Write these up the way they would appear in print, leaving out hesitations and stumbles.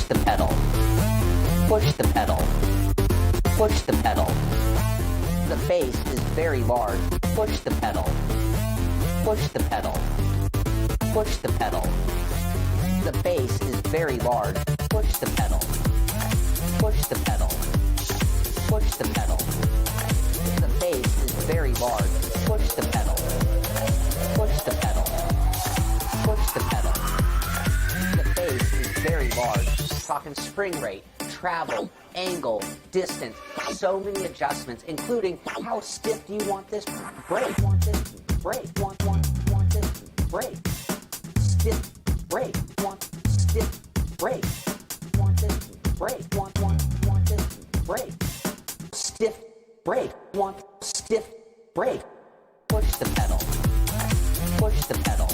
the pedal. Push the pedal. Push the pedal. The bass is very large. Push the pedal. Push the pedal. Push the pedal. The bass is very large. Push the pedal. Push the pedal. Push the pedal. The bass is very large. Push the pedal. Push the pedal. Push the pedal. The bass is very large. Talking spring rate, travel, angle, distance, so many adjustments, including how stiff do you want this brake? Want this brake? Want this brake? Stiff brake? Want stiff brake? Want this brake? Want this brake? Stiff brake? Want stiff brake? Push the pedal. Push the pedal.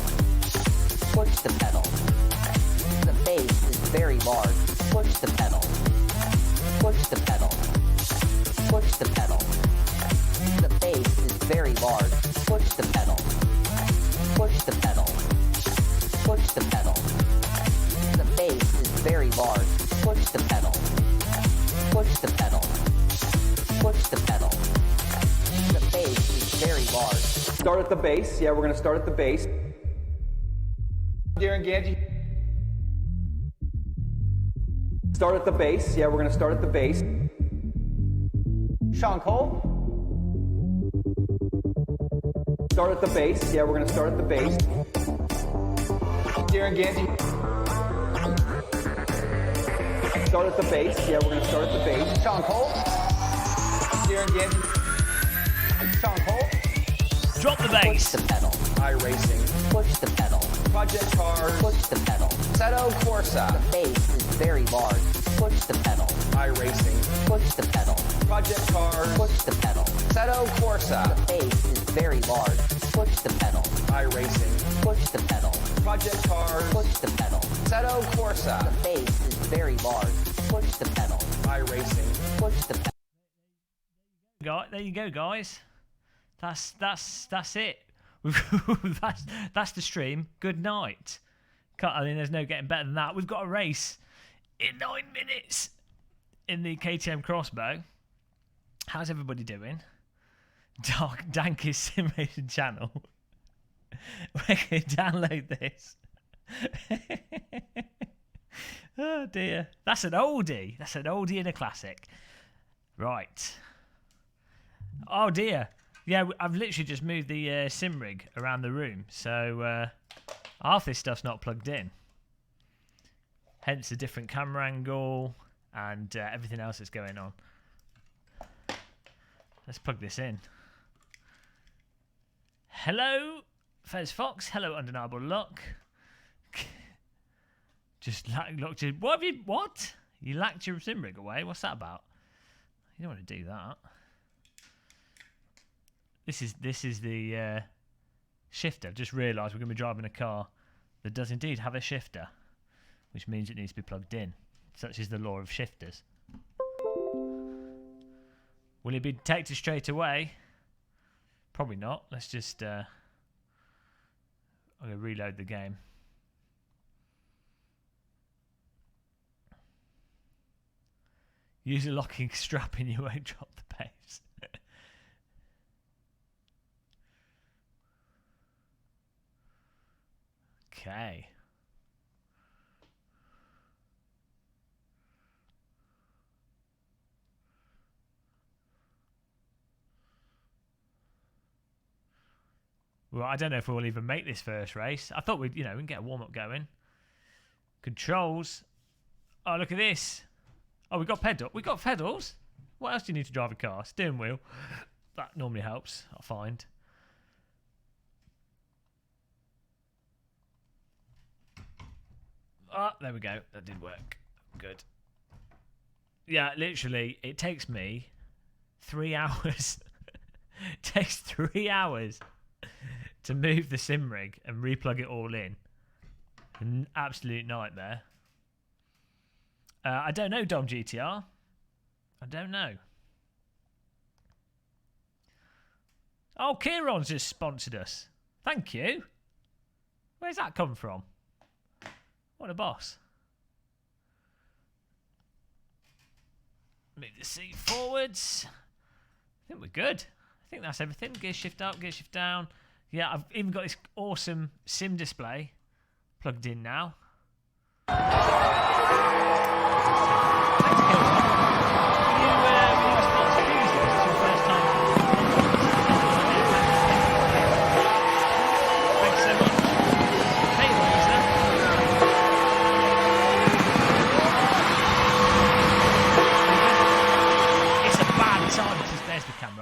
Push the pedal. The bass is very large. Push the pedal. Push the pedal. Push the pedal. The bass is very large. Push the pedal. Push the pedal. Push the pedal. The bass is very large. Push the pedal. Push the pedal. Push the pedal. The bass is very large. Start at the bass. Yeah, we're going to start at the bass. Darren Ganji. Start at the bass. Yeah, we're going to start at the bass. Sean Cole. Start at the bass. Yeah, we're going to start at the bass. Darren Ganji. Start at the bass. Yeah, we're going to start at the bass. Sean Cole. Darren Ganji. Sean Cole. Drop the bass. Push the pedal. iRacing. Push the pedal. Project Cars. Push the pedal. Assetto Corsa. The bass is very large. Push the pedal. iRacing. Push the pedal. Project Cars. Push the pedal. Assetto Corsa. The bass is very large. Push the pedal. iRacing. Push the pedal. Project Cars. Push the pedal. Assetto Corsa. The bass is very large. Push the pedal. iRacing. Push the pedal. There you go, guys. That's it. that's the stream. Good night. I mean, there's no getting better than that. We've got a race in 9 minutes in the KTM Crossbow. How's everybody doing? Danky's Simulation channel. We can download this. Oh dear. That's an oldie. That's an oldie and a classic. Right. Oh dear. Yeah, I've literally just moved the sim rig around the room, so half this stuff's not plugged in. Hence a different camera angle and everything else that's going on. Let's plug this in. Hello, Fez Fox. Hello, Undeniable Luck. Just locked your... What? You lacked your sim rig away? What's that about? You don't want to do that. This is the shifter. I've just realised we're going to be driving a car that does indeed have a shifter, which means it needs to be plugged in. Such is the law of shifters. Will it be detected straight away? Probably not. Let's just... I'm going to reload the game. Use a locking strap and you won't drop the pace. Okay. Well, I don't know if we'll even make this first race. I thought we'd, we can get a warm-up going. Controls. Oh, look at this. Oh, we got pedal. We got pedals. What else do you need to drive a car? Steering wheel. That normally helps, I find. Oh, there we go. That did work. Good. Yeah, literally, it takes me 3 hours. It takes 3 hours to move the sim rig and replug it all in. An absolute nightmare. I don't know, Dom GTR. I don't know. Oh, Kieron's just sponsored us. Thank you. Where's that come from? What a boss. Move the seat forwards. I think we're good. I think that's everything. Gear shift up, gear shift down. Yeah, I've even got this awesome sim display plugged in now.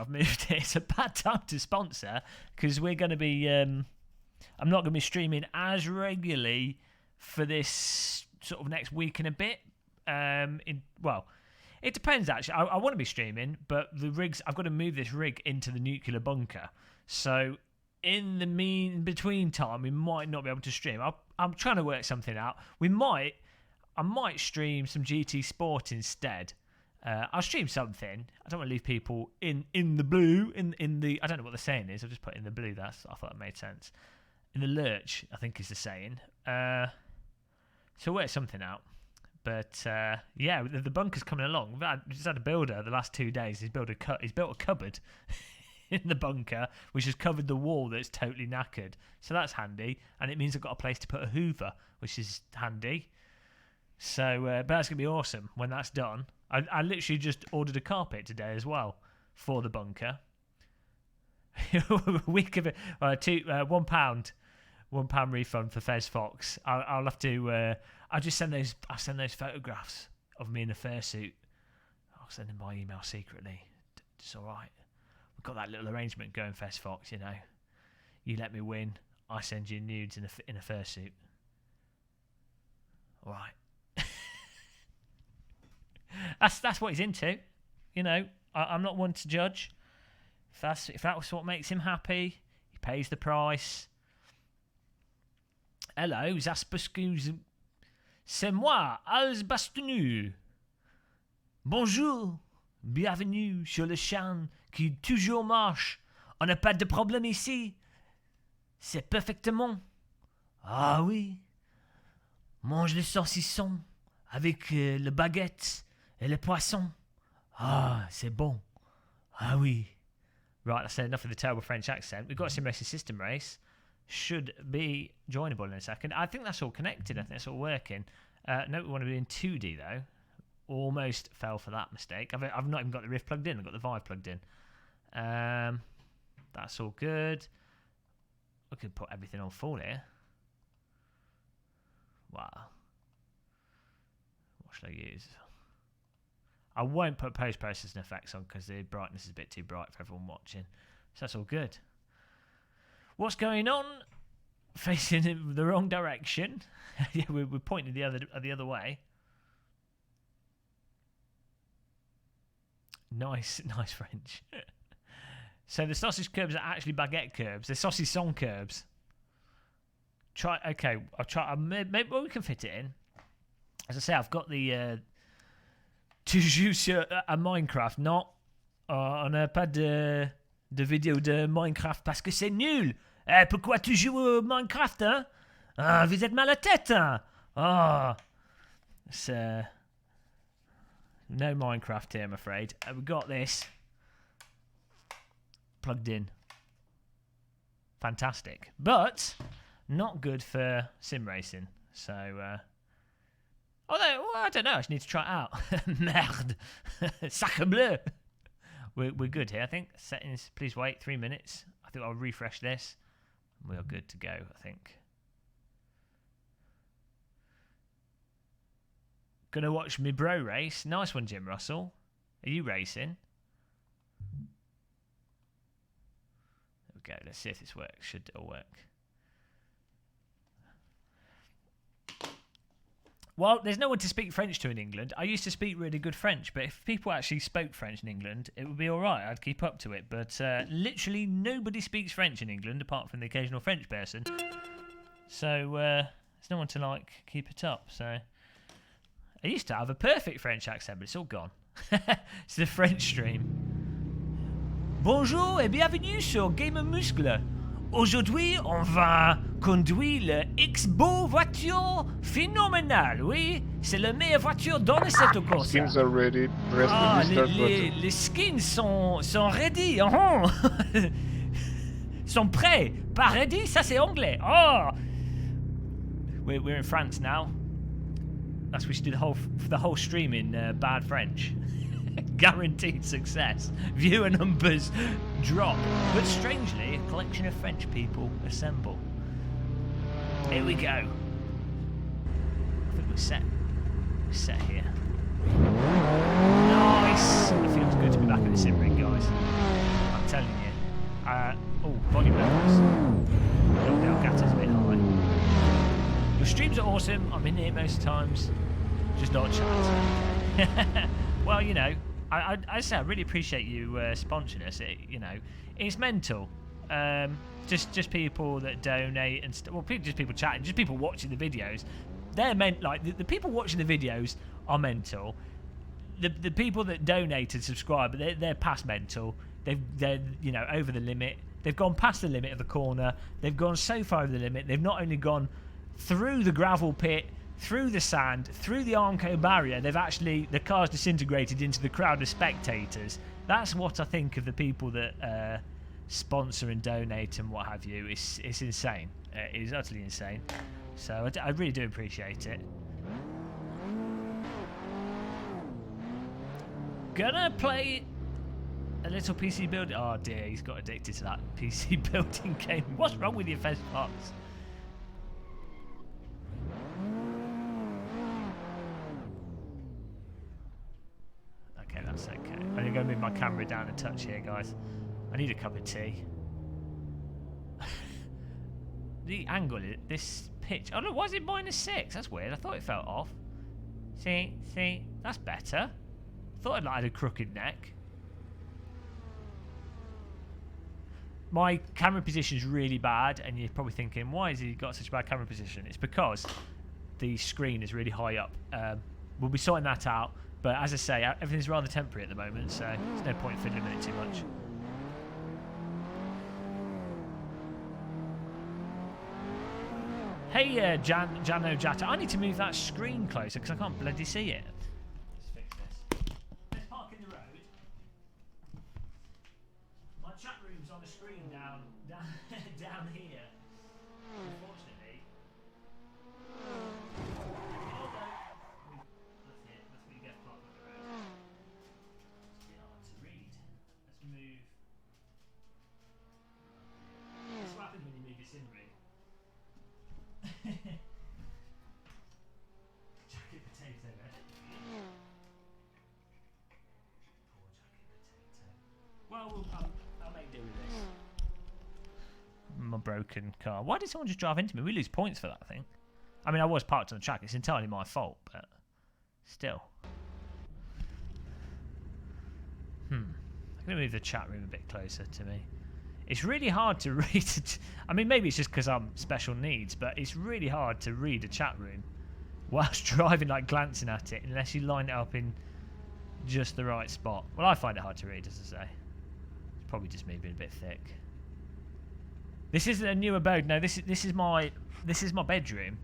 I've moved it. It's a bad time to sponsor because we're going to be I'm not going to be streaming as regularly for this sort of next week and a bit. Well, it depends actually. I want to be streaming, but the rigs, I've got to move this rig into the nuclear bunker. So in the between time, we might not be able to stream. I'm trying to work something out. I might stream some GT Sport instead. I'll stream something. I don't want to leave people in the blue, in the, I don't know what the saying is. I've just put in the blue. I thought it made sense. In the lurch, I think is the saying. So work something out. But yeah, the bunker's coming along. We've just had a builder the last 2 days. He's built a cupboard in the bunker, which has covered the wall that's totally knackered. So that's handy, and it means I've got a place to put a Hoover, which is handy. So, but that's gonna be awesome when that's done. I literally just ordered a carpet today as well for the bunker. Week of it, £1 refund for Fez Fox. I'll have to. I'll just send those. I'll send those photographs of me in a fursuit. I'll send them by email secretly. It's all right. We've got that little arrangement going, Fez Fox. You know, you let me win, I send you nudes in a fursuit. All right. That's what he's into, you know. I'm not one to judge. If that's what makes him happy, he pays the price. Hello, c'est moi, Als Bastonu. Bonjour, bienvenue sur le champ qui toujours marche. On n'a pas de problème ici. C'est parfaitement. Ah oui. Mange le saucisson avec le baguette. Et le poisson. Ah, c'est bon. Ah oui. Right, that's enough of the terrible French accent. We've got a sim racing system race. Should be joinable in a second. I think that's all connected. I think that's all working. No, we want to be in 2D though. Almost fell for that mistake. I've not even got the Rift plugged in. I've got the Vive plugged in. That's all good. We could put everything on full here. Wow. What should I use? I won't put post-processing effects on because the brightness is a bit too bright for everyone watching. So that's all good. What's going on? Facing in the wrong direction. Yeah, we're pointing the other way. Nice French. So the sausage curbs are actually baguette curbs. They're saucisson curbs. I'll try. Maybe we can fit it in. As I say, I've got the. Tu joues sur à Minecraft? Non, on n'a pas de vidéo de Minecraft parce que c'est nul. Pourquoi tu joues au Minecraft, hein? Ah, vous êtes mal à tête, hein? Ah, it's no Minecraft here, I'm afraid. We've got this plugged in. Fantastic, but not good for sim racing. So. Although, well, I don't know. I just need to try it out. Merde. Sacre bleu. We're good here, I think. Settings, please wait 3 minutes. I think I'll refresh this. We are good to go, I think. Gonna watch me bro race. Nice one, Jim Russell. Are you racing? There we go. Let's see if this works. Should it all work? Well, there's no one to speak French to in England. I used to speak really good French, but if people actually spoke French in England, it would be all right. I'd keep up to it. But literally nobody speaks French in England, apart from the occasional French person. So there's no one to, like, keep it up. So I used to have a perfect French accent, but it's all gone. It's the French stream. Bonjour et bienvenue sur Game Muscle. Aujourd'hui, on va conduire le X-Bow voiture phénoménale, oui. C'est la meilleure voiture dans l'Assetto Corsa. Skins are ready. Press Ah, the restart button. les skins sont ready. Sont prêts. Pas ready, ça c'est anglais. Oh. We're in France now. That's we should do the whole stream in bad French. Guaranteed success. Viewer numbers drop, but strangely, a collection of French people assemble. Here we go. I think we're set. We're set here. Nice. It feels good to be back in the sim ring, guys. I'm telling you. Oh, volume levels. Delgato's a bit high. Your streams are awesome. I'm in here most times. Just not chat. Well, you know, I say I really appreciate you sponsoring us. You know, it's mental. Just people that donate and just people chatting, just people watching the videos. They're meant like the people watching the videos are mental. The people that donate and subscribe, they're past mental. They're you know over the limit. They've gone past the limit of the corner. They've gone so far over the limit. They've not only gone through the gravel pit, through the sand, through the Armco barrier, the car's disintegrated into the crowd of spectators. That's what I think of the people that sponsor and donate and what have you. It's insane. It is utterly insane. So I really do appreciate it. Gonna play a little PC building. Oh dear, he's got addicted to that PC building game. What's wrong with your Fez Fox? Okay, that's okay. I'm going to move my camera down a touch here, guys. I need a cup of tea. The angle, this pitch. Oh, look, why is it -6? That's weird. I thought it felt off. See, that's better. Thought I had a crooked neck. My camera position is really bad, and you're probably thinking, why has he got such a bad camera position? It's because the screen is really high up. We'll be sorting that out, but as I say, everything's rather temporary at the moment, so there's no point fiddling with it too much. Hey, Jano Jata, I need to move that screen closer because I can't bloody see it. Let's fix this. Let's park in the road. My chat room's on the screen down here. Unfortunately. That's it. That's where you get parked on the road. It's a bit hard to read. Let's move. What's happened when you move your sim rig? Jacket potato, eh? Poor jacket potato. Well, I'll make do with this. My broken car. Why did someone just drive into me? We lose points for that, I think. I mean, I was parked on the track. It's entirely my fault, but still. I'm going to move the chat room a bit closer to me. It's really hard to read it. I mean, maybe it's just because I'm special needs, but it's really hard to read a chat room whilst driving, like glancing at it, unless you line it up in just the right spot. Well, I find it hard to read, as I say. It's probably just me being a bit thick. This isn't a new abode. No, this is my bedroom.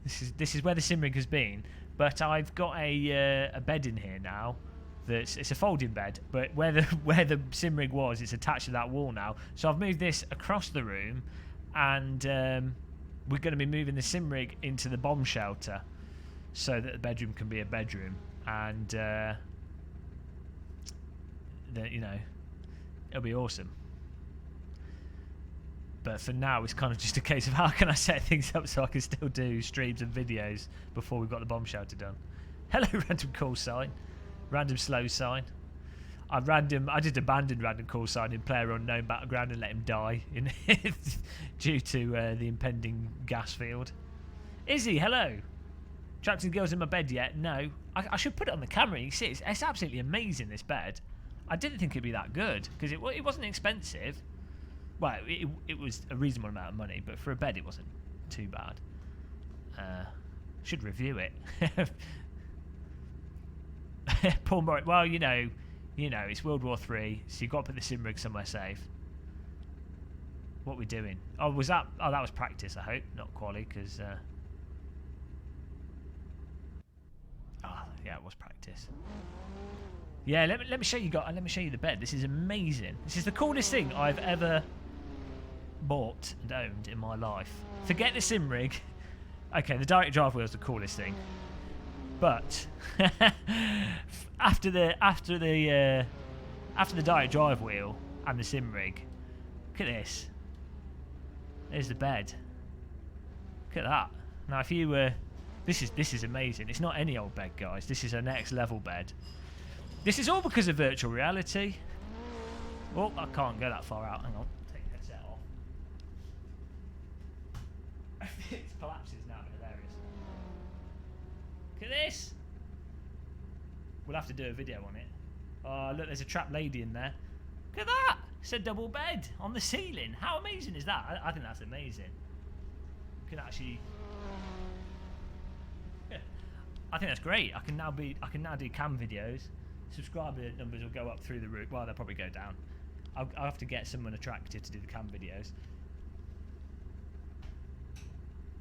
This is where the sim rig has been. But I've got a bed in here now. It's a folding bed, but where the sim rig was, it's attached to that wall now. So I've moved this across the room, and we're going to be moving the sim rig into the bomb shelter, so that the bedroom can be a bedroom, and you know, it'll be awesome. But for now, it's kind of just a case of how can I set things up so I can still do streams and videos before we've got the bomb shelter done. Hello, random call sign. Random slow sign. I just abandoned random call sign in player unknown battleground and let him die due to the impending gas field. Izzy, hello. Trapped and girls in my bed yet? No. I should put it on the camera. You see, it's absolutely amazing, this bed. I didn't think it'd be that good because it wasn't expensive. Well, it was a reasonable amount of money, but for a bed it wasn't too bad. Should review it. Paul Morris. Well, you know, it's World War III, so you've got to put the sim rig somewhere safe. What are we doing? Oh, that was practice, I hope, not quali, because Yeah, it was practice. Yeah, let me show you guys. Let me show you the bed. This is amazing. This is the coolest thing I've ever bought and owned in my life. Forget the sim rig. Okay, the direct drive wheel is the coolest thing. But after the direct drive wheel and the sim rig, look at this. There's the bed. Look at that. Now, if you this is amazing. It's not any old bed, guys. This is a next level bed. This is all because of virtual reality. Oh, I can't go that far out. Hang on. Take the headset off. It collapses now. Hilarious. Look at this. We'll have to do a video on it. Oh, look, there's a trapped lady in there. Look at that. It's a double bed on the ceiling. How amazing is that? I think that's amazing. You can actually... I think that's great. I can now do cam videos. Subscriber numbers will go up through the roof. Well, they'll probably go down. I'll have to get someone attractive to do the cam videos.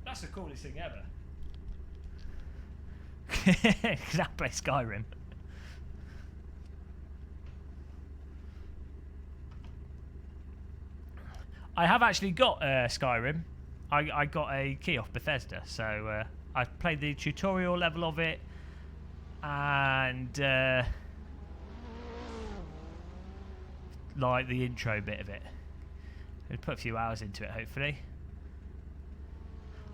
That's the coolest thing ever. Because I play Skyrim. I have actually got Skyrim. I got a key off Bethesda, so I played the tutorial level of it, and like the intro bit of it. I'd put a few hours into it, hopefully.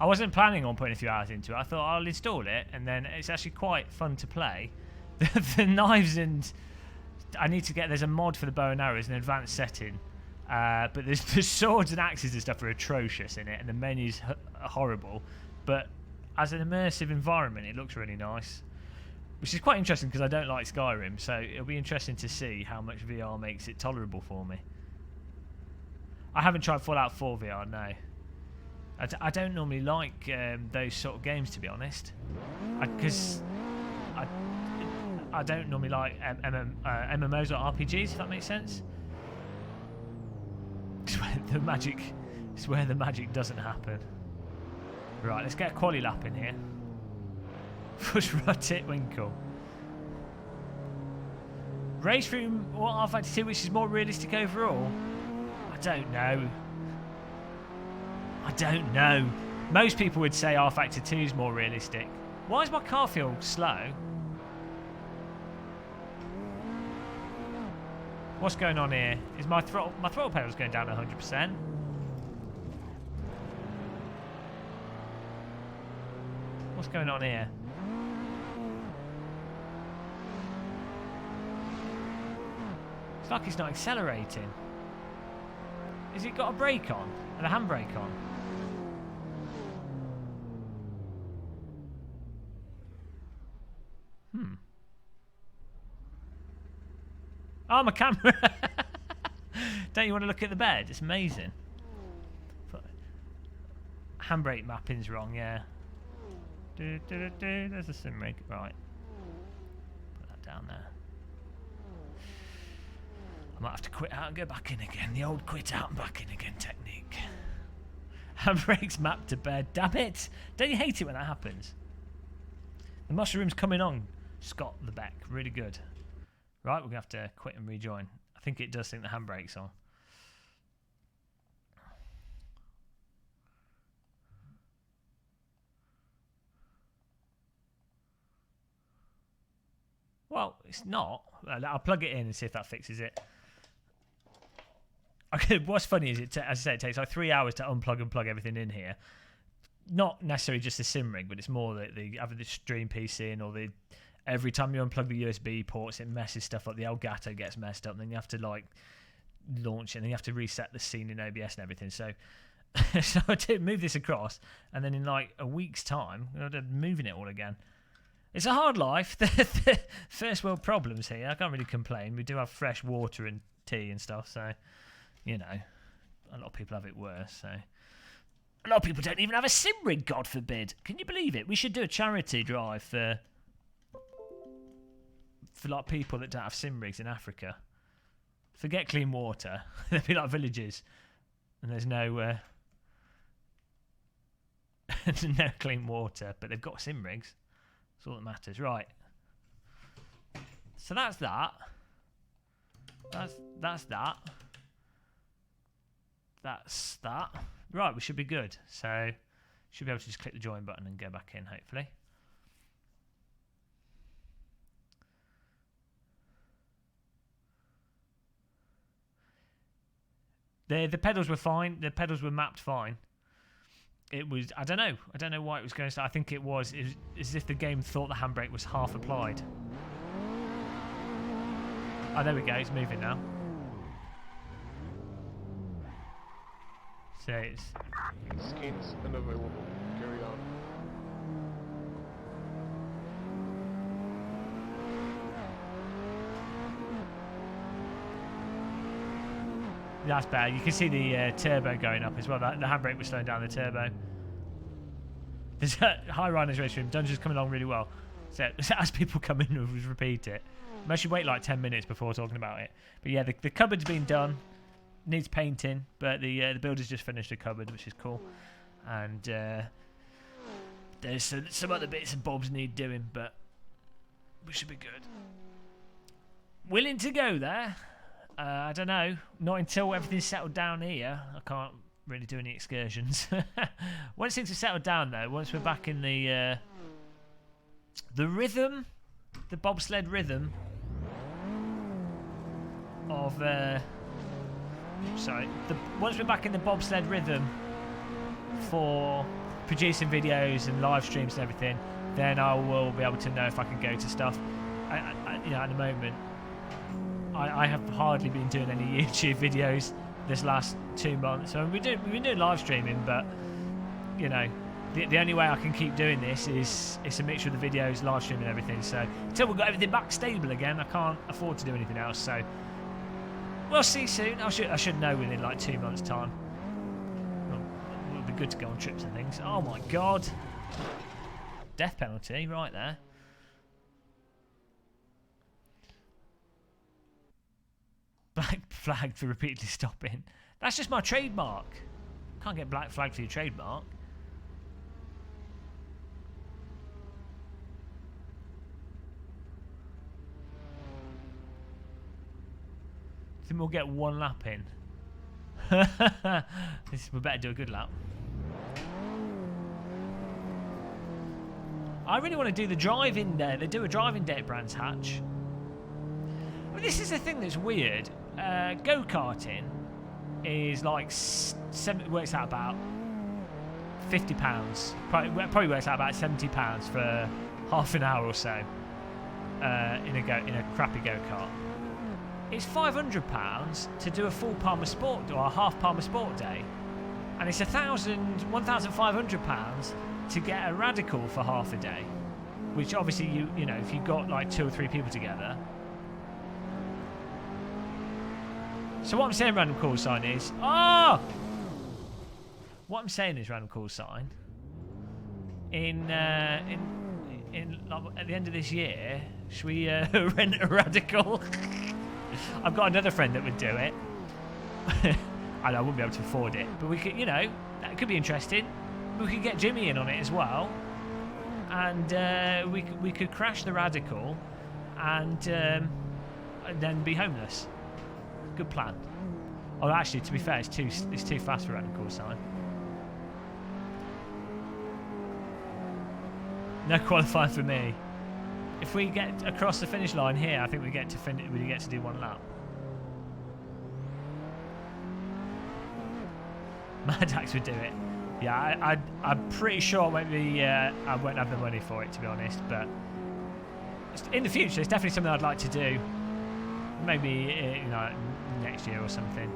I wasn't planning on putting a few hours into it. I thought I'll install it, and then it's actually quite fun to play. The knives and there's a mod for the bow and arrows, an advanced setting. But the swords and axes and stuff are atrocious in it, and the menu's horrible. But as an immersive environment, it looks really nice, which is quite interesting because I don't like Skyrim. So it'll be interesting to see how much VR makes it tolerable for me. I haven't tried Fallout 4 VR, no. I don't normally like those sort of games, to be honest, because I don't normally like MMOs or RPGs, if that makes sense. It's where the magic doesn't happen. Right, let's get a quali lap in here. Push rut it, Winkle. Race room or R52, which is more realistic overall? I don't know. I don't know. Most people would say R Factor 2 is more realistic. Why does my car feel slow? What's going on here? Is my throttle pedal's going down 100%? What's going on here? It's like it's not accelerating. Has it got a brake on? And a handbrake on? Oh, my camera! Don't you want to look at the bed? It's amazing. Handbrake mapping's wrong, yeah. There's a sim rig. Right. Put that down there. I might have to quit out and go back in again. The old quit out and back in again technique. Handbrake's mapped to bed. Damn it! Don't you hate it when that happens? The mushroom's coming on. Scott the Beck. Really good. Right, we're going to have to quit and rejoin. I think it does think the handbrake's on. Well, it's not. I'll plug it in and see if that fixes it. Okay, what's funny is, as I say, it takes like 3 hours to unplug and plug everything in here. Not necessarily just the sim rig, but it's more that either the stream PC in or the... Every time you unplug the USB ports, it messes stuff up. The Elgato gets messed up, and then you have to like launch it, and then you have to reset the scene in OBS and everything. So, so I did move this across, and then in like a week's time, I'm moving it all again. It's a hard life. The first world problems here. I can't really complain. We do have fresh water and tea and stuff, so you know, a lot of people have it worse. So a lot of people don't even have a sim rig. God forbid. Can you believe it? We should do a charity drive for like people that don't have sim rigs in Africa. Forget clean water. They'd be like villages, and there's no no clean water, but they've got sim rigs. That's all that matters. Right, So that's that. That's that. That's that. Right, we should be good. So should be able to just click the join button and go back in, hopefully. The pedals were fine. The pedals were mapped fine. It was, I don't know why it was going so. I think it was as if the game thought the handbrake was half applied. Oh, there we go. It's moving now. So it's... Skins unavailable. Carry on. That's better. You can see the turbo going up as well. The handbrake was slowing down the turbo. There's Hi Rhino's Race Room. Dungeon's coming along really well. So as people come in, we'll repeat it. I should wait like 10 minutes before talking about it. But yeah, the cupboard's been done. Needs painting, but the builder's just finished a cupboard, which is cool. And there's some other bits and bobs need doing, but we should be good. Willing to go there. I don't know. Not until everything's settled down here. I can't really do any excursions. Once things have settled down, though, once we're back in the rhythm, the bobsled rhythm of once we're back in the bobsled rhythm for producing videos and live streams and everything, then I will be able to know if I can go to stuff. You know, at the moment, I have hardly been doing any YouTube videos this last 2 months. So we've been doing live streaming, but you know, the only way I can keep doing this is it's a mixture of the videos, live streaming, and everything. So until we've got everything back stable again, I can't afford to do anything else. So we'll see soon. I should know within like 2 months' time. Well, it'll be good to go on trips and things. Oh my god, death penalty right there. Black flag for repeatedly stopping. That's just my trademark. Can't get black flag for your trademark. I think we'll get 1 lap in. We better do a good lap. I really want to do the driving there. They do a driving day at Brands Hatch. But this is the thing that's weird. Go-karting is like works out about £50. Probably works out about £70 for half an hour or so in a crappy go-kart. It's £500 to do a full Palmer Sport or a half Palmer Sport day, and it's £1,500 to get a Radical for half a day. Which obviously you know if you got like 2 or 3 people together. So what I'm saying, random call sign is, what I'm saying is, random call sign. In like, at the end of this year, should we rent a Radical? I've got another friend that would do it. I wouldn't be able to afford it, but we could, you know, that could be interesting. We could get Jimmy in on it as well, and we could crash the Radical, and then be homeless. Good plan. Oh, actually, to be fair, it's too fast for random call sign. No qualifying for me. If we get across the finish line here, I think we get to do 1 lap. Maddax would do it. Yeah, I'm pretty sure I won't have the money for it, to be honest. But in the future, it's definitely something I'd like to do. Maybe you know, next year or something.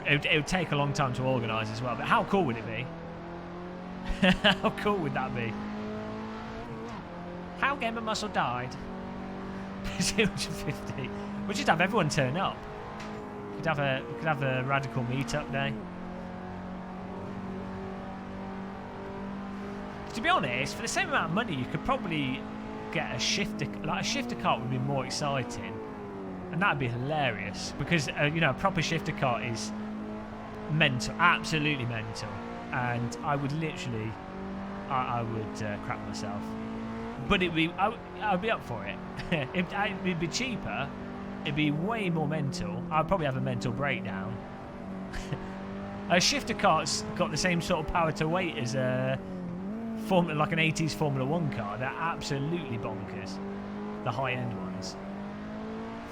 It would take a long time to organise as well. But how cool would it be? How cool would that be? How Gamer Muscle died. 250. We'll just have everyone turn up. We could have a Radical meetup day. To be honest, for the same amount of money, you could probably get a shifter. Like a shifter cart would be more exciting, and that'd be hilarious because you know, a proper shifter cart is mental, absolutely mental, and I would literally I would crap myself. But I would be up for it. It'd be cheaper. It'd be way more mental. I'd probably have a mental breakdown. A shifter cart's got the same sort of power to weight as a like an 80s Formula 1 car. They're absolutely bonkers. The high-end ones.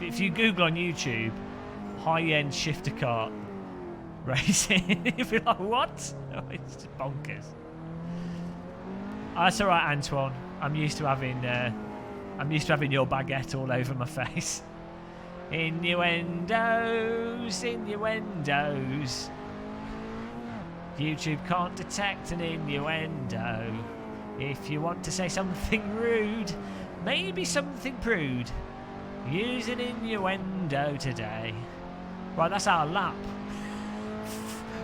If you Google on YouTube, high-end shifter cart racing, you'll be like, what? Oh, it's just bonkers. That's all right, Antoine. I'm used to having your baguette all over my face. Innuendos, innuendos. YouTube can't detect an innuendo. If you want to say something rude, maybe something prude, use an innuendo today. Right, that's our lap.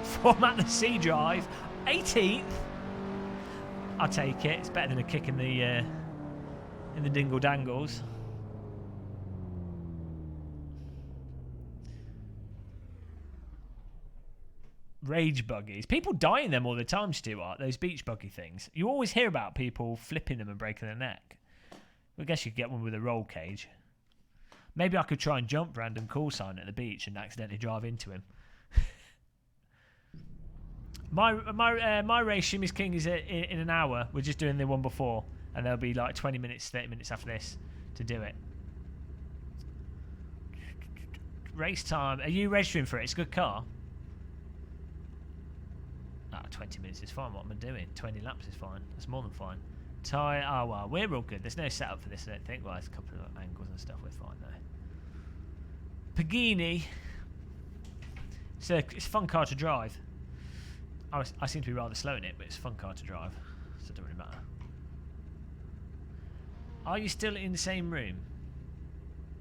Format the C drive, 18th. I'll take it. It's better than a kick in the dingle dangles. Rage buggies. People die in them all the time, Stuart. Those beach buggy things. You always hear about people flipping them and breaking their neck. I guess you could get one with a roll cage. Maybe I could try and jump random call sign at the beach and accidentally drive into him. My race, Shimmy's King, is in an hour. We're just doing the one before, and there'll be like 20 minutes, 30 minutes after this to do it. Race time. Are you registering for it? It's a good car. 20 minutes is fine. What am I doing? 20 laps is fine. That's more than fine. Tyre. Oh, well, we're all good. There's no setup for this, I don't think. Well, there's a couple of angles and stuff. We're fine, though. Pagini. It's a fun car to drive. I seem to be rather slow in it, but it's a fun car to drive. So it doesn't really matter. Are you still in the same room?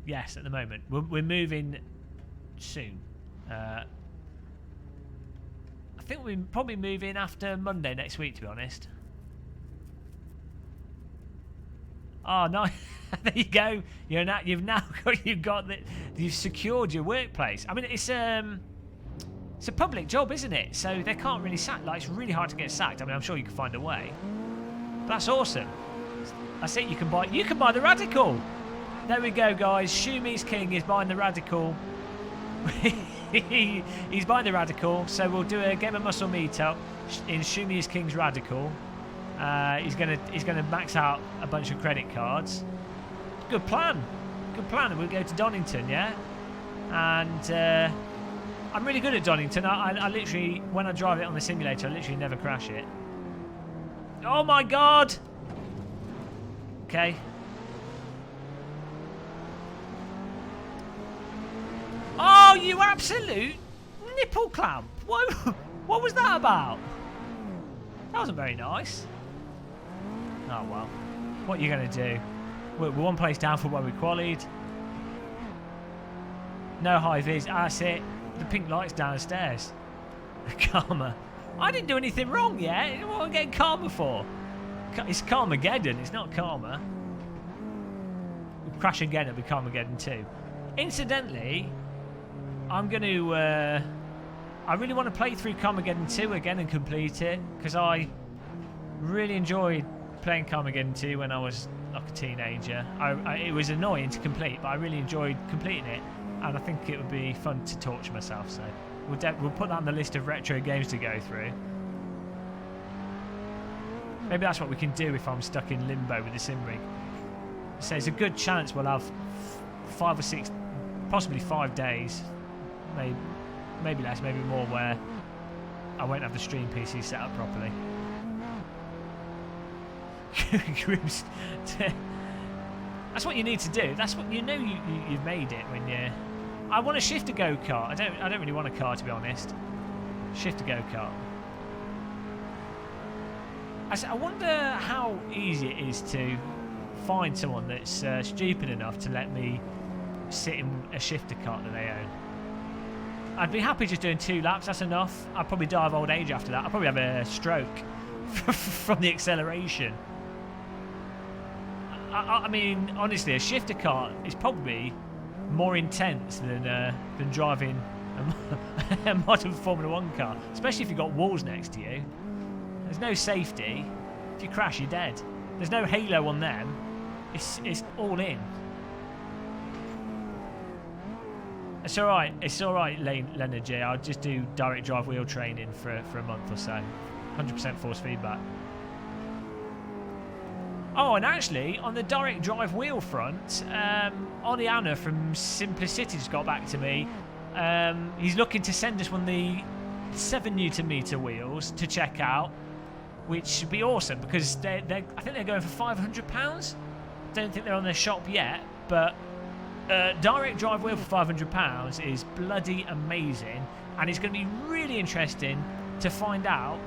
Yes, at the moment. We're moving soon. I think we'll probably move in after Monday next week, to be honest. Oh no! There you go. You've secured your workplace. I mean, it's a public job, isn't it? So they can't really sack. Like, it's really hard to get sacked. I mean, I'm sure you can find a way. But that's awesome. That's it. You can buy the Radical. There we go, guys. Shumi's King is buying the Radical. He's buying the Radical, so we'll do a Game of Muscle meetup in Shumi's King's Radical. He's gonna max out a bunch of credit cards. Good plan. Good plan. We'll go to Donington, yeah. And I'm really good at Donington. I literally, when I drive it on the simulator, I literally never crash it. Oh my god. Okay. Oh, you absolute nipple clamp! What was that about? That wasn't very nice. Oh well. What are you going to do? We're one place down for where we qualied. No high vis. That's it. The pink light's downstairs. Karma. I didn't do anything wrong yet. What am I getting karma for? It's Carmageddon. It's not karma. We'll crash again. It'll be Carmageddon 2. Incidentally, I'm going to... I really want to play through Carmageddon 2 again and complete it, because I really enjoyed playing Carmageddon 2 when I was like a teenager. It was annoying to complete, but I really enjoyed completing it, and I think it would be fun to torture myself, so we'll put that on the list of retro games to go through. Maybe that's what we can do if I'm stuck in limbo with the sim rig. So it's a good chance we'll have 5 or 6, possibly 5 days, maybe less, maybe more, where I won't have the stream PC set up properly. That's what you need to do. That's what you've made it when you. I want a shifter go-kart. I don't really want a car, to be honest. Shifter go-kart. I wonder how easy it is to find someone that's stupid enough to let me sit in a shifter cart that they own. I'd be happy just doing 2 laps. That's enough. I'd probably die of old age after that. I'd probably have a stroke from the acceleration. I mean, honestly, a shifter cart is probably more intense than driving a modern Formula 1 car, especially if you've got walls next to you. There's no safety. If you crash, you're dead. There's no halo on them. It's all in. It's all right. It's all right, Leonard J. I'll just do direct drive wheel training for a month or so. 100% force feedback. Oh, and actually, on the direct drive wheel front, Oliana from Simplicity just got back to me. He's looking to send us one of the 7Nm wheels to check out, which should be awesome because I think they're going for £500. Don't think they're on their shop yet, but direct drive wheel for £500 is bloody amazing, and it's going to be really interesting to find out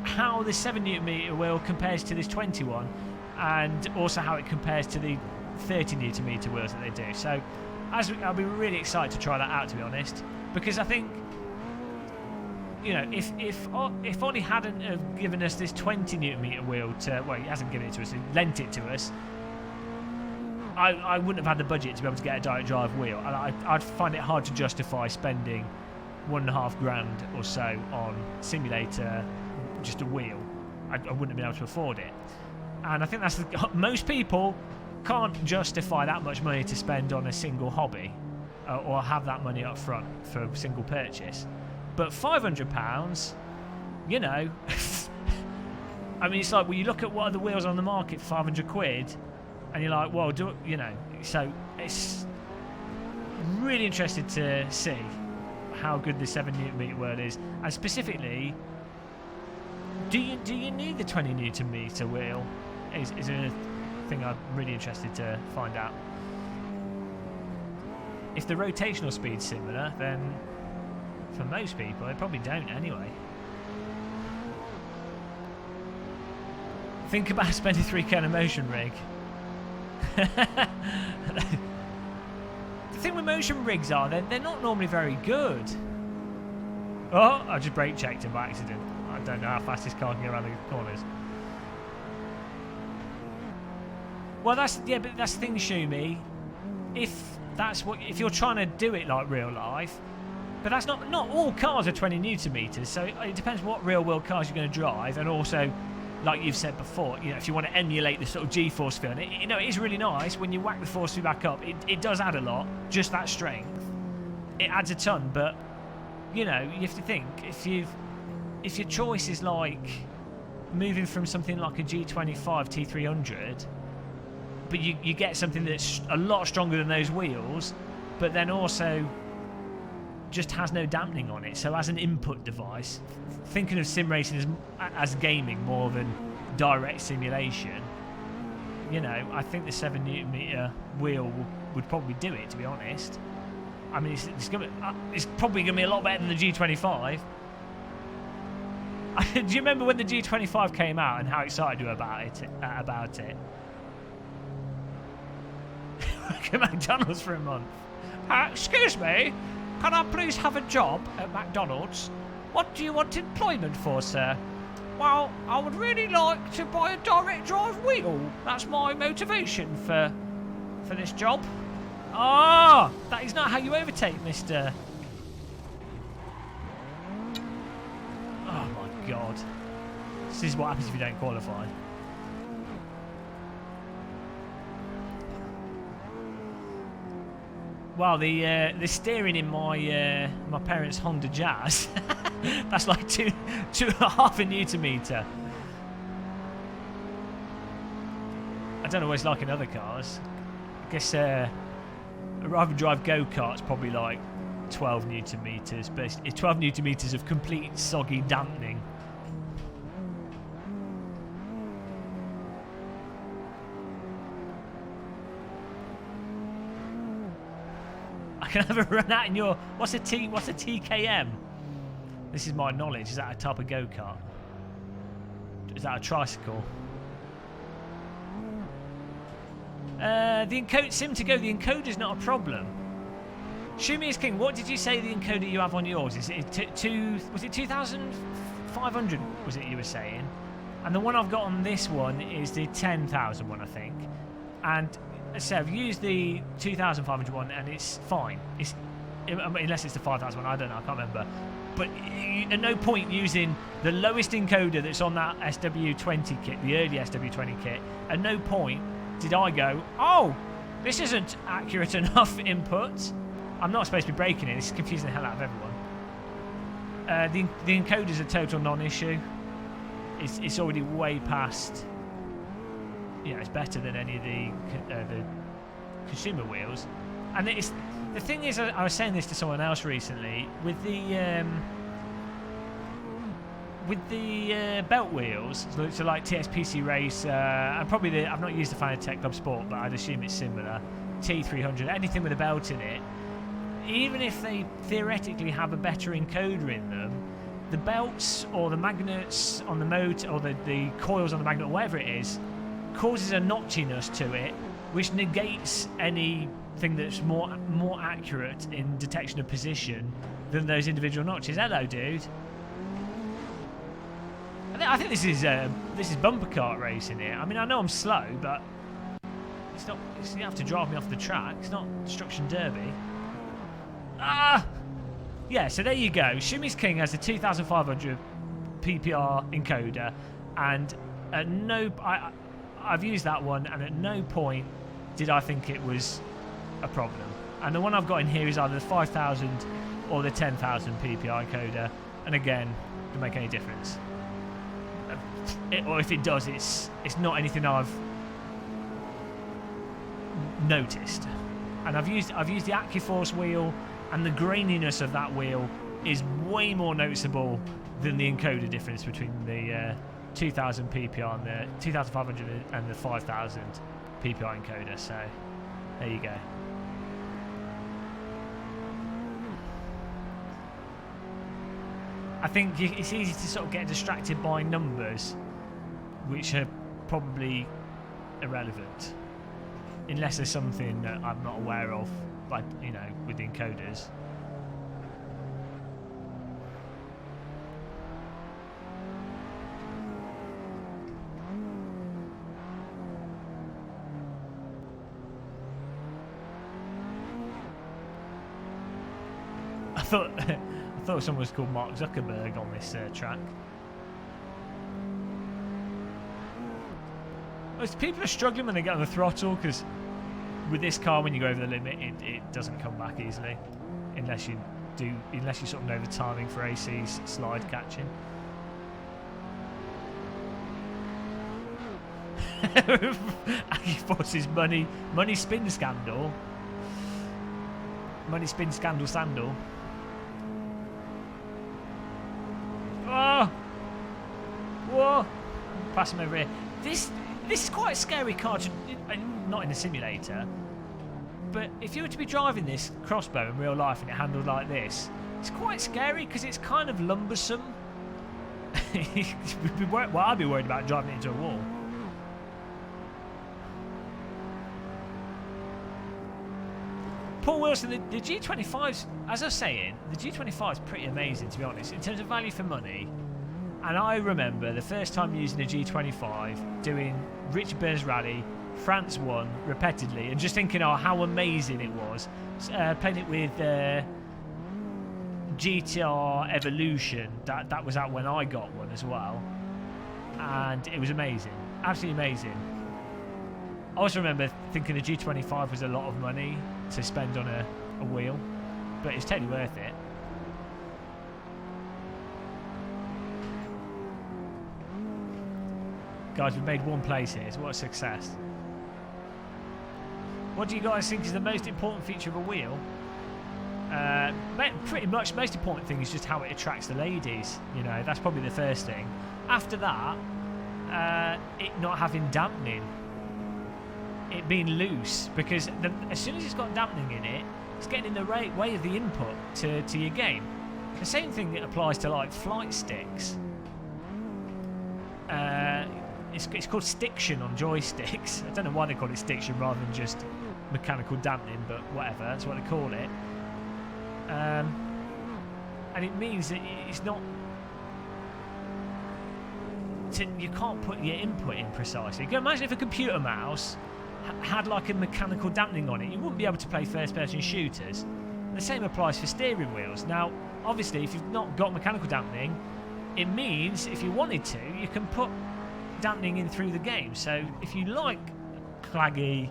how the 7Nm wheel compares to this 21, and also how it compares to the 30Nm wheels that they do. So I'll be really excited to try that out, to be honest, because I think, you know, if Ollie hadn't have given us this 20Nm wheel to, well, he hasn't given it to us, he lent it to us, I wouldn't have had the budget to be able to get a direct drive wheel, and I'd find it hard to justify spending £1,500 or so on simulator, just a wheel. I wouldn't have been able to afford it, and I think that's most people can't justify that much money to spend on a single hobby, or have that money up front for a single purchase. But £500, you know, I mean, it's like, well, you look at what other wheels on the market for £500, and you're like, well, you know, so it's really interested to see how good the 7Nm wheel is, and specifically, do you need the 20Nm wheel? Is a thing I'm really interested to find out. If the rotational speed's similar, then for most people, they probably don't anyway. Think about spending 3k on a motion rig. The thing with motion rigs are, they're not normally very good. Oh, I just brake checked him by accident. I don't know how fast this car can go around the corners. Well, but that's the thing, Shumi. If you're trying to do it like real life, but that's not all cars are 20Nm, so it depends what real world cars you're going to drive, and also, like you've said before, you know, if you want to emulate the sort of G-force feel, and it is really nice when you whack the force feedback up. It does add a lot, just that strength. It adds a ton, but you know, you have to think if your choice is like moving from something like a G25 T300, but you get something that's a lot stronger than those wheels, but then also just has no dampening on it. So as an input device, thinking of sim racing as gaming more than direct simulation, you know, I think the 7Nm wheel would probably do it, to be honest. I mean, it's probably going to be a lot better than the G25. Do you remember when the G25 came out and how excited you were about it? Work at McDonald's for a month. Excuse me, can I please have a job at McDonald's? What do you want employment for, sir? Well, I would really like to buy a direct drive wheel. That's my motivation for this job. Ah, that is not how you overtake, mister. Oh my god. This is what happens if you don't qualify. Well, the steering in my my parents' Honda Jazz, that's like 2.5 Nm. I don't know what it's like in other cars. I guess a rather drive go-kart's probably like 12 Nm, but it's 12 Nm of complete soggy dampening. I can have a run out in your... What's a TKM? This is my knowledge. Is that a type of go-kart? Is that a tricycle? The encoder... Sim to go, the encoder's not a problem. Shumi is king. What did you say the encoder you have on yours? Is it was it 2,500, was it you were saying? And the one I've got on this one is the 10,000 one, I think. And... So I've used the 2,500 one and it's fine. Unless it's the 5,000 one, I don't know, I can't remember. But at no point using the lowest encoder that's on that SW20 kit, the early SW20 kit, at no point did I go, oh, this isn't accurate enough input. I'm not supposed to be breaking it. This is confusing the hell out of everyone. The encoder's a total non-issue. It's already way past. It's better than any of the consumer wheels. And the thing is, I was saying this to someone else recently with the belt wheels, so like TXPC Race, and probably I've not used the Fanatec Club Sport, but I'd assume it's similar. T300, anything with a belt in it. Even if they theoretically have a better encoder in them, the belts or the magnets on the motor or the coils on the magnet or whatever it is causes a notchiness to it, which negates anything that's more accurate in detection of position than those individual notches. Hello, dude. I think this is bumper kart racing here. I mean, I know I'm slow, but it's not. You have to drive me off the track. It's not Destruction Derby. Yeah, so there you go. Shumi's King has a 2500 PPR encoder, and at no, I've used that one, and at no point did I think it was a problem. And the one I've got in here is either the 5000 or the 10,000 PPR encoder, and again, doesn't make any difference. Or if it does, it's not anything I've noticed. And I've used the AccuForce wheel, and the graininess of that wheel is way more noticeable than the encoder difference between the 2000 PPR and the 2500 and the 5000 PPR encoder. So there you go. I think it's easy to sort of get distracted by numbers, which are probably irrelevant, unless there's something that I'm not aware of, like, with the encoders. I thought someone was called Mark Zuckerberg on this track. People are struggling when they get on the throttle, because with this car, when you go over the limit, it doesn't come back easily, unless you sort of know the timing for AC's slide catching. AccuForce's money spin scandal. Money spin scandal sandal. Oh! Whoa! Pass him over here. This is quite a scary car, not in a simulator, but if you were to be driving this Crossbow in real life and it handled like this, it's quite scary because it's kind of lumbersome. Well, I'd be worried about driving it into a wall. Paul Wilson, the G25's, as I was saying, the G25 is pretty amazing, to be honest, in terms of value for money. And I remember the first time using a G25, doing Richard Burns Rally, France 1 repeatedly, and just thinking, oh, how amazing it was. Playing it with GTR Evolution, that was out when I got one as well. And it was amazing, absolutely amazing. I also remember thinking the G25 was a lot of money to spend on a wheel, but it's totally worth it. Guys, we've made one place here, so what a success. What do you guys think is the most important feature of a wheel? Pretty much most important thing is just how it attracts the ladies. That's probably the first thing. After that, it not having dampening. It being loose, because as soon as it's got dampening in it, it's getting in the way of the input to your game. The same thing that applies to like flight sticks. It's called stiction on joysticks. I don't know why they call it stiction rather than just mechanical dampening, but whatever, that's what they call it. And it means that it's not... you can't put your input in precisely. You can imagine if a computer mouse had like a mechanical dampening on it, you wouldn't be able to play first-person shooters. And the same applies for steering wheels. Now, obviously, if you've not got mechanical dampening, it means if you wanted to, you can put dampening in through the game. So if you like claggy,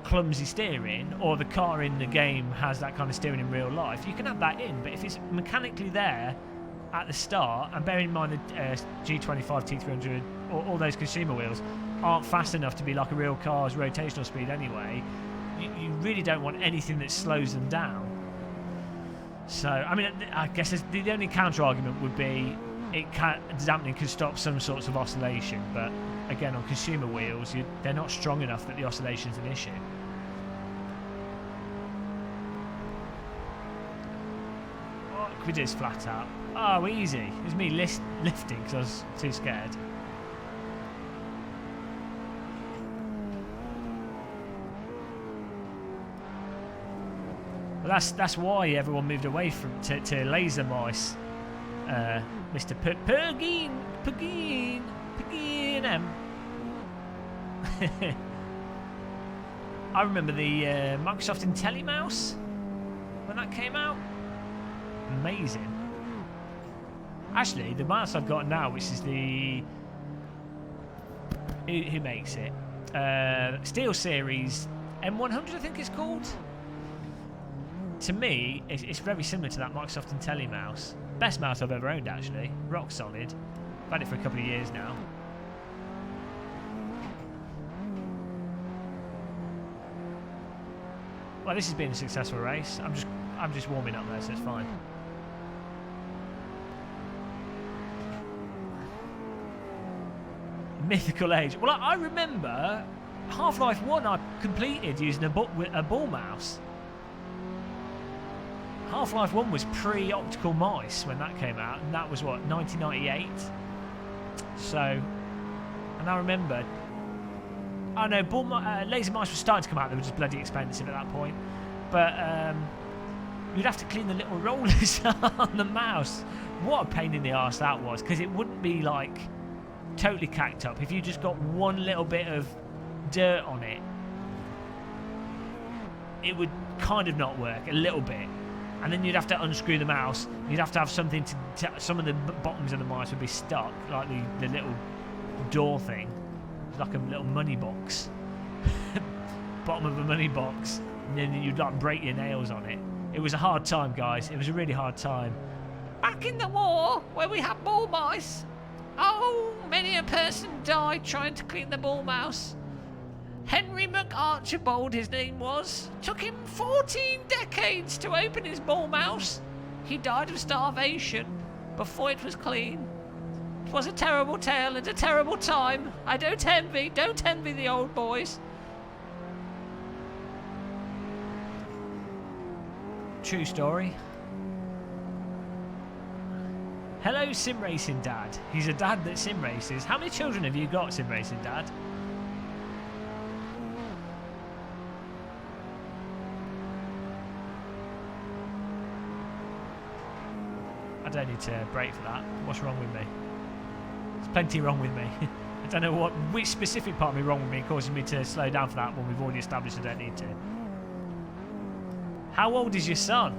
clumsy steering, or the car in the game has that kind of steering in real life, you can add that in. But if it's mechanically there at the start, and bearing in mind the G25, T300, all those consumer wheels aren't fast enough to be like a real car's rotational speed anyway, you really don't want anything that slows them down. So, I mean, I guess the only counter argument would be dampening can stop some sorts of oscillation, but again, on consumer wheels, they're not strong enough that the oscillation's an issue. What can we do this flat out? Oh, easy. It was me lifting because I was too scared. Well, that's why everyone moved away to laser mice. Mr. Pugin M. I remember the Microsoft IntelliMouse when that came out. Amazing. Actually, the mouse I've got now, which is the who makes it? SteelSeries M100, I think it's called. To me, it's very similar to that Microsoft IntelliMouse. Best mouse I've ever owned, actually. Rock solid. I've had it for a couple of years now. Well, this has been a successful race. I'm just warming up there, so it's fine. Mythical age. Well, I remember Half-Life 1 I completed using a ball mouse. Half-Life 1 was pre-optical mice when that came out, and that was what, 1998? So, and I remember, I know laser mice were starting to come out. They were just bloody expensive at that point, but you'd have to clean the little rollers on the mouse. What a pain in the arse that was, because it wouldn't be like totally cacked up if you just got one little bit of dirt on it. It would kind of not work a little bit. And then you'd have to unscrew the mouse. You'd have to have something to some of the bottoms of the mice would be stuck, like the little door thing. It's like a little money box. Bottom of a money box. And then you'd like break your nails on it. It was a hard time, guys. It was a really hard time. Back in the war, where we had ball mice, oh, many a person died trying to clean the ball mouse. Henry McArchibald, his name was. Took him 14 decades to open his ball mouse. He died of starvation before it was clean. It was a terrible tale and a terrible time. I don't envy the old boys. True story. Hello, sim racing dad. He's a dad that sim races. How many children have you got, sim racing dad? I don't need to brake for that. What's wrong with me? There's plenty wrong with me. I don't know which specific part of me wrong with me causing me to slow down for that when we've already established I don't need to. How old is your son?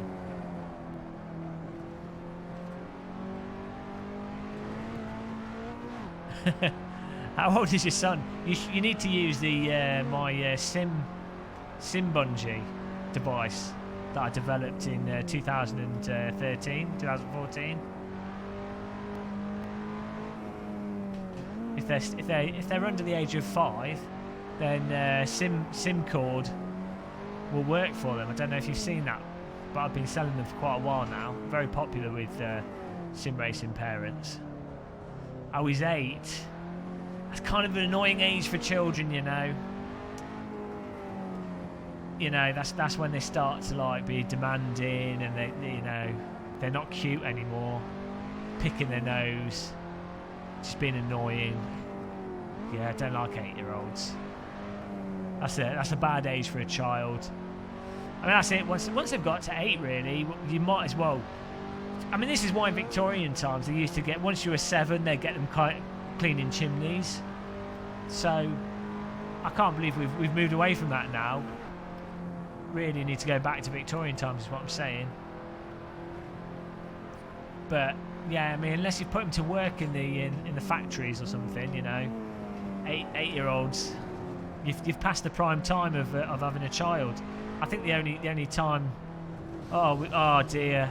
How old is your son? You need to use the my sim bungee device that I developed in 2014. If they're under the age of 5, then SimCord will work for them. I don't know if you've seen that, but I've been selling them for quite a while now. Very popular with sim racing parents. I was 8. That's kind of an annoying age for children, you know. You know, that's when they start to like be demanding, and they're not cute anymore, picking their nose, just being annoying. Yeah, I don't like 8-year-olds. That's a bad age for a child. I mean, that's it. Once they've got to 8, really, you might as well. I mean, this is why in Victorian times they used to get, once you were 7, they'd get them cleaning chimneys. So I can't believe we've moved away from that now. Really need to go back to Victorian times is what I'm saying. But yeah, I mean, unless you put them to work in the factories or something, you know, 8-year-olds, you've passed the prime time of having a child. I think the only time. Oh dear.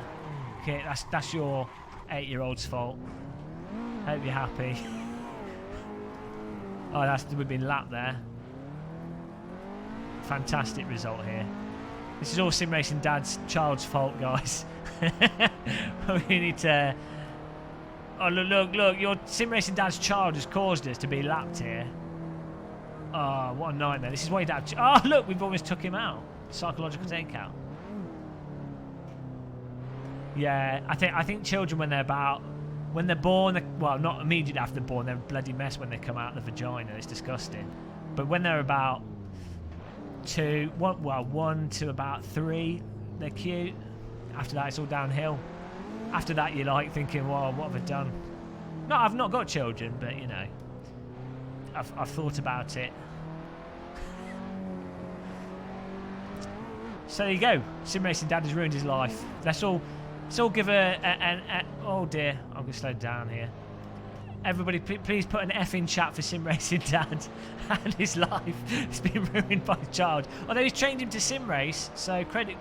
Okay, that's your 8-year-old's fault. Hope you're happy. Oh, we've been lapped there. Fantastic result here. This is all Sim Racing Dad's child's fault, guys. We need to. Oh look! Your Sim Racing Dad's child has caused us to be lapped here. Oh, what a nightmare! This is why you don't. Oh look, we've almost took him out. Psychological takeout. Yeah, I think children when they're born, well, not immediately after they're born, they're a bloody mess when they come out of the vagina. It's disgusting. But when they're about 1 to about 3, they're cute. After that, it's all downhill. After that, you're like thinking, well, what have I done? No, I've not got children, but you know, I've thought about it. So there you go. Sim Racing Dad has ruined his life. Let's all give oh dear, I'm going to slow down here. Everybody, please put an F in chat for Sim Racing Dad and his life. It's been ruined by a child. Although he's trained him to sim race, so credit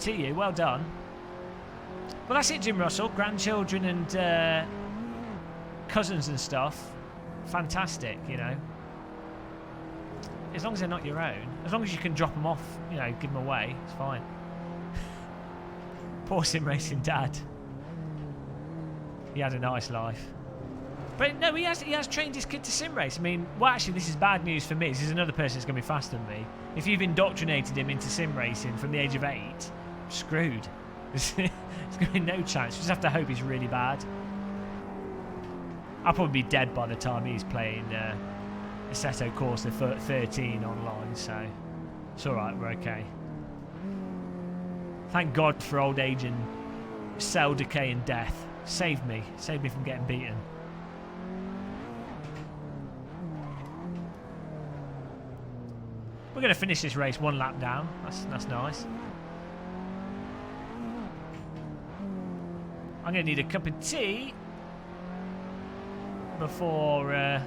to you. Well done. Well, that's it, Jim Russell. Grandchildren and cousins and stuff. Fantastic, you know. As long as they're not your own. As long as you can drop them off, you know, give them away. It's fine. Poor Sim Racing Dad. He had a nice life. But no, he has trained his kid to sim race. I mean, well, actually, this is bad news for me. This is another person that's going to be faster than me. If you've indoctrinated him into sim racing from the age of 8, screwed. There's going to be no chance. You just have to hope he's really bad. I'll probably be dead by the time he's playing Assetto Corsa 13 online, so it's alright, we're okay. Thank God for old age and cell decay and death. Saved me from getting beaten. We're going to finish this race 1 lap down. That's nice. I'm going to need a cup of tea before.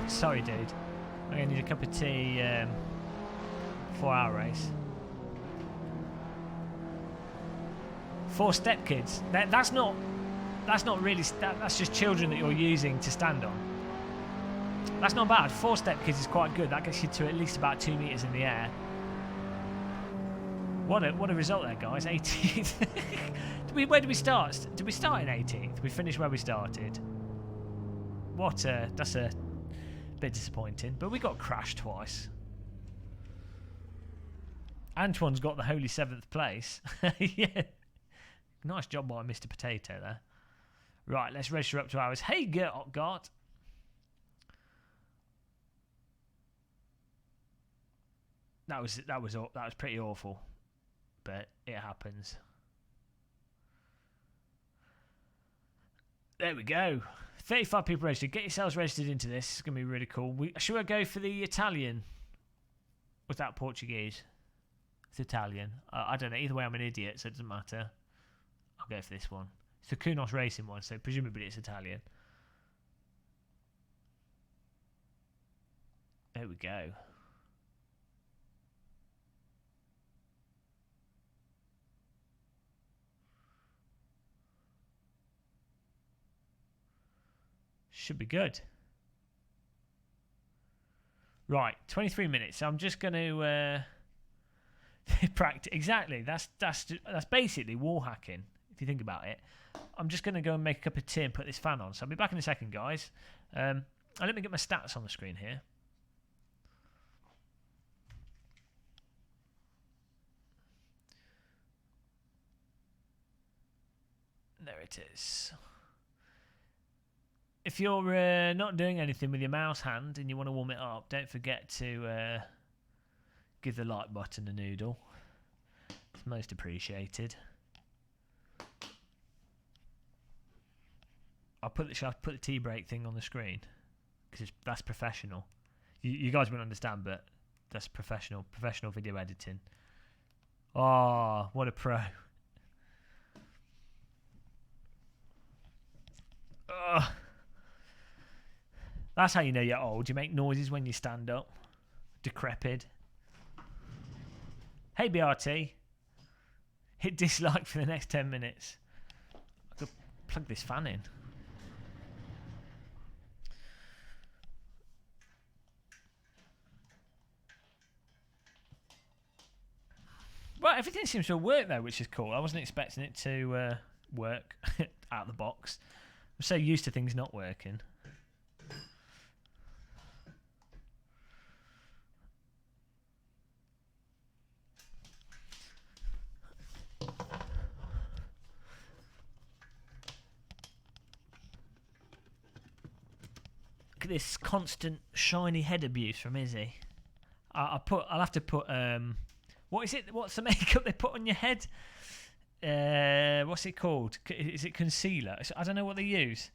Sorry, dude. I'm going to need a cup of tea before our race. 4 step kids. That's not really. That's just children that you're using to stand on. That's not bad. 4 step kids is quite good. That gets you to at least about 2 meters in the air. What a result there, guys. 18th. Where did we start? Did we start in 18th? Did we finish where we started? That's a bit disappointing. But we got crashed twice. Antoine's got the holy 7th place. Yeah. Nice job by Mr. Potato there. Right, let's register up to ours. Hey, Gert. That was pretty awful, but it happens. There we go. 35 people registered. Get yourselves registered into this. It's gonna be really cool. Should I go for the Italian? Was that Portuguese? It's Italian. I don't know. Either way, I'm an idiot, so it doesn't matter. I'll go for this one. It's the Kunos Racing one, so presumably it's Italian. There we go. Should be good. Right, 23 minutes. I'm just going to practice. Exactly. That's basically wall hacking. If you think about it, I'm just going to go and make a cup of tea and put this fan on. So I'll be back in a second, guys. Let me get my stats on the screen here. There it is. If you're not doing anything with your mouse hand and you want to warm it up, don't forget to give the like button a noodle. It's most appreciated. Shall I put the tea break thing on the screen? Because that's professional. You guys won't understand, but that's professional video editing. Oh, what a pro. Ugh. That's how you know you're old. You make noises when you stand up. Decrepit. Hey, BRT. Hit dislike for the next 10 minutes. I could plug this fan in. Well, everything seems to have worked though, which is cool. I wasn't expecting it to work out of the box. I'm so used to things not working. Look at this constant shiny head abuse from Izzy. I'll have to put what is it? What's the makeup they put on your head? What's it called? Is it concealer? I don't know what they use.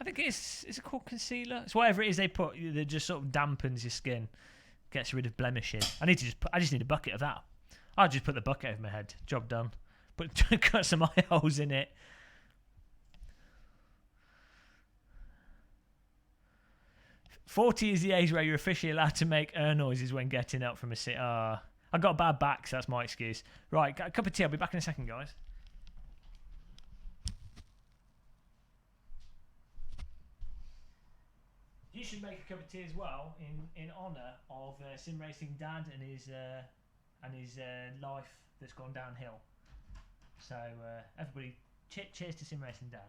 I think is it called concealer? It's whatever it is they put that just sort of dampens your skin, gets rid of blemishes. I just need a bucket of that. I'll just put the bucket over my head. Job done. Cut some eye holes in it. "40 is the age where you're officially allowed to make noises when getting up from a sit." I got a bad back, so that's my excuse. Right, got a cup of tea. I'll be back in a second, guys. You should make a cup of tea as well in honour of Sim Racing Dad and his life that's gone downhill. So everybody, cheers to Sim Racing Dad.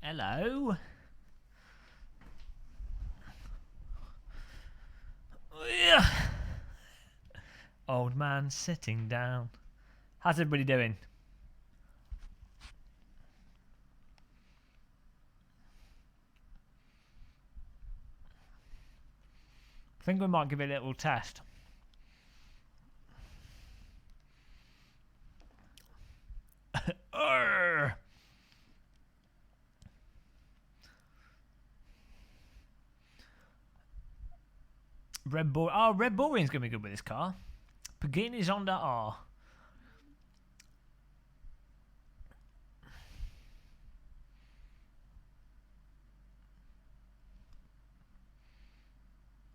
Hello. Yeah. Old man sitting down. How's everybody doing? I think we might give it a little test. Red Bull. Oh, Red Bull Ring's gonna be good with this car. Pagini's Honda R.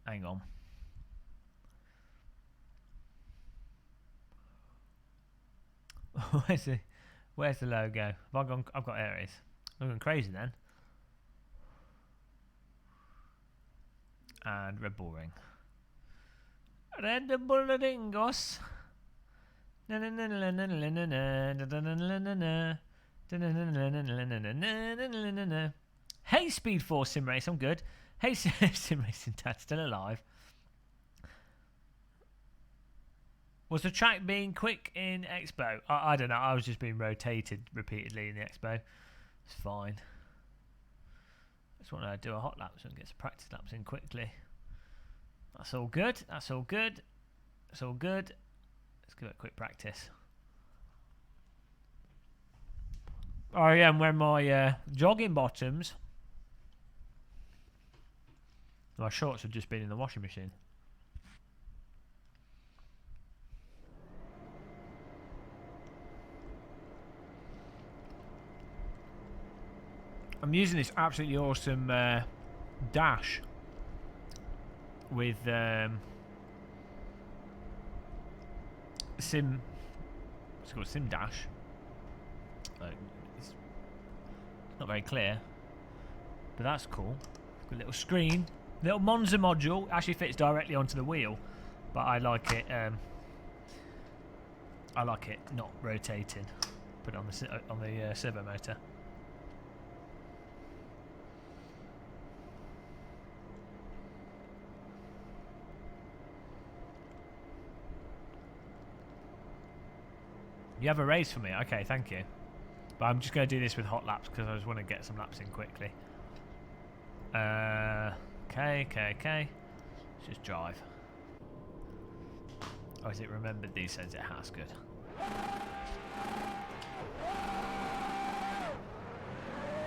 Hang on. Where's the logo? Have I gone? I've got Aries. I'm going crazy then. And Red Bull Ring. Red Bull Ringos. Hey, Speed Force Sim Race, I'm good. Hey, Sim Racing Dad, still alive. Was the track being quick in Expo? I don't know. I was just being rotated repeatedly in the Expo. It's fine. Just want to do a hot lap so I can get some practice laps in quickly. That's all good. That's all good. That's all good. Let's give it a quick practice. I am wearing my jogging bottoms. My shorts have just been in the washing machine. I'm using this absolutely awesome dash with Sim. It's called Sim Dash. It's not very clear, but that's cool. Got a little screen, little Monza module. Actually fits directly onto the wheel, but I like it. I like it not rotating. Put it on the servo motor. You have a race for me? Okay, thank you. But I'm just going to do this with hot laps because I just want to get some laps in quickly. Okay. Let's just drive. Oh, is it remembered these says it has? Good.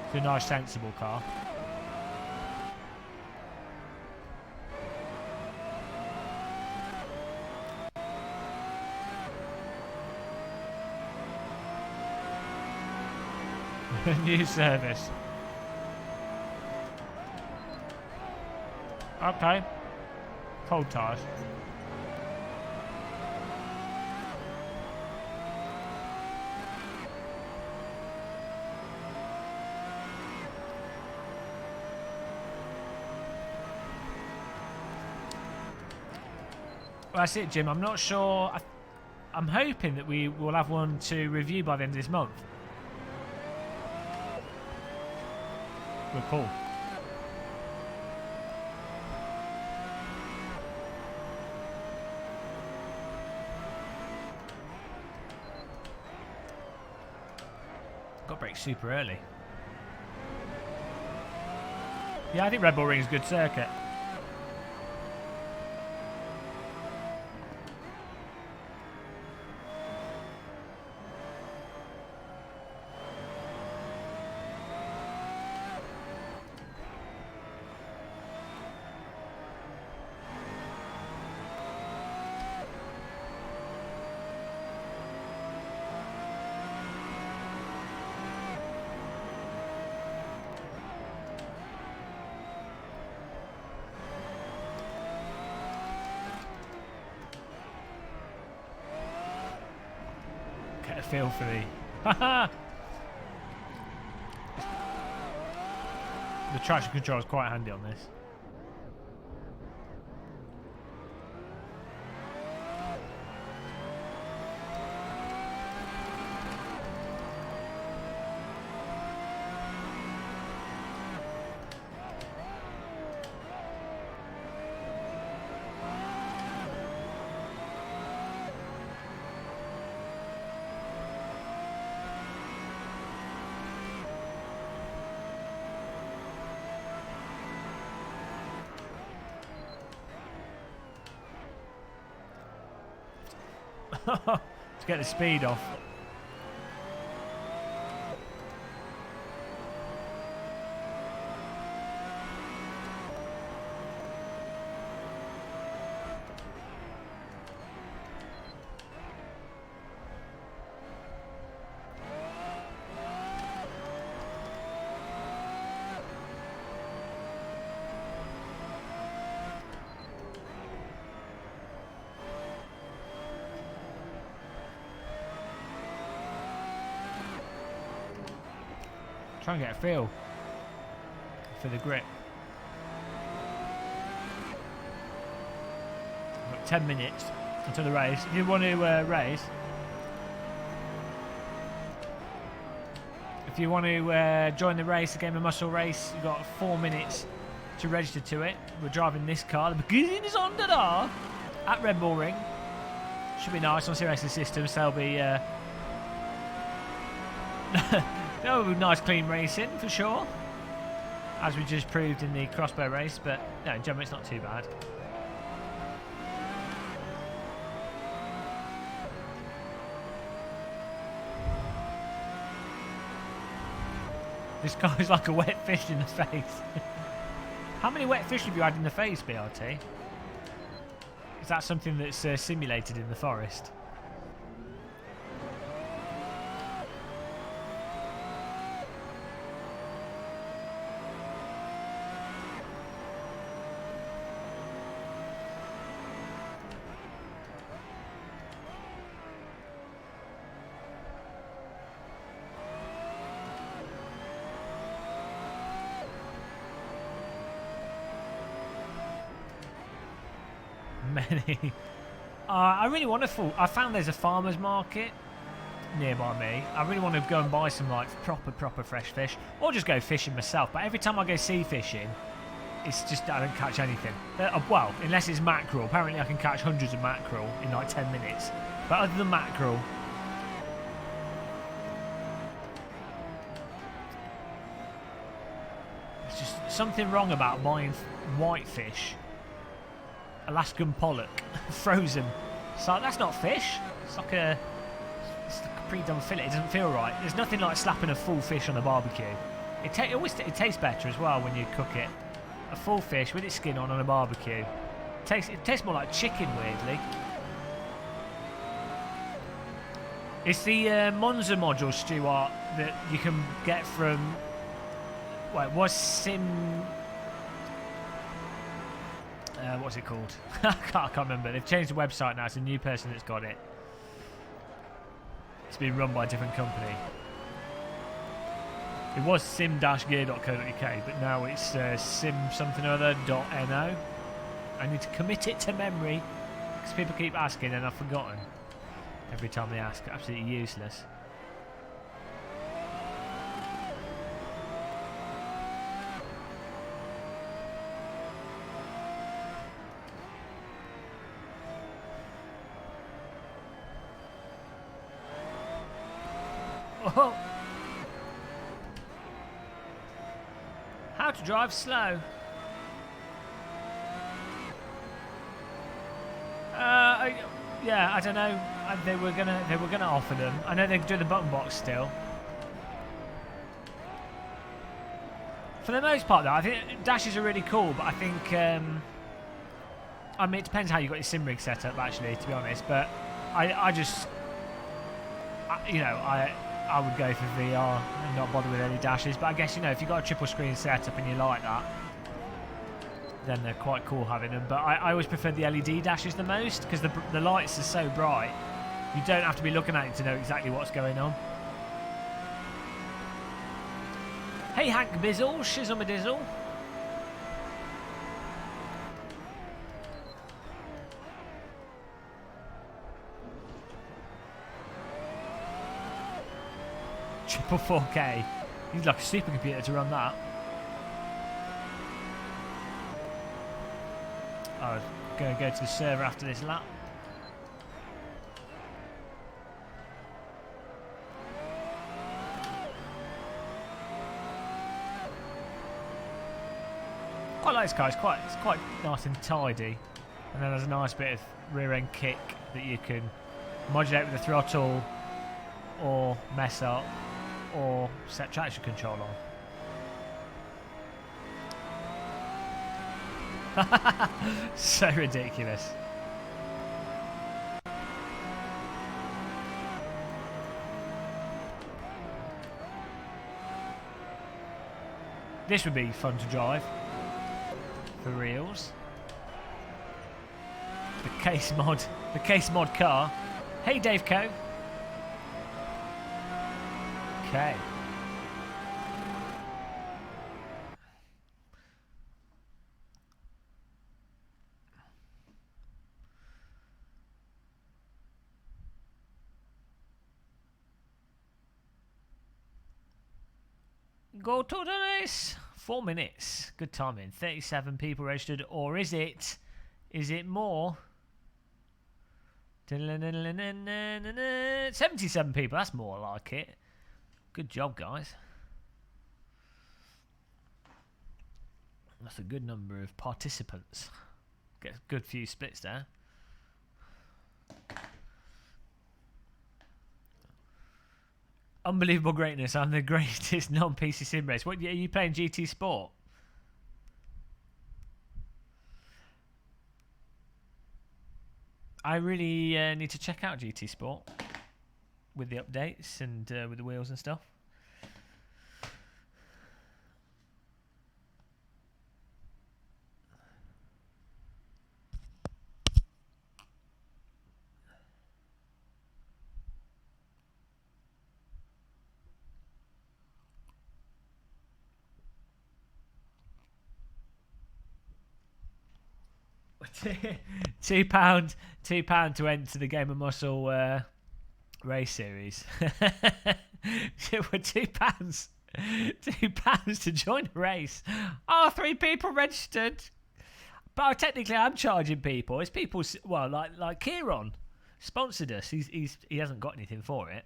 It's a nice, sensible car. New service. Okay. Cold tires. Well, that's it, Jim. I'm not sure. I'm hoping that we will have one to review by the end of this month. We're cool. Got brake super early. Yeah, I think Red Bull Ring is a good circuit. Get a feel for the traction control is quite handy on this. to get the speed off. Try and get a feel for the grip. We've got 10 minutes until the race. If you want to race, if you want to join the race, the Game of Muscle race, you've got 4 minutes to register to it. We're driving this car. The beginning is on da at Red Bull Ring. Should be nice on Racing Systems. They'll be. Oh, nice clean racing for sure, as we just proved in the Crossbow race, but no, in general it's not too bad. This guy's like a wet fish in the face. How many wet fish have you had in the face, BRT? Is that something that's simulated in the forest? Many. I really want to. I found there's a farmer's market nearby me. I really want to go and buy some like proper fresh fish, or just go fishing myself. But every time I go sea fishing, it's just I don't catch anything. Well, unless it's mackerel. Apparently, I can catch hundreds of mackerel in like 10 minutes. But other than mackerel, there's just something wrong about buying whitefish. Alaskan pollock, frozen. So that's not fish. It's like a pre-done fillet. It doesn't feel right. There's nothing like slapping a full fish on a barbecue. It tastes better as well when you cook it. A full fish with its skin on a barbecue. It tastes more like chicken, weirdly. It's the Monza module, Stuart, that you can get from. Well, it was what's it called? I can't remember. They've changed the website now. It's a new person that's got it. It's been run by a different company. It was sim-gear.co.uk, but now it's sim-something-or-other.no. I need to commit it to memory because people keep asking and I've forgotten every time they ask. Absolutely useless. Oh. How to drive slow. Yeah, I don't know. They were gonna offer them. I know they do the button box still. For the most part, though, I think dashes are really cool. But I think, I mean, it depends how you got your sim rig set up, actually, to be honest. But I would go for VR and not bother with any dashes. But I guess, if you've got a triple screen setup and you like that, then they're quite cool having them. But I always prefer the LED dashes the most because the lights are so bright. You don't have to be looking at it to know exactly what's going on. Hey Hank Bizzle, shizzle dizzle. Triple 4K. He's like a supercomputer to run that. I'm going to go to the server after this lap. Quite like this car. It's quite nice and tidy, and then there's a nice bit of rear end kick that you can modulate with the throttle, or mess up, or set traction control on. So ridiculous. This would be fun to drive. For reals. The case mod car. Hey Dave Co. Okay. Go to the race. 4 minutes. Good timing. 37 people registered. Or is it? Is it more? 77 people. That's more like it. Good job, guys. That's a good number of participants. Get a good few splits there. Unbelievable greatness. I'm the greatest non-PC sim race. What are you playing? GT Sport? I really need to check out GT Sport with the updates and with the wheels and stuff. £2 to enter the Game of Muscle race series. £2. £2 to join a race. Oh, 3 people registered. But technically, I'm charging people. It's people. Well, like Kieran sponsored us. He hasn't got anything for it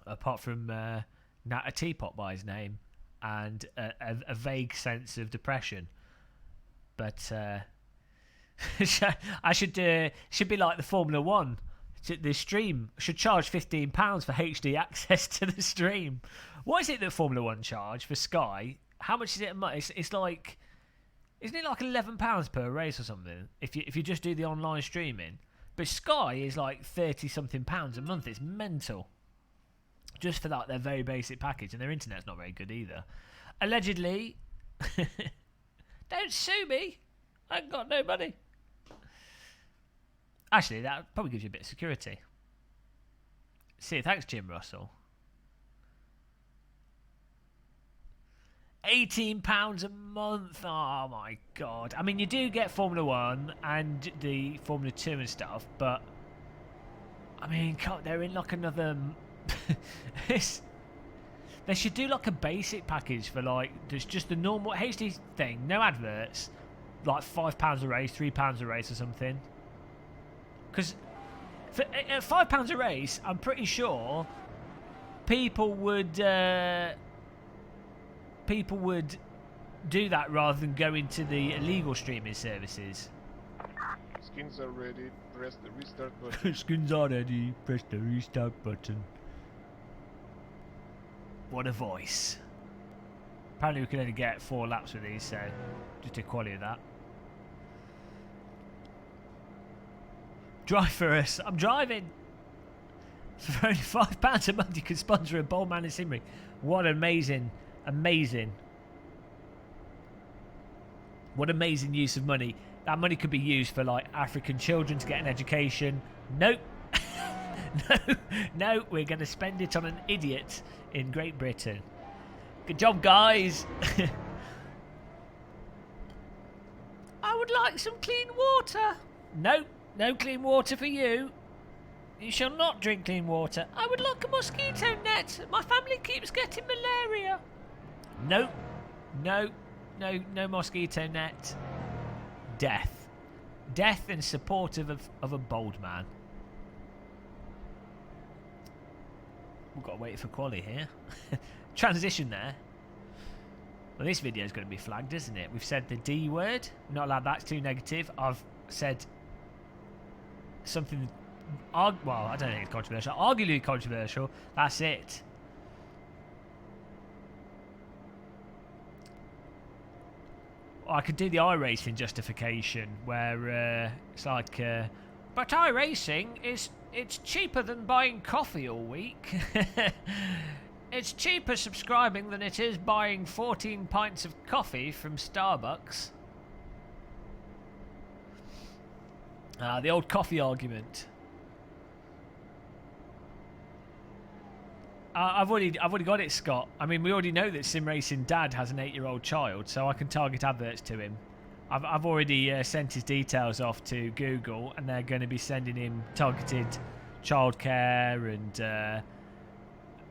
apart from a teapot by his name and a vague sense of depression. But. I should be like the Formula 1. The stream should charge £15 for HD access to the stream. What is it that Formula 1 charge for Sky? How much is it a month? It's like, isn't it like £11 per race or something? If you just do the online streaming, but Sky is like £30-something a month. It's mental. Just for that, their very basic package, and their internet's not very good either. Allegedly, don't sue me. I ain't got no money. Actually, that probably gives you a bit of security. See, thanks, Jim Russell. £18 a month. Oh my god. I mean, you do get Formula 1 and the Formula 2 and stuff, but I mean, God, they're in like another. They should do like a basic package for like there's just the normal HD thing, no adverts, like £5 a race, £3 a race or something. Because at £5 a race, I'm pretty sure people would do that rather than go into the illegal streaming services. Skins are ready. Press the restart button. Skins are ready. Press the restart button. What a voice. Apparently we can only get 4 laps with these, so just a quality of that. Drive for us. I'm driving. For only £5 a month, you can sponsor a bold man in Simri. What amazing, amazing. What amazing use of money. That money could be used for like African children to get an education. Nope. No, we're going to spend it on an idiot in Great Britain. Good job, guys. I would like some clean water. Nope. No clean water for you. You shall not drink clean water. I would like a mosquito net. My family keeps getting malaria. Nope. No mosquito net. Death. Death in support of a bold man. We've got to wait for quali here. Transition there. Well, this video is going to be flagged, isn't it? We've said the D word. Not allowed. That's too negative. I've said something well, I don't think it's controversial. Arguably controversial. That's it. I could do the iRacing justification where it's like, but iRacing it's cheaper than buying coffee all week. It's cheaper subscribing than it is buying 14 pints of coffee from Starbucks. The old coffee argument. I've already got it, Scott. I mean, we already know that Sim Racing Dad has an 8-year-old child, so I can target adverts to him. I've already sent his details off to Google, and they're going to be sending him targeted childcare and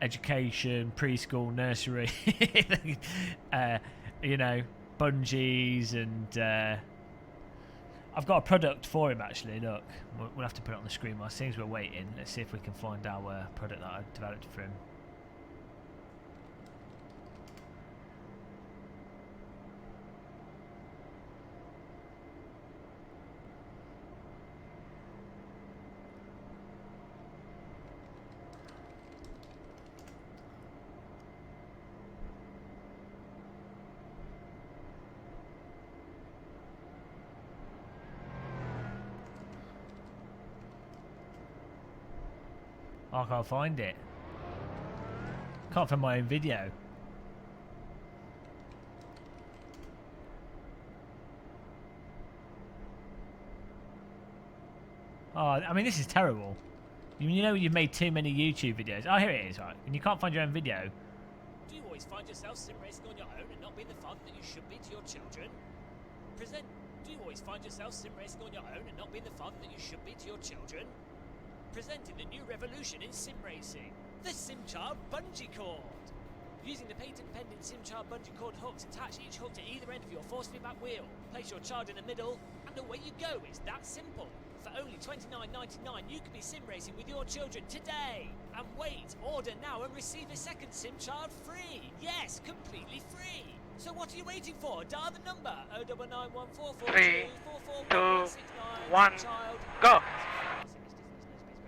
education, preschool, nursery, you know, bungees, and I've got a product for him actually. Look, we'll have to put it on the screen while things we're waiting. Let's see if we can find our product that I developed for him. I can't find it. Can't find my own video. Oh, I mean, this is terrible. You know you've made too many YouTube videos. Oh, here it is, right. And you can't find your own video. Do you always find yourself sim racing on your own and not being the father that you should be to your children? Do you always find yourself sim racing on your own and not being the father that you should be to your children? Presenting the new revolution in sim racing, the SimChild bungee cord. Using the patent-pending SimChild bungee cord hooks, attach each hook to either end of your force feedback wheel. Place your child in the middle, and away you go. It's that simple. For only $29.99, you can be sim racing with your children today. And wait, order now and receive a second SimChild free. Yes, completely free. So what are you waiting for? Dial the number 0991444 3, 2, 1, go!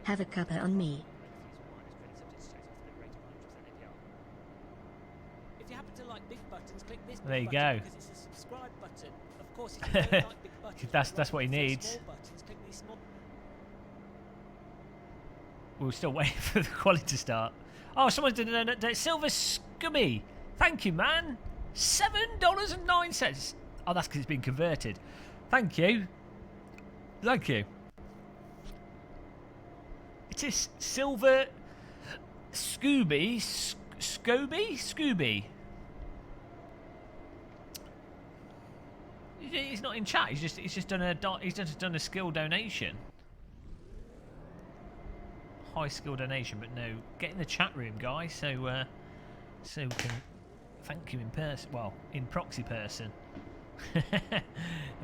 Have a cuppa on me. If you happen to like big buttons, click this There you button go. because it's a subscribe button. Of course, if you don't like big buttons, That's what he click needs. small buttons, click these small. We're still waiting for the quality to start. Oh, someone's done an update. Silver Scummy. Thank you, man. $7.09. Oh, that's because it's been converted. Thank you. Thank you. It is Silver Scooby. Scooby? He's not in chat. He's just done a skill donation. High skill donation, but no. Get in the chat room, guys, so we can thank you in person. Well, in proxy person. It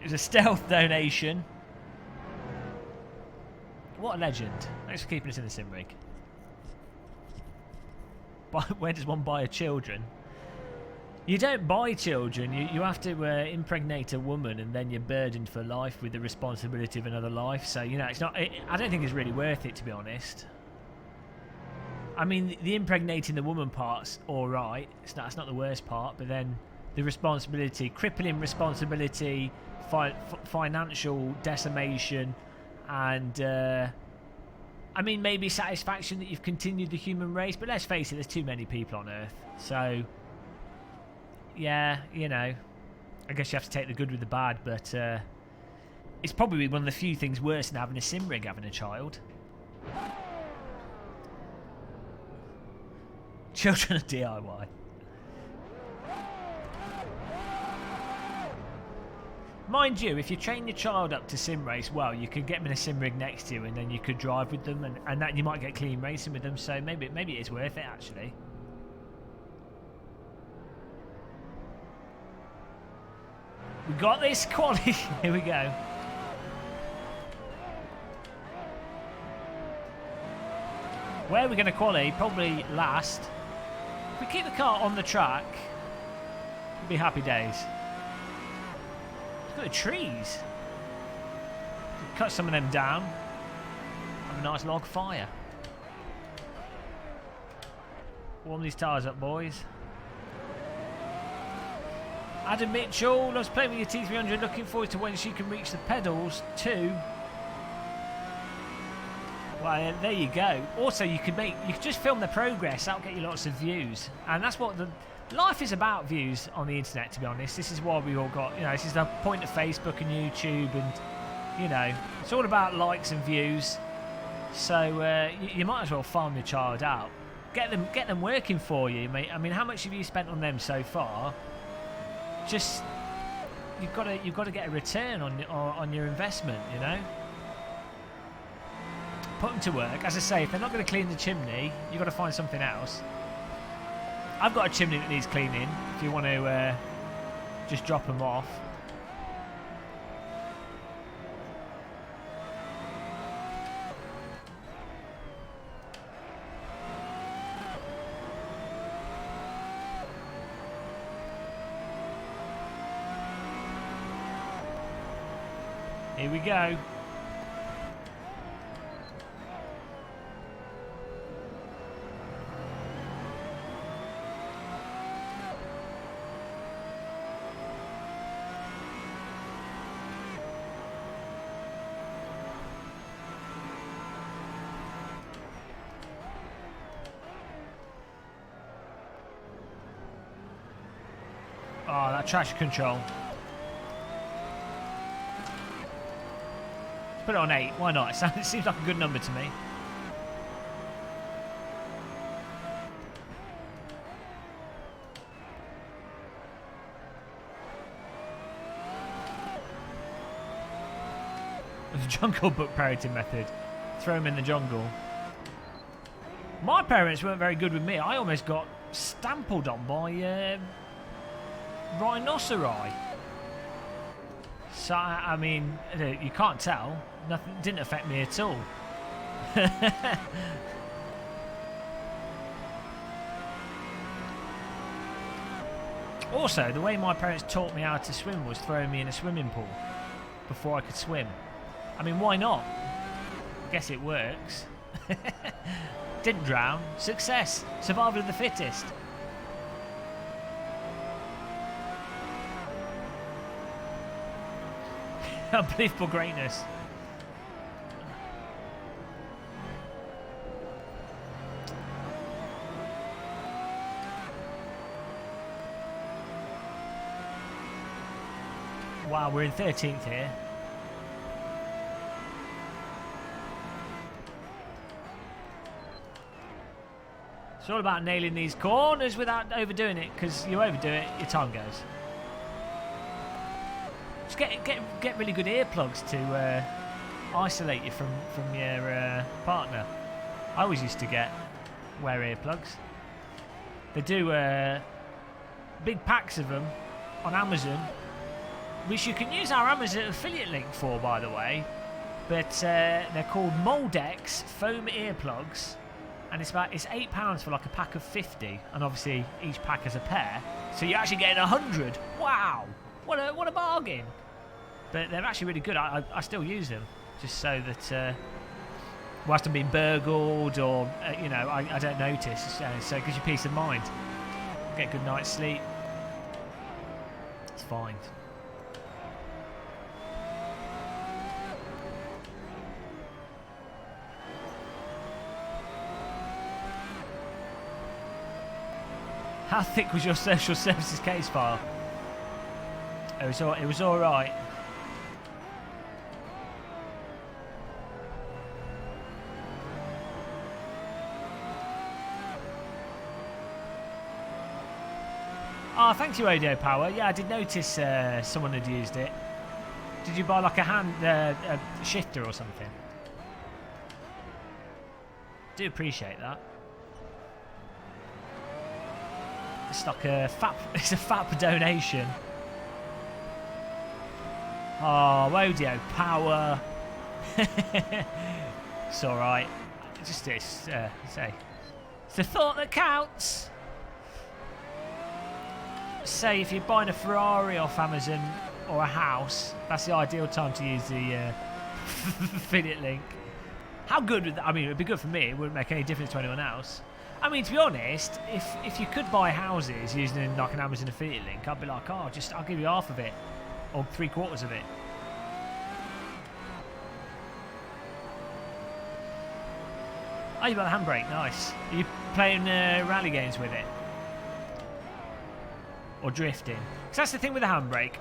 was a stealth donation. What a legend. Thanks for keeping us in the sim rig. Where does one buy children? You don't buy children. You have to impregnate a woman, and then you're burdened for life with the responsibility of another life. So, you know, it's not. I don't think it's really worth it, to be honest. I mean, the impregnating the woman part's all right. That's not the worst part. But then the responsibility, crippling responsibility, financial decimation, and I mean, maybe satisfaction that you've continued the human race. But let's face it, there's too many people on Earth. So, yeah, you know, I guess you have to take the good with the bad. But it's probably one of the few things worse than having a sim rig, having a child. Children are DIY. Mind you, if you train your child up to sim race well, you could get them in a sim rig next to you, and then you could drive with them, and that you might get clean racing with them. So maybe it is worth it actually. We got this quality. Here we go. Where are we going to quality? Probably last. If we keep the car on the track, it'll be happy days. Look at the trees. Cut some of them down. nice log fire. Warm these tyres up, boys. Adam Mitchell, loves playing with your T300. Looking forward to when she can reach the pedals too. Well, there you go. Also, you could just film the progress. That'll get you lots of views, and that's what life is about. Views on the internet. To be honest, this is why we all got. This is the point of Facebook and YouTube, and it's all about likes and views. So you might as well farm your child out. Get them working for you, mate. I mean, how much have you spent on them so far? Just you've got to get a return on your investment. Put them to work. As I say, if they're not going to clean the chimney, you've got to find something else. I've got a chimney that needs cleaning. If you want to just drop them off. Here we go. Oh, that traction control. Put it on 8, why not? It seems like a good number to me. The jungle book parenting method. Throw him in the jungle. My parents weren't very good with me. I almost got stampled on by rhinoceri. So, I mean, you can't tell. Nothing didn't affect me at all. Also, the way my parents taught me how to swim was throwing me in a swimming pool before I could swim. I mean, why not? Guess it works. Didn't drown. Success. Survival of the fittest. Unbelievable greatness. Wow, we're in 13th here. It's all about nailing these corners without overdoing it, because you overdo it, your time goes. Just get really good earplugs to isolate you from your partner. I always used to wear earplugs. They do big packs of them on Amazon, which you can use our Amazon affiliate link for, by the way. But they're called Moldex foam earplugs, and it's £8 for like a pack of 50, and obviously each pack has a pair, so you're actually getting 100. Wow, what a bargain! But they're actually really good. I still use them just so that whilst I'm being burgled or I don't notice. So it gives you peace of mind. Get a good night's sleep. It's fine. How thick was your social services case file? It was all right. Oh, thank you, Audio Power. Yeah, I did notice someone had used it. Did you buy like a shifter or something? Do appreciate that. It's like it's a FAP donation. Oh, Audio Power. It's all right. It's the thought that counts. Say if you're buying a Ferrari off Amazon or a house, that's the ideal time to use the affiliate link. How good would I mean, it would be good for me. It wouldn't make any difference to anyone else. I mean, to be honest, if you could buy houses using like an Amazon affiliate link, I'd be like, oh, I'll give you half of it, or 3/4 of it. Oh, you got the handbrake, nice. Are you playing rally games with it? Or drifting? Because that's the thing with the handbrake.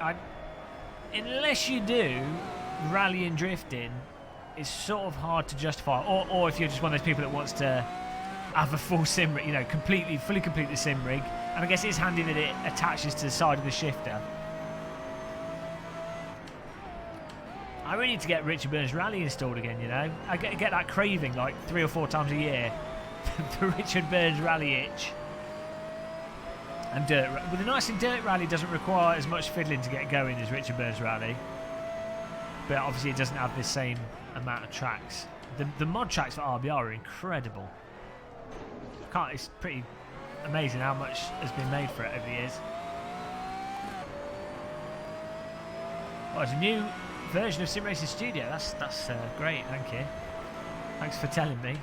Unless you do rally and drifting, it's sort of hard to justify. Or if you're just one of those people that wants to have a full sim rig, you know, fully complete the sim rig. And I guess it's handy that it attaches to the side of the shifter. I really need to get Richard Burns Rally installed again, you know. I get that craving like 3 or 4 times a year. The Richard Burns Rally itch. And dirt. Well, the nice thing, Dirt Rally doesn't require as much fiddling to get going as Richard Burns Rally. But obviously it doesn't have the same amount of tracks. The mod tracks for RBR are incredible. It's pretty amazing how much has been made for it over the years. Oh, it's a new version of Sim Racing Studio. That's great, thank you. Thanks for telling me.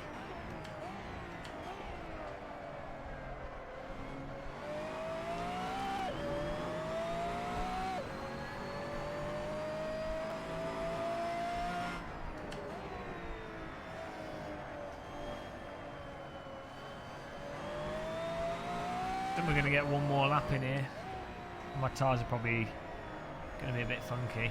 Then we're going to get one more lap in here. My tyres are probably going to be a bit funky.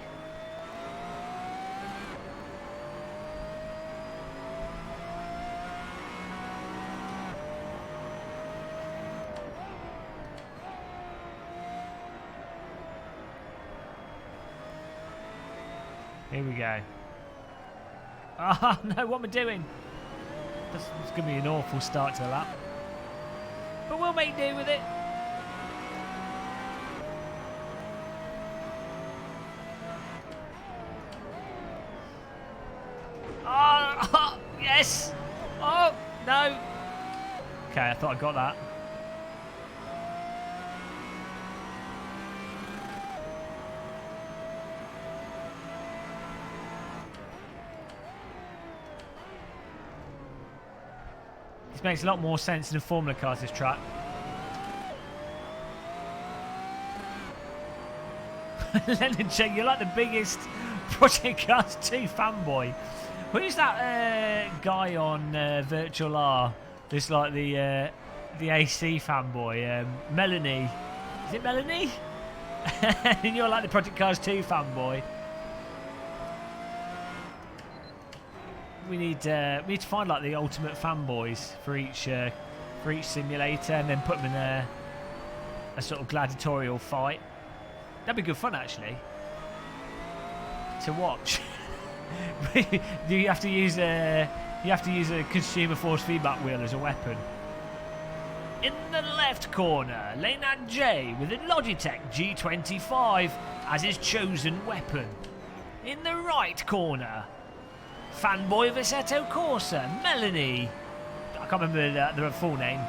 Here we go. Oh no, what am I doing? That's going to be an awful start to the lap. But we'll make do with it. Oh, yes! Oh, no! Okay, I thought I got that. This makes a lot more sense than Formula Cars, this track. Leonard J, you're like the biggest Project Cars 2 fanboy. Who's that guy on Virtual R? This like the AC fanboy. Melanie. Is it Melanie? And you're like the Project Cars 2 fanboy. We need to find like the ultimate fanboys for each simulator, and then put them in a sort of gladiatorial fight. That'd be good fun, actually, to watch. You have to use a consumer force feedback wheel as a weapon. In the left corner, Leonard J with a Logitech G25 as his chosen weapon. In the right corner, fanboy of Assetto Corsa, Melanie. I can't remember their full name.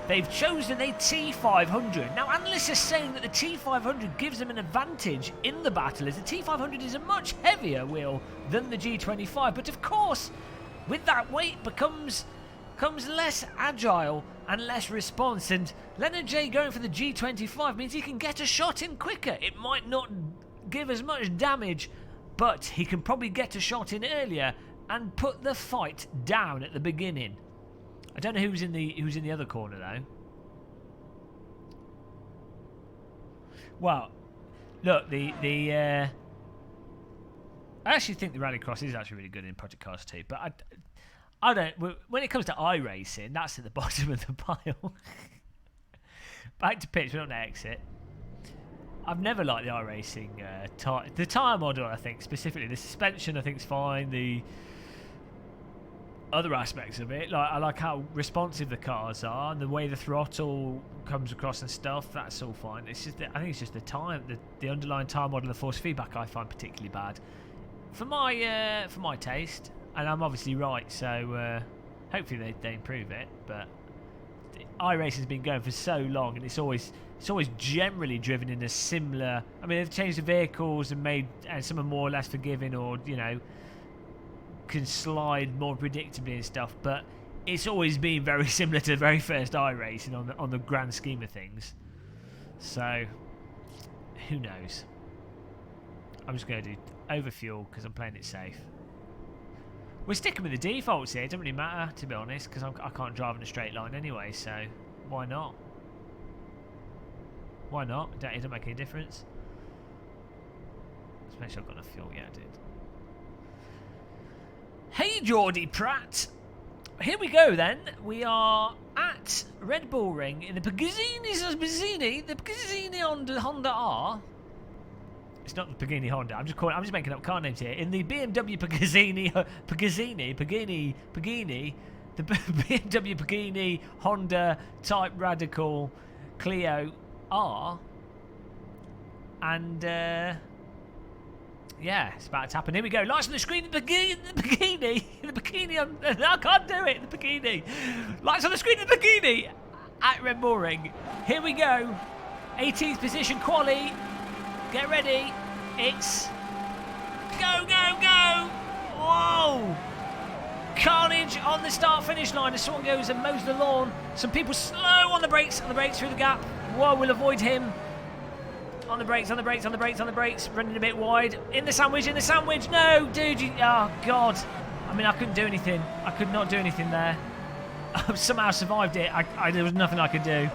They've chosen a T500. Now, analysts are saying that the T500 gives them an advantage in the battle, as the T500 is a much heavier wheel than the G25. But of course, with that weight comes less agile and less response. And Leonard J going for the G25 means he can get a shot in quicker. It might not give as much damage, but he can probably get a shot in earlier and put the fight down at the beginning. I don't know who's in the other corner though. Well, look, I actually think the Rallycross is actually really good in Project Cars 2, but I don't. When it comes to iRacing, that's at the bottom of the pile. Back to pitch, we're not going to exit. I've never liked the iRacing the tyre model. I think specifically the suspension, I think is fine. The other aspects of it, like I like how responsive the cars are and the way the throttle comes across and stuff. That's all fine. It's just I think it's just the underlying tyre model, the force feedback I find particularly bad for my taste. And I'm obviously right, so hopefully they improve it. But iRacing's been going for so long, and it's always generally driven in a similar. I mean, they've changed the vehicles and some are more or less forgiving, or can slide more predictably and stuff, but it's always been very similar to the very first iRacing on the grand scheme of things. So, who knows? I'm just going to do overfuel because I'm playing it safe. We're sticking with the defaults here. It doesn't really matter, to be honest, because I can't drive in a straight line anyway, so why not? Why not? It doesn't make any difference. Let's make sure I've got enough fuel. Yeah, I did. Hey, Geordie Pratt. Here we go then. We are at Red Bull Ring in the Pagazzini Honda R. It's not the Pagani Honda. I'm just making up car names here. In the BMW Pagazzini, the BMW Pagani Honda Type Radical Clio R, and yeah, it's about to happen. Here we go. Lights on the screen. The bikini. I can't do it. The bikini. Lights on the screen. The bikini at Red Bull Ring. Here we go. 18th position quali. Get ready. It's go, go, go. Whoa. Carnage on the start-finish line as someone goes and mows the lawn. Some people slow on the brakes through the gap. Whoa, we'll avoid him. On the brakes, running a bit wide. In the sandwich. No, dude, oh, God. I mean, I couldn't do anything. I could not do anything there. I somehow survived it. There was nothing I could do.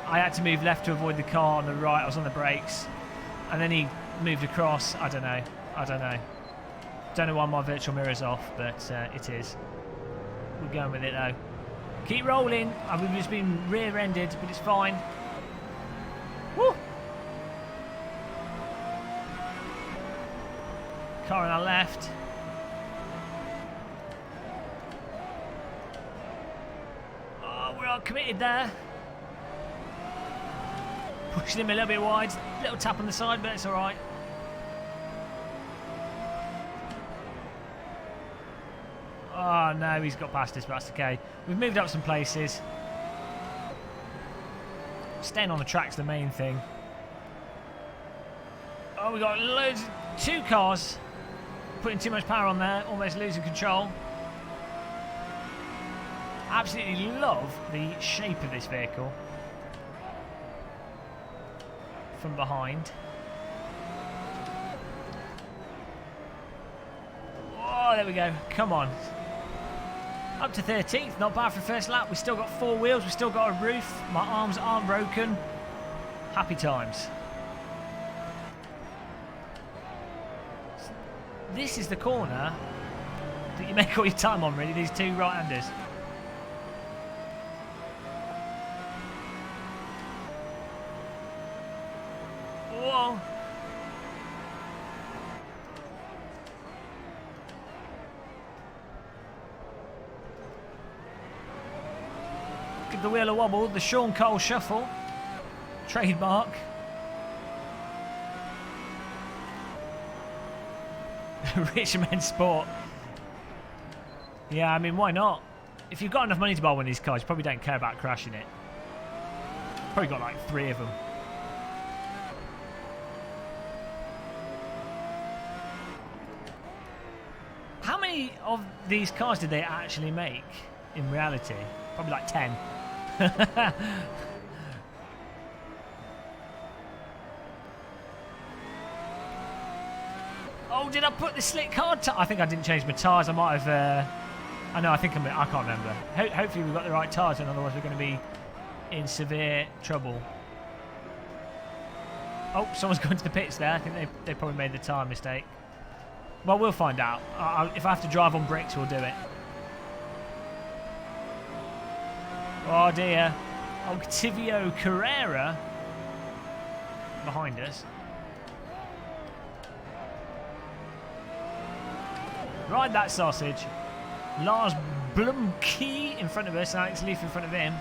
I had to move left to avoid the car on the right. I was on the brakes. And then he moved across. I don't know. Don't know why my virtual mirror's off, but it is. We're going with it, though. Keep rolling. We've just been rear-ended, but it's fine. Woo! Car on our left. Oh, we're all committed there. Pushing him a little bit wide. Little tap on the side, but it's alright. Oh no, he's got past us, but that's okay. We've moved up some places. Staying on the track's the main thing. Oh, we got loads, 2 cars. Putting too much power on there, almost losing control. Absolutely love the shape of this vehicle. From behind. Oh, there we go. Come on. Up to 13th. Not bad for first lap. We've still got 4 wheels. We've still got a roof. My arms aren't broken. Happy times. This is the corner that you make all your time on, really, these 2 right-handers. Whoa. Give the wheel a wobble, the Sean Cole shuffle. Trademark. Rich man sport. Yeah, I mean, why not? If you've got enough money to buy one of these cars, you probably don't care about crashing it. Probably got like 3 of them. How many of these cars did they actually make in reality? Probably like 10. Oh, did I put the slick car? I think I didn't change my tyres. I might have. I know. I think I can't remember. Hopefully we've got the right tyres, and otherwise we're going to be in severe trouble. Oh, someone's going to the pits there. I think they probably made the tyre mistake. Well, we'll find out. If I have to drive on bricks, we'll do it. Oh dear. Octavio Carrera behind us. Ride that sausage. Lars Blumke in front of us, Alex Leaf in front of him.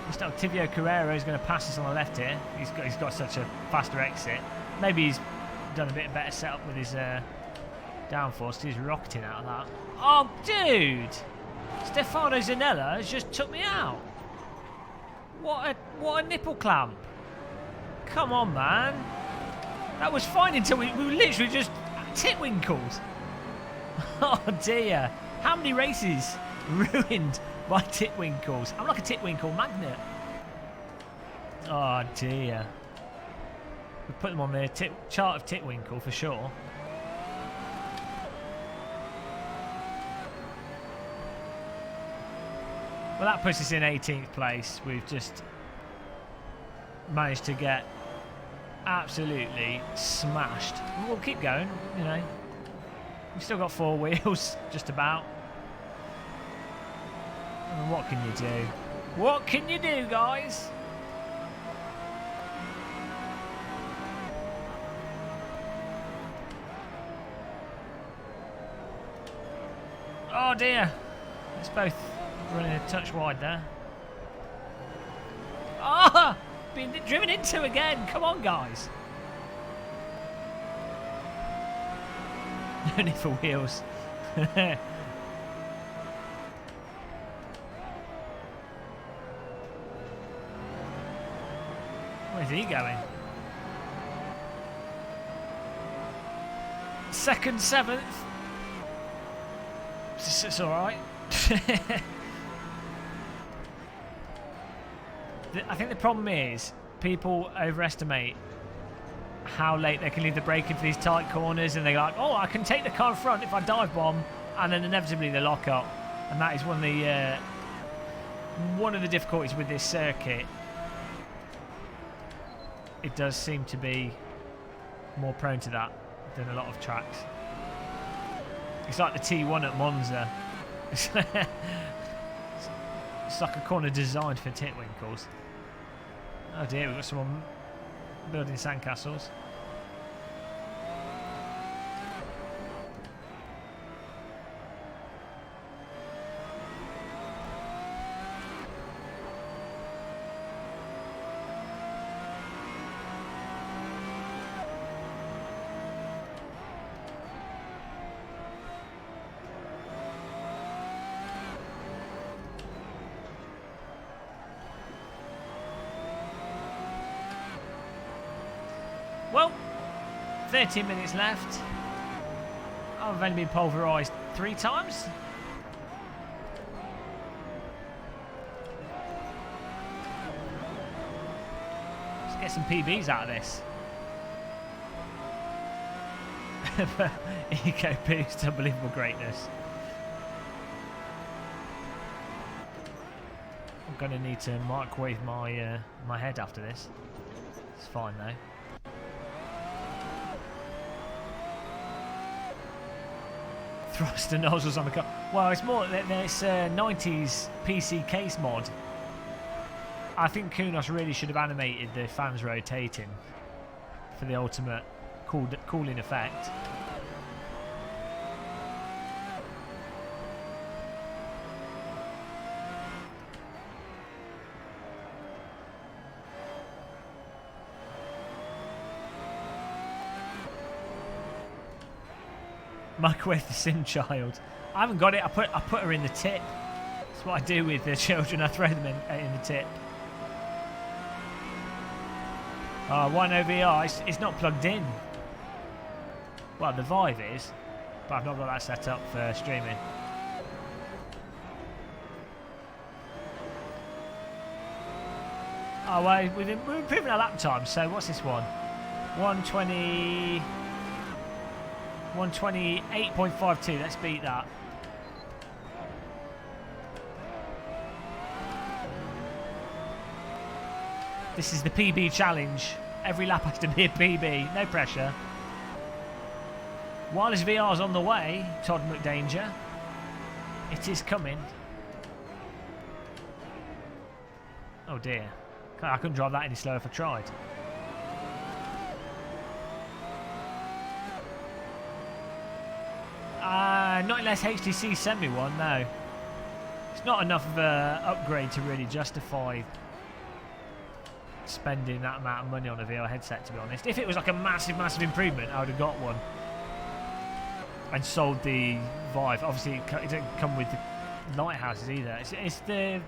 Mr. Octavio Carrera is going to pass us on the left here. He's got such a faster exit. Maybe he's done a bit better setup with his downforce. He's rocketing out of that. Oh, dude! Stefano Zanella has just took me out. What a nipple clamp. Come on, man. That was fine until we were literally just titwinkled. Oh dear. How many races ruined by titwinkles? I'm like a titwinkle magnet. Oh dear. We put them on the chart of titwinkle for sure. Well, that puts us in 18th place. We've just managed to get absolutely smashed. We'll keep going, you know. We've still got 4 wheels, just about. I mean, what can you do? What can you do, guys? Oh dear. It's both running a touch wide there. Ah! Oh, being driven into again. Come on, guys. No need for wheels. Where's he going? 2nd, 7th. It's alright. I think the problem is people overestimate how late they can leave the brake into these tight corners, and they're like, oh, I can take the car in front if I dive bomb, and then inevitably they lock up, and that is one of the difficulties with this circuit. It does seem to be more prone to that than a lot of tracks. It's like the T1 at Monza. It's like a corner designed for titwinkles. Oh dear, we've got someone building sandcastles. Well, 13 minutes left. I've only been pulverised 3 times. Let's get some PBs out of this. Eco boost, unbelievable greatness. I'm going to need to microwave my my head after this. It's fine though. Thruster nozzles on the car. Well, it's more this 90s PC case mod. I think Kunos really should have animated the fans rotating for the ultimate cooling effect. Microwave the sim child. I haven't got it. I put her in the tip. That's what I do with the children. I throw them in the tip. Why no VR? It's not plugged in. Well, the Vive is, but I've not got that set up for streaming. Oh well, we're improving our lap time. So what's this one? 128.52. Let's beat that. This is the PB challenge. Every lap has to be a PB. No pressure. Wireless VR's on the way, Todd McDanger. It is coming. Oh dear. I couldn't drive that any slower if I tried. Not unless HTC sent me one, no. It's not enough of an upgrade to really justify spending that amount of money on a VR headset, to be honest. If it was like a massive, massive improvement, I would have got one and sold the Vive. Obviously, it doesn't come with the lighthouses either. It's the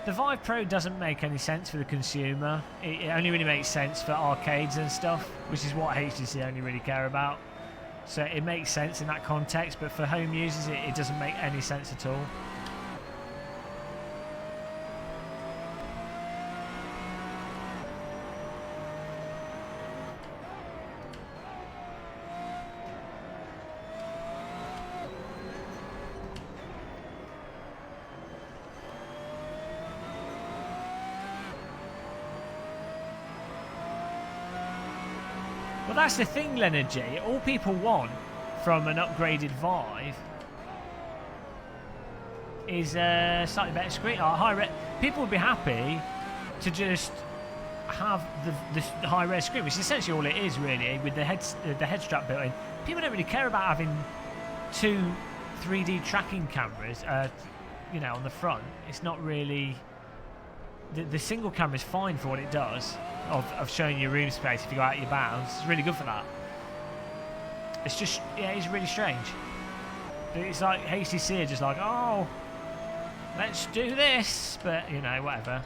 Vive Pro doesn't make any sense for the consumer. It only really makes sense for arcades and stuff, which is what HTC only really care about. So it makes sense in that context, but for home users, it doesn't make any sense at all. Well, that's the thing, Leonard G. All people want from an upgraded Vive is a slightly better screen. People would be happy to just have the high res screen, which is essentially all it is, really, with the head strap built in. People don't really care about having 2 3D tracking cameras, on the front. It's not really. The single camera is fine for what it does, of showing you room space if you go out your bounds. It's really good for that. It's just, it's really strange. It's like HTC are just like, oh, let's do this, but whatever.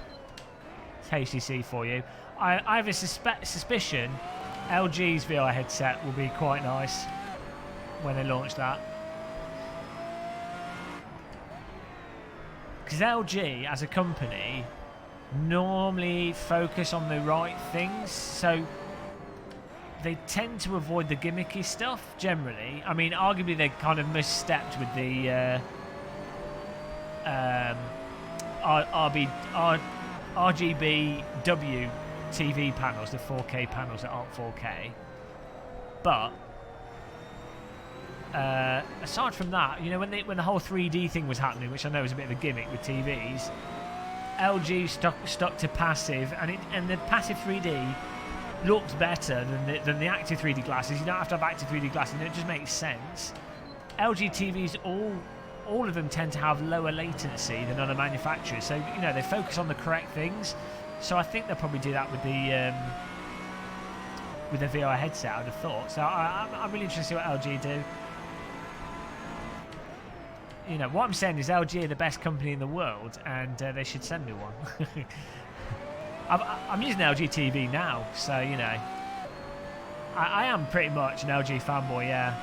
It's HTC for you. I have a suspicion LG's VR headset will be quite nice when they launch that. Because LG as a company normally focus on the right things, so they tend to avoid the gimmicky stuff generally. I mean, arguably they kind of misstepped with the RGBW TV panels, the 4K panels that aren't 4K. But aside from that, when the whole 3D thing was happening, which I know was a bit of a gimmick with TVs, LG stuck to passive, and the passive 3D looked better than the active 3D glasses. You don't have to have active 3D glasses, and it just makes sense. LG TVs, all of them tend to have lower latency than other manufacturers, so they focus on the correct things. So I think they'll probably do that with the VR headset, I would have thought. So I'm really interested to see what LG do. What I'm saying is LG are the best company in the world, and they should send me one. I'm using LG TV now, so I am pretty much an LG fanboy, yeah.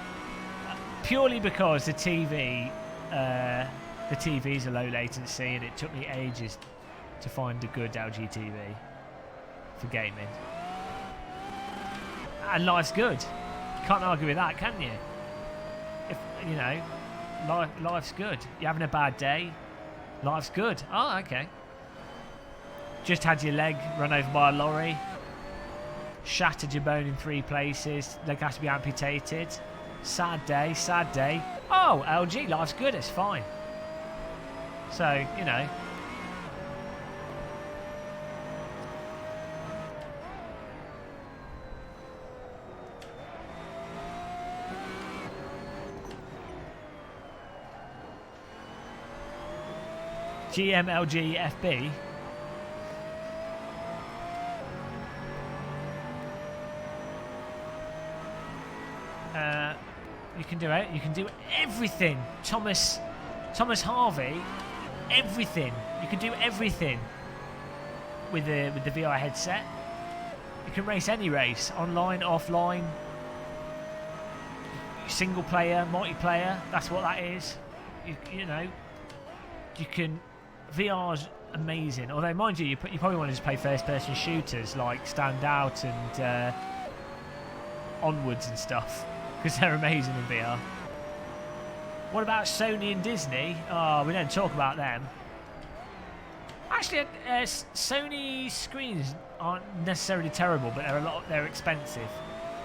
Purely because the TVs are low latency, and it took me ages to find a good LG TV for gaming. And life's good. Can't argue with that, can you? If life's good. You're having a bad day, life's good. Oh, okay. Just had your leg run over by a lorry, shattered your bone in 3 places, leg has to be amputated. Sad day, sad day. Oh, LG, life's good, it's fine. So, GMLG FB. You can do it. You can do everything, Thomas Harvey. Everything. You can do everything with the VR headset. You can race any race, online, offline, single player, multiplayer. That's what that is. You can. VR's amazing. Although, mind you, you probably want to just play first-person shooters like Stand Out and Onwards and stuff, because they're amazing in VR. What about Sony and Disney? Oh, we don't talk about them. Actually, Sony screens aren't necessarily terrible, but they're expensive.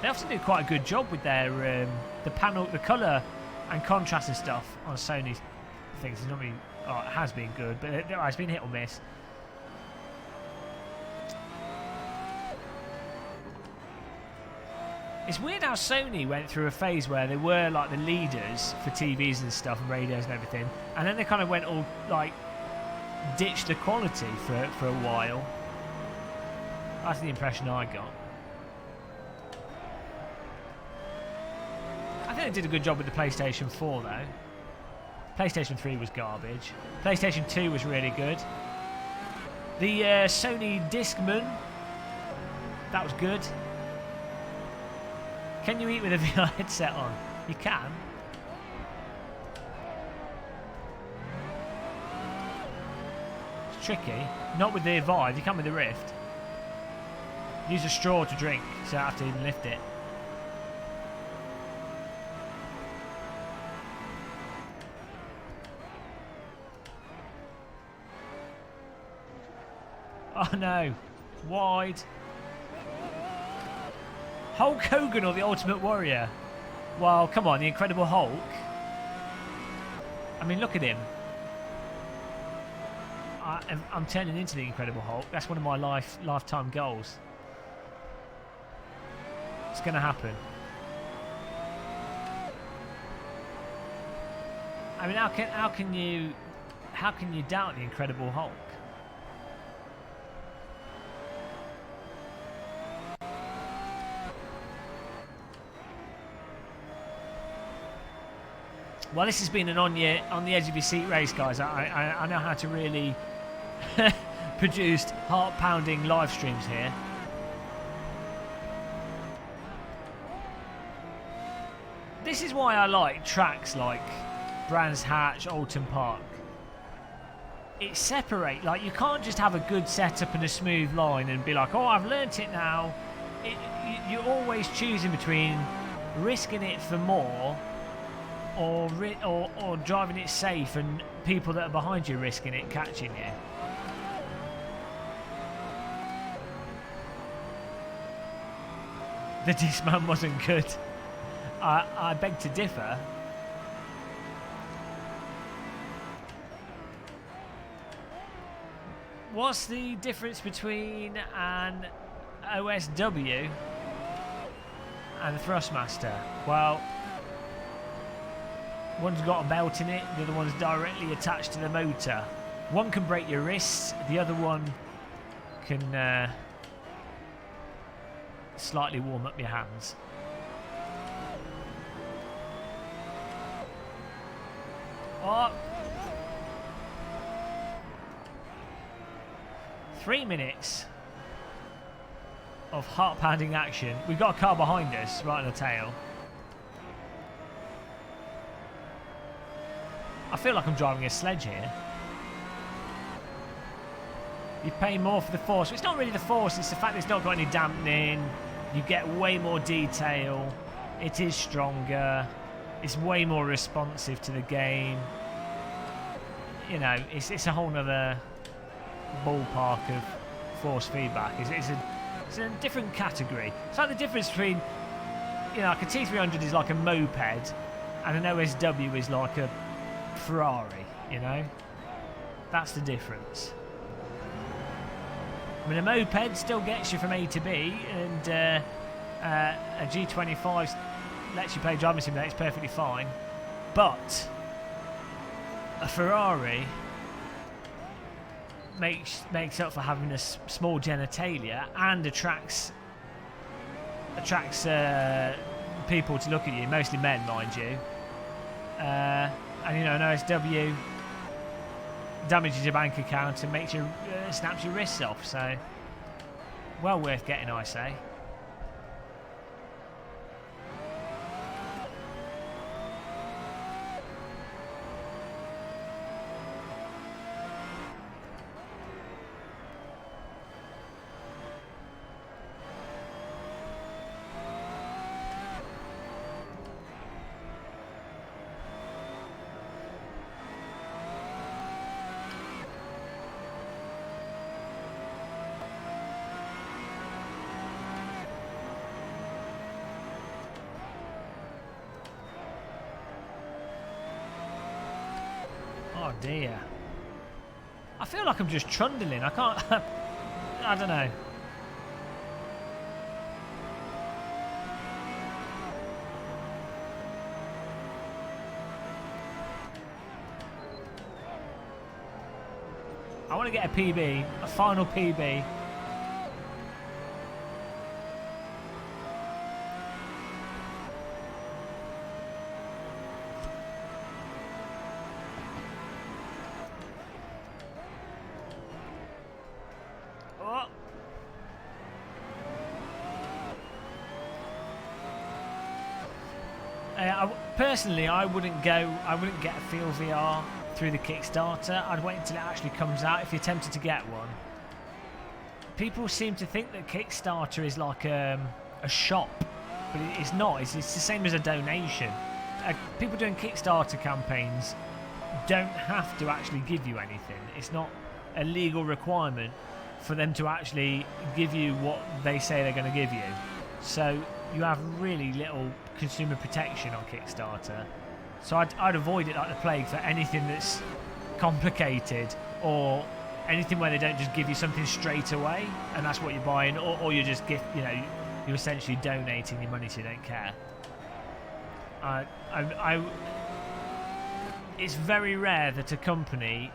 They often do quite a good job with their the colour and contrast and stuff on Sony things. It's not really, it has been good, but it's been hit or miss. It's weird how Sony went through a phase where they were like the leaders for TVs and stuff and radios and everything, and then they kind of went all like ditched the quality for a while. That's the impression I got. I think they did a good job with the PlayStation 4 though. PlayStation 3 was garbage. PlayStation 2 was really good. The Sony Discman, that was good. Can you eat with a VR headset on? You can. It's tricky. Not with the Vive, you can with the Rift. Use a straw to drink, so I have to even lift it. Oh no, wide. Hulk Hogan or the Ultimate Warrior? Well, come on, the Incredible Hulk. I mean, look at him. I'm turning into the Incredible Hulk. That's one of my lifetime goals. It's going to happen. I mean, how can you doubt the Incredible Hulk? Well, this has been an on the edge of your seat race, guys. I know how to really produce heart-pounding live streams here. This is why I like tracks like Brands Hatch, Alton Park. It separates, like you can't just have a good setup and a smooth line and be like, oh, I've learnt it now. You're always choosing between risking it for more or driving it safe and people that are behind you risking it catching you. The dismount wasn't good. I beg to differ. What's the difference between an OSW and the Thrustmaster? Well, one's got a belt in it, the other one's directly attached to the motor. One can break your wrists, the other one can slightly warm up your hands. Oh. 3 minutes of heart-pounding action. We've got a car behind us, right on the tail. I feel like I'm driving a sledge here. You pay more for the force. It's not really the force, it's the fact that it's not got any dampening. You get way more detail. It is stronger. It's way more responsive to the game. You know, it's a whole nother ballpark of force feedback. It's a different category. It's like the difference between, you know, like a T300 is like a moped and an OSW is like a Ferrari, you know? That's the difference. I mean, a moped still gets you from A to B, and a G25 lets you play driving simulator, it's perfectly fine. But a Ferrari makes up for having a small genitalia and attracts people to look at you, mostly men, mind you. And you know, an OSW damages your bank account and makes you snaps your wrists off. So, well worth getting, I say. Oh dear. I feel like I'm just trundling. I can't... I don't know. I want to get a PB, a final PB. Yeah, personally, I wouldn't get a Feel VR through the Kickstarter. I'd wait until it actually comes out if you're tempted to get one. People seem to think that Kickstarter is like a shop, but it's not. It's the same as a donation. People doing Kickstarter campaigns don't have to actually give you anything. It's not a legal requirement for them to actually give you what they say they're going to give you. So you have really little consumer protection on Kickstarter. So I'd avoid it like the plague for anything that's complicated or anything where they don't just give you something straight away and that's what you're buying, or you just gift, you're essentially donating your money so you don't care. It's very rare that a company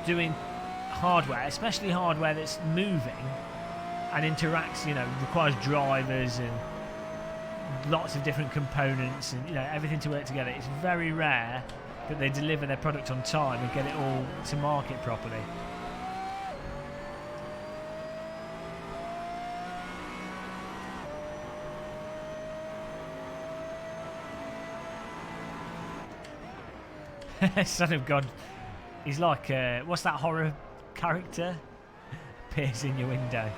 doing hardware, especially hardware that's moving and interacts, requires drivers and lots of different components and everything to work together. It's very rare that they deliver their product on time and get it all to market properly. Son of God. He's like, what's that horror character? Appears in your window.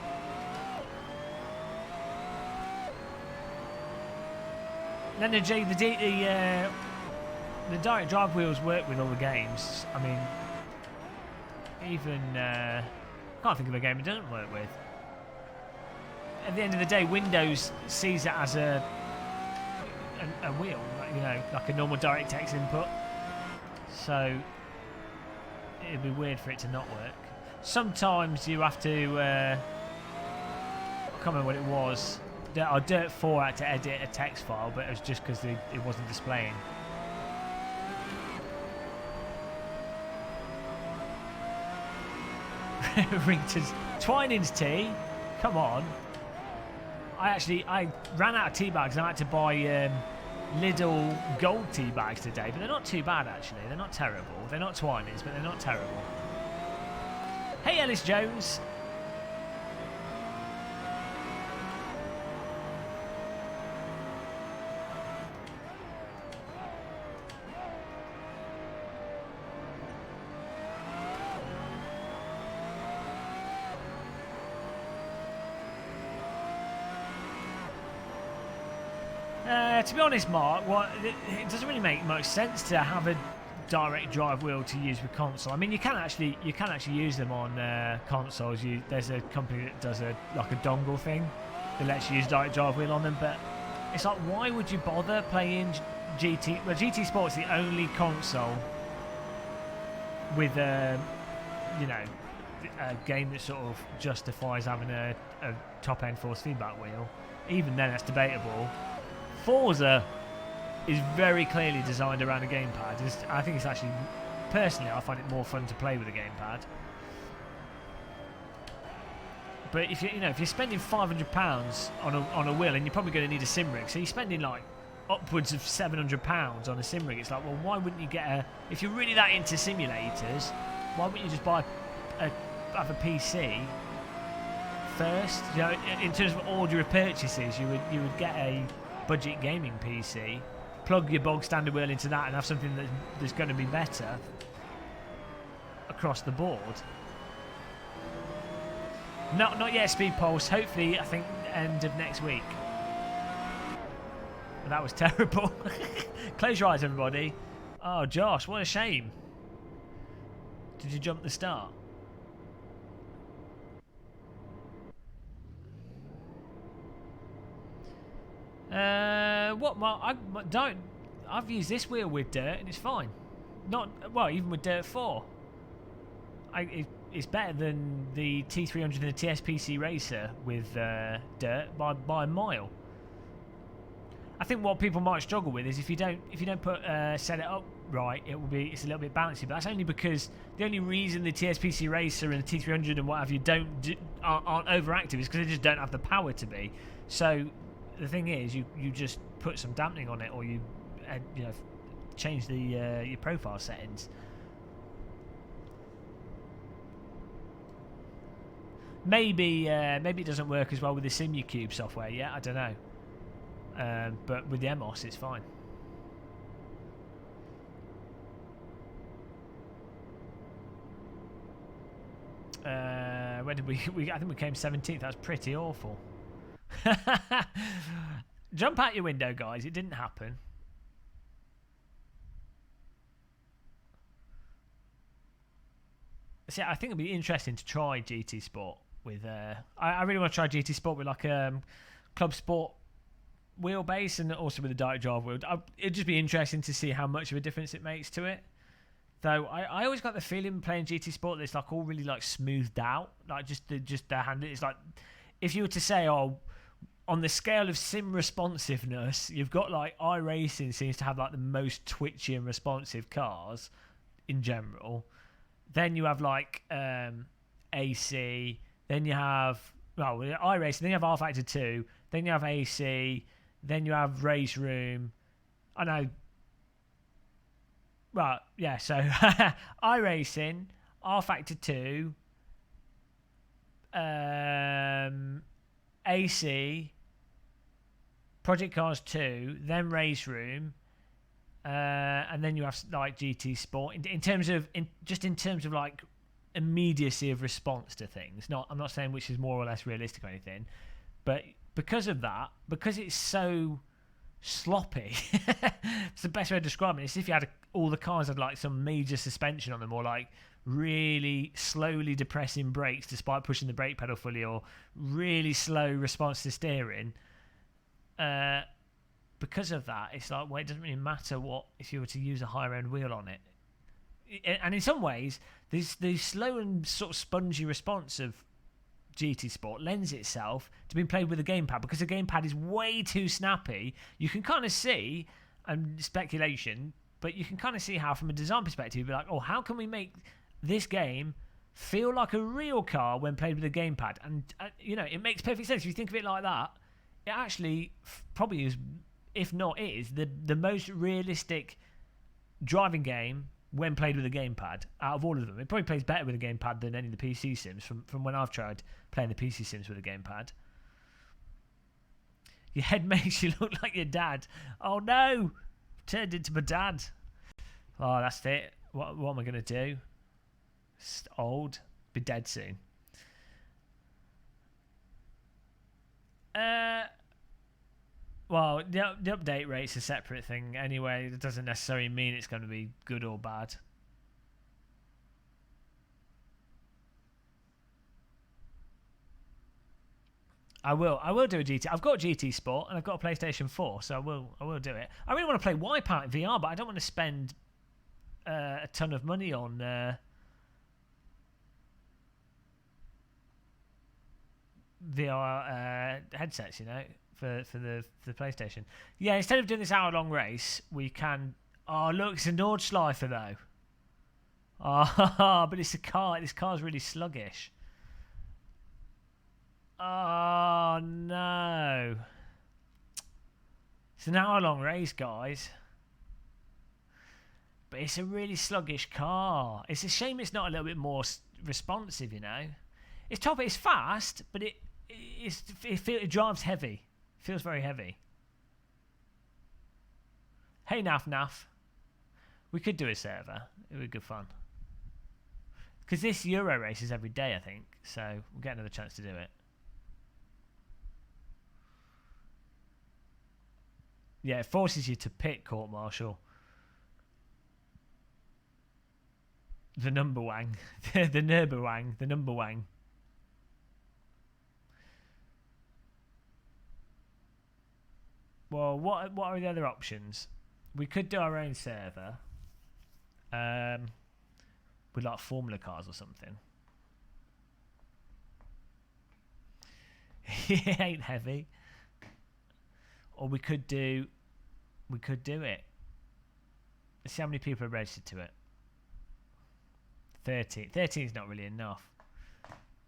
Then the direct drive wheels work with all the games. I mean, even I can't think of a game it doesn't work with. At the end of the day, Windows sees it as a wheel, like a normal DirectX input. So it'd be weird for it to not work. Sometimes you have to. I can't remember what it was. Dirt 4 had to edit a text file, but it was just because it wasn't displaying. Rington's Twining's tea. Come on. I ran out of tea bags and I had to buy Lidl gold tea bags today, but they're not too bad actually. They're not terrible. They're not Twining's, but they're not terrible. Hey Ellis Jones. To be honest, Mark, it doesn't really make much sense to have a direct drive wheel to use with console. I mean, you can actually use them on consoles. There's a company that does like a dongle thing that lets you use direct drive wheel on them. But it's like, why would you bother playing GT? Well, GT Sport's the only console with a game that sort of justifies having a top-end force feedback wheel. Even then, that's debatable. Forza is very clearly designed around a gamepad. I think it's actually, personally, I find it more fun to play with a gamepad. But if you're spending £500 on a wheel, and you're probably going to need a sim rig, so you're spending like upwards of £700 on a sim rig. It's like, well, why wouldn't you get if you're really that into simulators, why wouldn't you just have a PC first? In terms of order of purchases, you would get a budget gaming PC, plug your bog standard wheel into that and have something that's going to be better across the board. Not yet Speed Pulse, hopefully I think end of next week. That was terrible. Close your eyes everybody. Oh Josh, what a shame. Did you jump the start? I've used this wheel with dirt and it's fine. Even with dirt 4. It's better than the T300 and the TSPC Racer with dirt by a mile. I think what people might struggle with is if you don't set it up right, it's a little bit bouncy. But that's only because the only reason the TSPC Racer and the T300 and what have you aren't overactive is because they just don't have the power to be. So the thing is, you just put some dampening on it, or you change the your profile settings. Maybe it doesn't work as well with the SimuCube software yet. I don't know. But with the Emos, it's fine. Where did we I think we came 17th. That's pretty awful. Jump out your window, guys. It didn't happen. See, I think it'd be interesting to try GT Sport with. I really want to try GT Sport with like Club Sport wheelbase and also with a direct drive wheel. It'd just be interesting to see how much of a difference it makes to it. Though I always got the feeling playing GT Sport that it's like all really like smoothed out, like just the hand. It's like if you were to say, oh, on the scale of sim responsiveness, you've got like iRacing seems to have like the most twitchy and responsive cars in general. Then you have like AC. Then you have iRacing. Then you have R Factor 2. Then you have AC. Then you have Race Room. I know. Right, yeah, so iRacing, R Factor 2, AC, Project Cars 2, then Race Room, and then you have like GT Sport. In terms of like immediacy of response to things. I'm not saying which is more or less realistic or anything, but because of that, because it's so sloppy, it's the best way to describe it. It's if you had all the cars had like some major suspension on them, or like really slowly depressing brakes despite pushing the brake pedal fully, or really slow response to steering. Because of that, it's like, well, it doesn't really matter what if you were to use a higher end wheel on it. And in some ways, the slow and sort of spongy response of GT Sport lends itself to being played with a gamepad, because the gamepad is way too snappy. You can kind of see, and speculation, but you can kind of see how from a design perspective, you'd be like, oh, how can we make this game feel like a real car when played with a gamepad? And it makes perfect sense if you think of it like that. It actually probably is, if not is, the most realistic driving game when played with a gamepad out of all of them. It probably plays better with a gamepad than any of the PC sims from when I've tried playing the PC sims with a gamepad. Your head makes you look like your dad. Oh no! Turned into my dad. Oh, that's it. What am I going to do? Old. Be dead soon. Well, the update rate's a separate thing anyway. It doesn't necessarily mean it's going to be good or bad. I will do a GT. I've got GT Sport and I've got a PlayStation 4, so I will do it. I really want to play Wipeout in VR, but I don't want to spend a ton of money on VR headsets, for the PlayStation. Yeah, instead of doing this hour-long race, we can... Oh, look, it's a Nordschleifer, though. Oh, but it's a car. This car's really sluggish. Oh, no. It's an hour-long race, guys. But it's a really sluggish car. It's a shame it's not a little bit more responsive, It's top. It's fast, but it drives heavy. It feels very heavy. Hey, Naf. We could do a server. It would be good fun. Because this Euro race is every day, I think. So we'll get another chance to do it. Yeah, it forces you to pick court martial. The number wang. The Nurberwang. The number wang. Well, what are the other options? We could do our own server. With like Formula cars or something. It ain't heavy. Or we could do it. Let's see how many people are registered to it. 13. 13 is not really enough.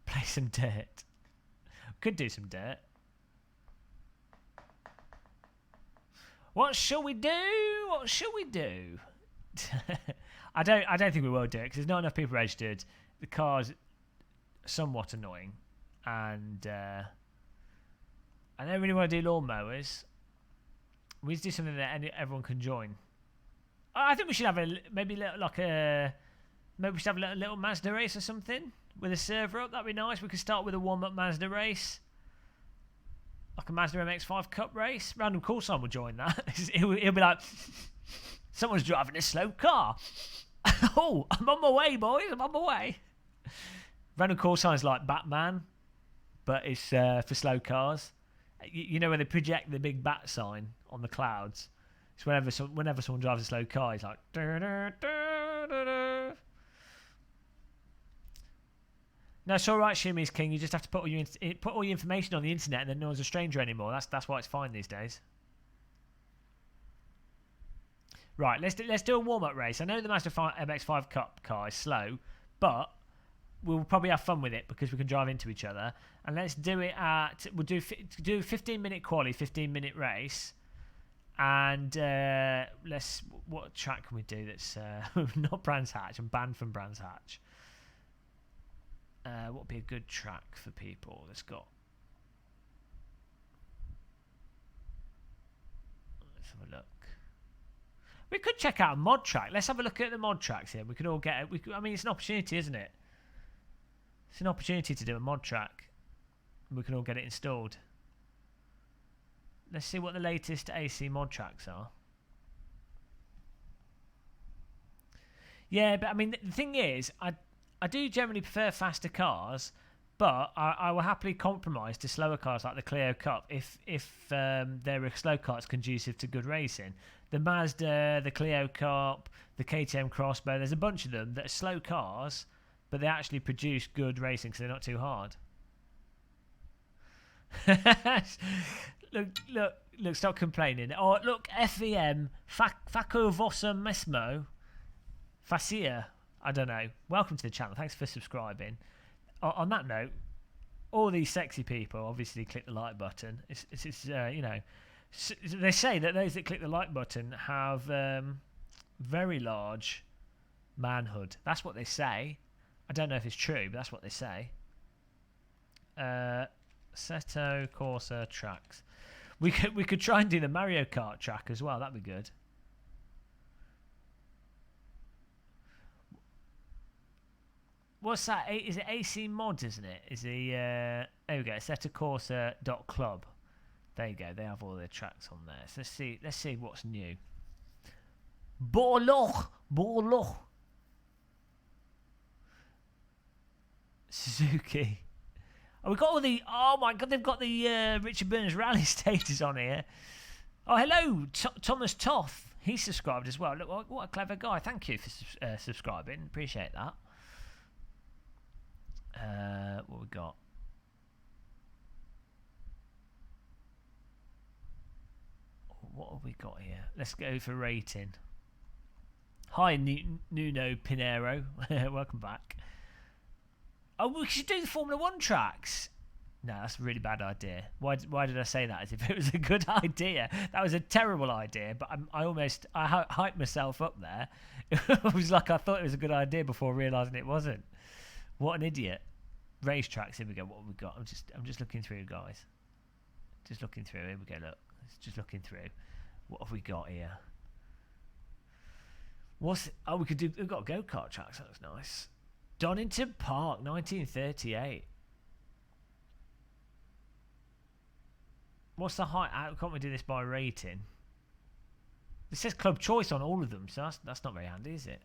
Play some dirt. Could do some dirt. What shall we do? What shall we do? I don't think we will do it because there's not enough people registered. The car's somewhat annoying, and I don't really want to do lawnmowers. We need to do something that everyone can join. I think we should have maybe a maybe we should have a little Mazda race or something with a server up. That'd be nice. We could start with a warm-up Mazda race, like a Mazda MX-5 Cup race. Random call sign will join that. He'll be like, someone's driving a slow car. Oh, I'm on my way, boys. I'm on my way. Random call sign's like Batman, but it's for slow cars. You know where they project the big bat sign on the clouds? It's whenever someone drives a slow car, it's like... No, it's all right, Shimmy's King. You just have to put all your information on the internet, and then no one's a stranger anymore. That's why it's fine these days. Right, let's do a warm-up race. I know the Mazda MX-5 Cup car is slow, but we'll probably have fun with it because we can drive into each other. And let's do it at... We'll do 15-minute quali, 15-minute race. And what track can we do that's not Brands Hatch? I'm banned from Brands Hatch. What would be a good track for people that's got... Let's have a look. We could check out a mod track. Let's have a look at the mod tracks here. We could all get it. I mean, it's an opportunity, isn't it? It's an opportunity to do a mod track. We can all get it installed. Let's see what the latest AC mod tracks are. Yeah, but I mean, the thing is, I do generally prefer faster cars, but I will happily compromise to slower cars like the Clio Cup if there are slow cars conducive to good racing. The Mazda, the Clio Cup, the KTM Crossbow, there's a bunch of them that are slow cars, but they actually produce good racing because they're not too hard. Look, stop complaining. Oh, look, FVM, Faco Vossa Mesmo, Facia, I don't know. Welcome to the channel. Thanks for subscribing. On that note, all these sexy people obviously click the like button. It's you know, they say that those that click the like button have very large manhood. That's what they say. I don't know if it's true, but that's what they say. Assetto Corsa tracks. We could try and do the Mario Kart track as well. That'd be good. What's that? Is it AC Mods, isn't it? Is the there we go. AssettoCorsa.club. There you go. They have all their tracks on there. So let's see what's new. Borloch. Suzuki. Oh, we got all the... Oh, my God, they've got the Richard Burns Rally status on here. Oh, hello, Thomas Toth. He's subscribed as well. Look, what a clever guy. Thank you for subscribing. Appreciate that. What we got? What have we got here? Let's go for rating. Hi, Nuno Pinero. Welcome back. Oh, we should do the Formula 1 tracks. No, that's a really bad idea. Why did I say that as if it was a good idea? That was a terrible idea, but I hyped myself up there. It was like I thought it was a good idea before realising it wasn't. What an idiot. Racetracks, here we go. What have we got? I'm just looking through, guys. Just looking through. Here we go, look. Just looking through. What have we got here? Oh, we've got go-kart tracks. That looks nice. Donington Park, 1938. What's the height? How can't we do this by rating? It says club choice on all of them, so that's not very handy, is it?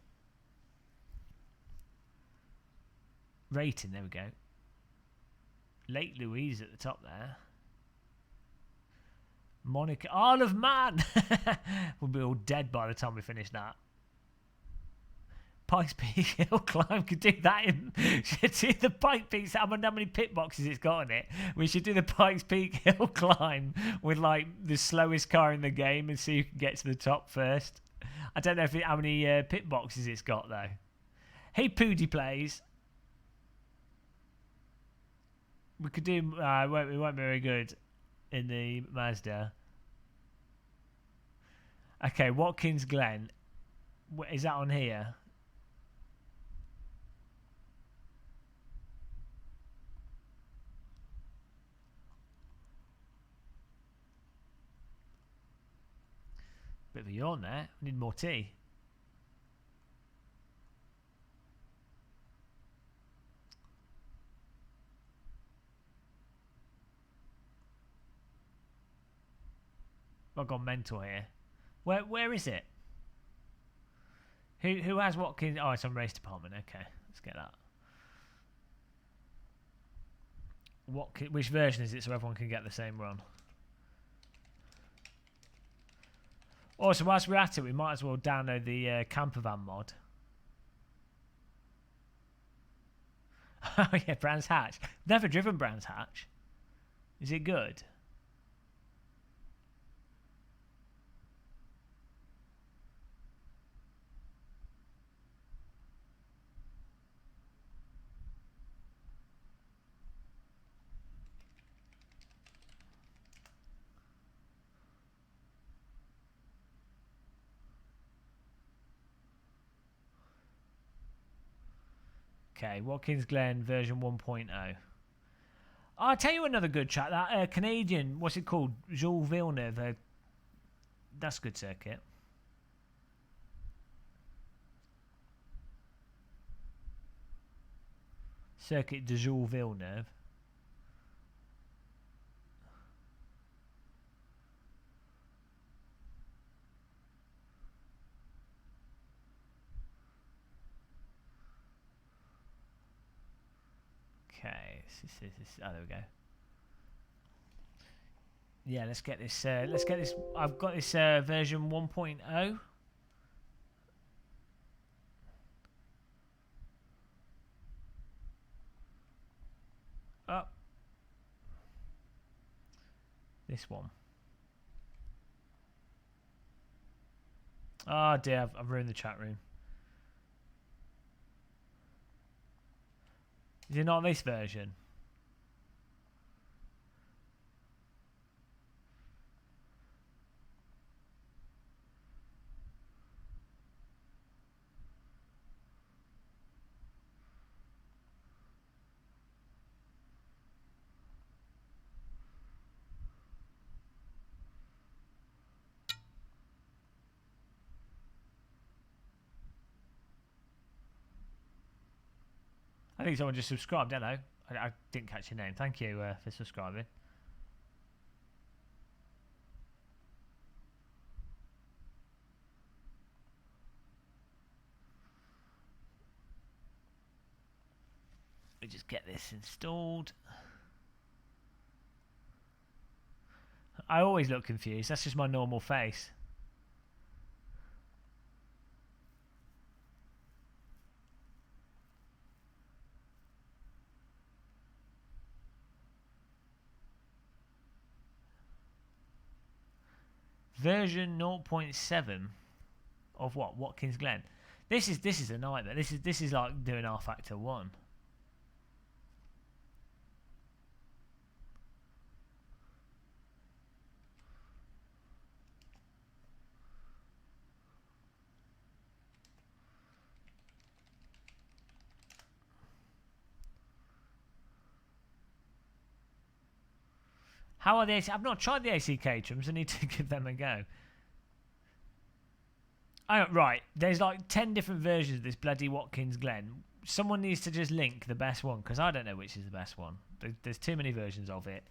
Rating, there we go. Lake Louise at the top there. Monaco, Isle of Man. We'll be all dead by the time we finish that. Pikes Peak Hill Climb, could do that in. Should do the Pikes Peak. I wonder how many pit boxes it's got in it. We should do the Pikes Peak Hill Climb with like the slowest car in the game and see who can get to the top first. I don't know how many pit boxes it's got though. Hey, Poody Plays. We could do. It won't be very good in the Mazda. Okay, Watkins Glen. Is that on here? Bit of a yawn there. We need more tea. I've gone mental here. Where is it? Who has what? Oh, it's on race department. Okay, let's get that. Which version is it so everyone can get the same run? Also, whilst we're at it, we might as well download the camper van mod. Oh yeah, Brands Hatch. Never driven Brands Hatch. Is it good? Okay, Watkins Glen version 1.0. I'll tell you another good track. That Canadian, what's it called? Jules Villeneuve. That's a good circuit. Circuit de Jules Villeneuve. Okay, oh, there we go. Yeah, let's get this. I've got this version 1.0. Oh, this one. Oh dear, I've ruined the chat room. Is it not this version? I think someone just subscribed. Hello. I didn't catch your name. Thank you for subscribing. Let me just get this installed. I always look confused. That's just my normal face. Version 0.7 of what? Watkins Glen. This is a nightmare. This is like doing R Factor 1. How are the AC? I've not tried the AC caterhams. I need to give them a go. Oh, right. There's like 10 different versions of this bloody Watkins Glen. Someone needs to just link the best one, because I don't know which is the best one. There's too many versions of it.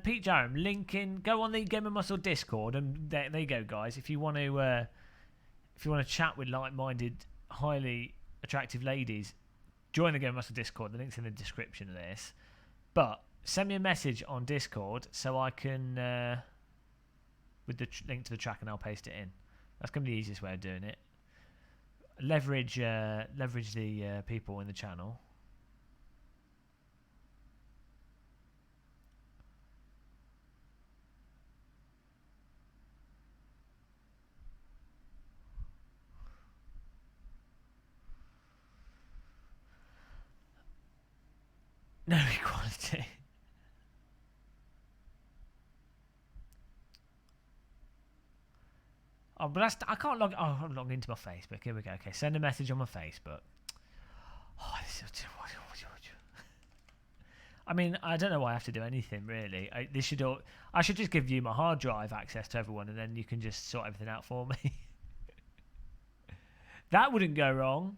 Pete Jerome, link in. Go on the Game of Muscle Discord, and there you go, guys. If you want to chat with like-minded, highly attractive ladies, join the Game of Muscle Discord. The link's in the description of this. But send me a message on Discord so I can, with the link to the track, and I'll paste it in. That's going to be the easiest way of doing it. Leverage the people in the channel. No equality. Oh, but I can't log. Oh, I'm logged into my Facebook. Here we go. Okay, send a message on my Facebook. Oh, this is. I mean, I don't know why I have to do anything really. I should just give you my hard drive access to everyone, and then you can just sort everything out for me. That wouldn't go wrong.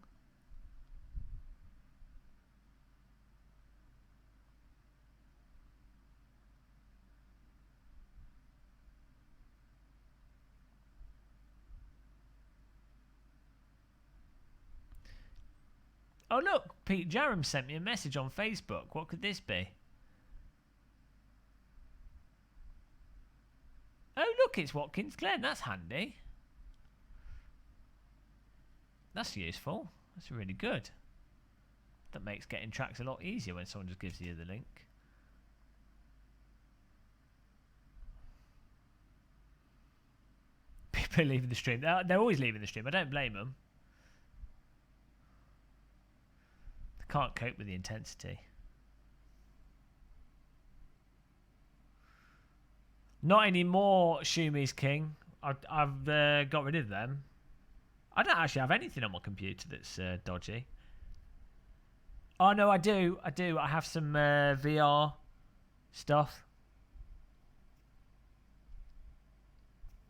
Oh look, Pete Jerem sent me a message on Facebook. What could this be? Oh look, it's Watkins Glen. That's handy. That's useful. That's really good. That makes getting tracks a lot easier when someone just gives you the link. People leaving the stream. They're always leaving the stream. I don't blame them. Can't cope with the intensity. Not anymore, Shumi's King. I've got rid of them. I don't actually have anything on my computer that's dodgy. Oh no, I do. I have some VR stuff,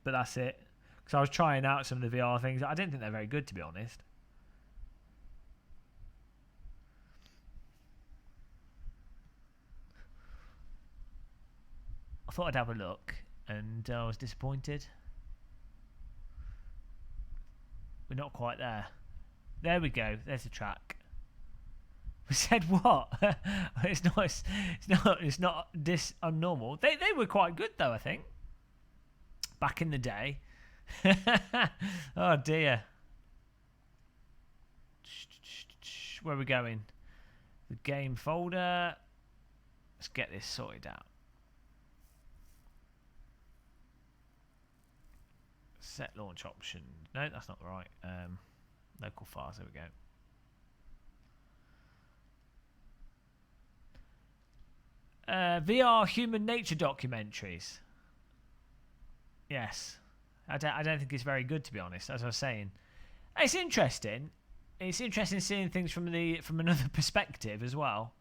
but that's it. Because I was trying out some of the VR things. I didn't think they're very good, to be honest. I thought I'd have a look, and I was disappointed. We're not quite there. There we go. There's the track. We said what? It's not this unnormal. They were quite good though, I think. Back in the day. Oh dear. Where are we going? The game folder. Let's get this sorted out. Set launch option. No, that's not right. Local files. There we go. VR human nature documentaries. Yes, I don't think it's very good, to be honest. As I was saying, it's interesting. It's interesting seeing things from another perspective as well.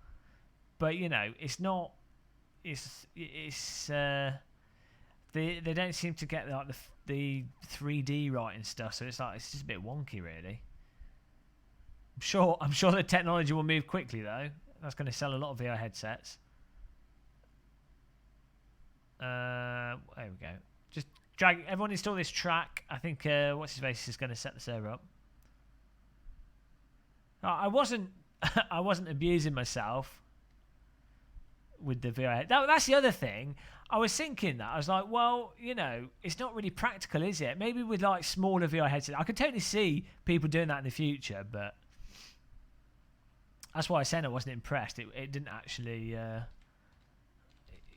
But you know, it's not. They don't seem to get like the 3D right and stuff, so it's just a bit wonky, really. I'm sure the technology will move quickly though. That's going to sell a lot of VR headsets. There we go. Just drag everyone install this track. I think what's his face is going to set the server up. I wasn't abusing myself with the VR head. That's the other thing. I was thinking that. I was like, well, you know, it's not really practical, is it? Maybe with like smaller VR headsets. I could totally see people doing that in the future, but that's why I said I wasn't impressed. It didn't actually,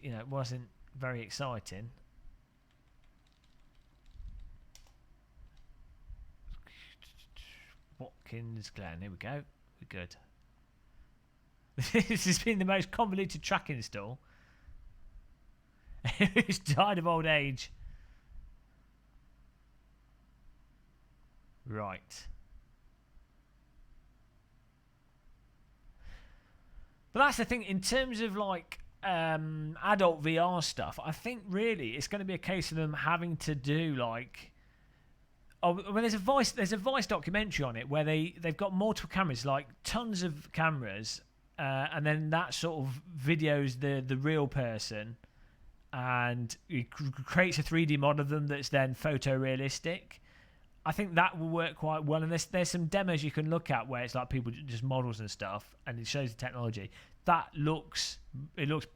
you know, it wasn't very exciting. Watkins Glen, here we go. We're good. This has been the most convoluted track install. He's died of old age. Right. But that's the thing, in terms of like adult VR stuff, I think really it's going to be a case of them having to do like, well, there's a Vice documentary on it where they've got multiple cameras, like tons of cameras, and then that sort of videos the real person, and it creates a 3D model of them that's then photorealistic. I think that will work quite well, and there's some demos you can look at where it's like people just models and stuff, and it shows the technology. It looks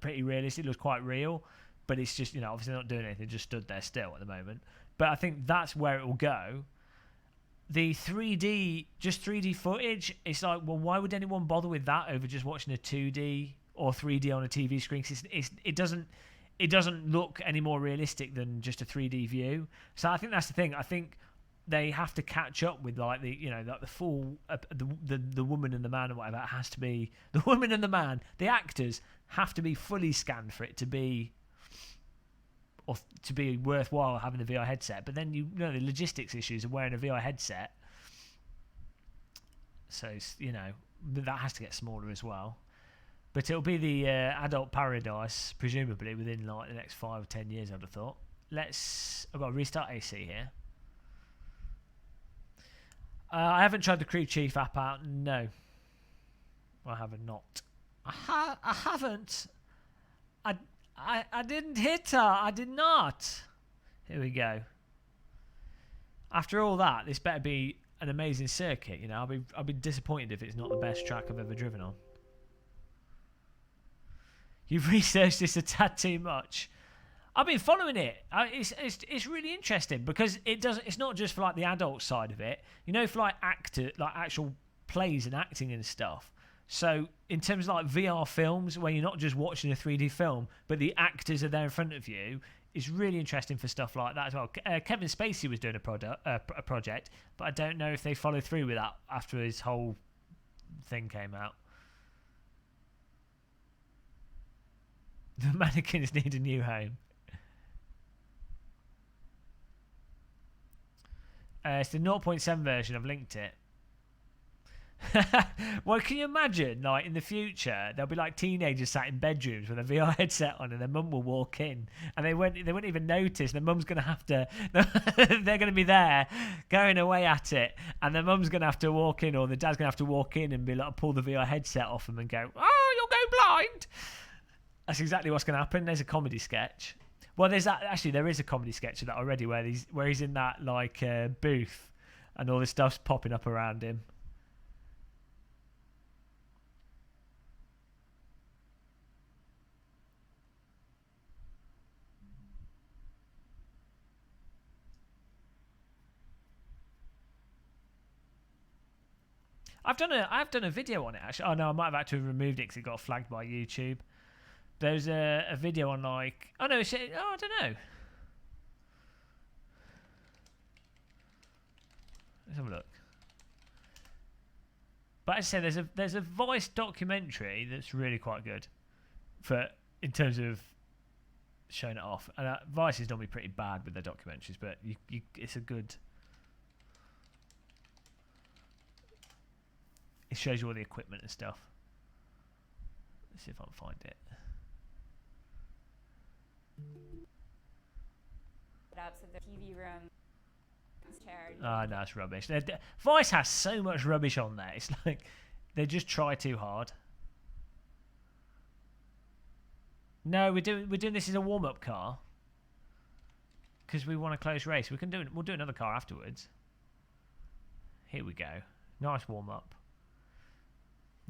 pretty realistic. It looks quite real, but it's just, you know, obviously not doing anything, just stood there still at the moment. But I think that's where it will go. The 3D footage, it's like, well, why would anyone bother with that over just watching a 2D or 3D on a TV screen? 'Cause it doesn't look any more realistic than just a 3D view. So I think that's the thing. I think they have to catch up with like the, you know, like the full the woman and the man and whatever. It has to be the woman and the man. The actors have to be fully scanned for it to be, or to be worthwhile having the VR headset. But then you know the logistics issues of wearing a VR headset. So you know that has to get smaller as well. But it'll be the adult paradise, presumably within like the next 5 or 10 years, I'd have thought. I've got to restart AC here. I haven't tried the Crew Chief app out. No, I haven't. Not. I haven't. I didn't hit her. I did not. Here we go. After all that, this better be an amazing circuit. You know, I'll be disappointed if it's not the best track I've ever driven on. You've researched this a tad too much. I've been following it. It's really interesting because it's not just for like the adult side of it. You know, for like actual plays and acting and stuff. So in terms of like VR films, where you're not just watching a 3D film, but the actors are there in front of you, it's really interesting for stuff like that as well. Kevin Spacey was doing a project, but I don't know if they followed through with that after his whole thing came out. The mannequins need a new home. It's the 0.7 version. I've linked it. Well, can you imagine, like, in the future, there'll be, like, teenagers sat in bedrooms with a VR headset on and their mum will walk in and they won't even notice. Their mum's going to have to... they're going to be there, going away at it, and their mum's going to have to walk in, or the dad's going to have to walk in and be like, pull the VR headset off them and go, oh, you'll go blind! That's exactly what's going to happen. There's a comedy sketch. Well, there's that. Actually, there is a comedy sketch of that already, where he's in that like booth, and all this stuff's popping up around him. I've done a video on it actually. Oh no, I might have had to have removed it because it got flagged by YouTube. There's a video on like... Oh, no, I don't know. Let's have a look. But as I say, there's a Vice documentary that's really quite good in terms of showing it off. And Vice is normally pretty bad with their documentaries, but it's a good... It shows you all the equipment and stuff. Let's see if I can find it. So the TV room, chair. Oh, no, it's rubbish. Vice has so much rubbish on there. It's like they just try too hard. No, we're doing this as a warm-up car because we want a close race. We'll do another car afterwards. Here we go. Nice warm-up.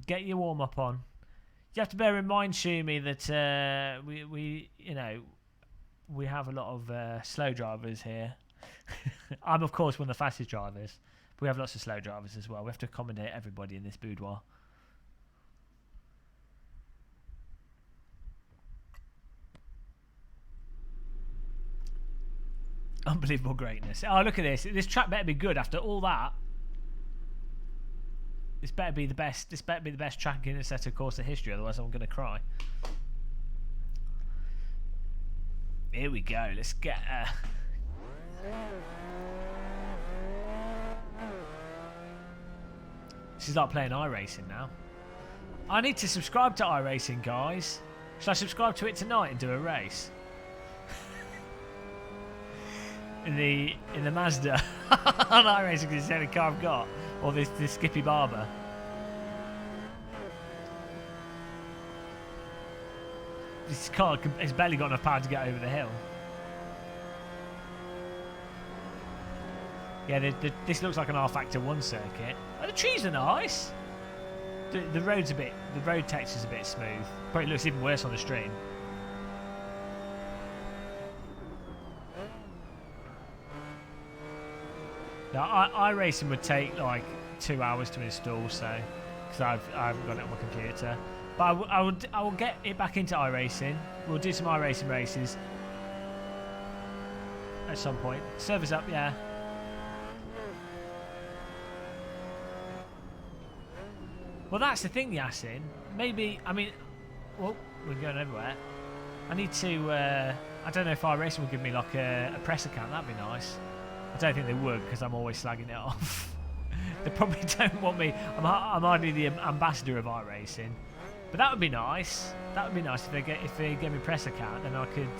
Get your warm-up on. You have to bear in mind, Shumi, that we have a lot of slow drivers here. I'm, of course, one of the fastest drivers. But we have lots of slow drivers as well. We have to accommodate everybody in this boudoir. Unbelievable greatness. Oh, look at this. This track better be good after all that. This better be the best. This better be the best track in Assetto Corsa history. Otherwise, I'm going to cry. Here we go. Let's get. This is like playing iRacing now. I need to subscribe to iRacing, guys. Should I subscribe to it tonight and do a race? in the Mazda on iRacing, because it's the only car I've got. Or this Skippy Barber. This car has barely got enough power to get over the hill. Yeah, this looks like an R-Factor 1 circuit. Oh, the trees are nice. The road's the road texture's a bit smooth. Probably looks even worse on the stream. Now, iRacing would take like 2 hours to install, so because I haven't got it on my computer. But I will get it back into iRacing. We'll do some iRacing races at some point. Server's up, yeah. Well, that's the thing, Yasin. Maybe, I mean, well, we're going everywhere. I need to. I don't know if iRacing would give me like a press account. That'd be nice. I don't think they would because I'm always slagging it off. They probably don't want me. I'm hardly the ambassador of iRacing. But that would be nice. That would be nice if they gave me a press account, then I could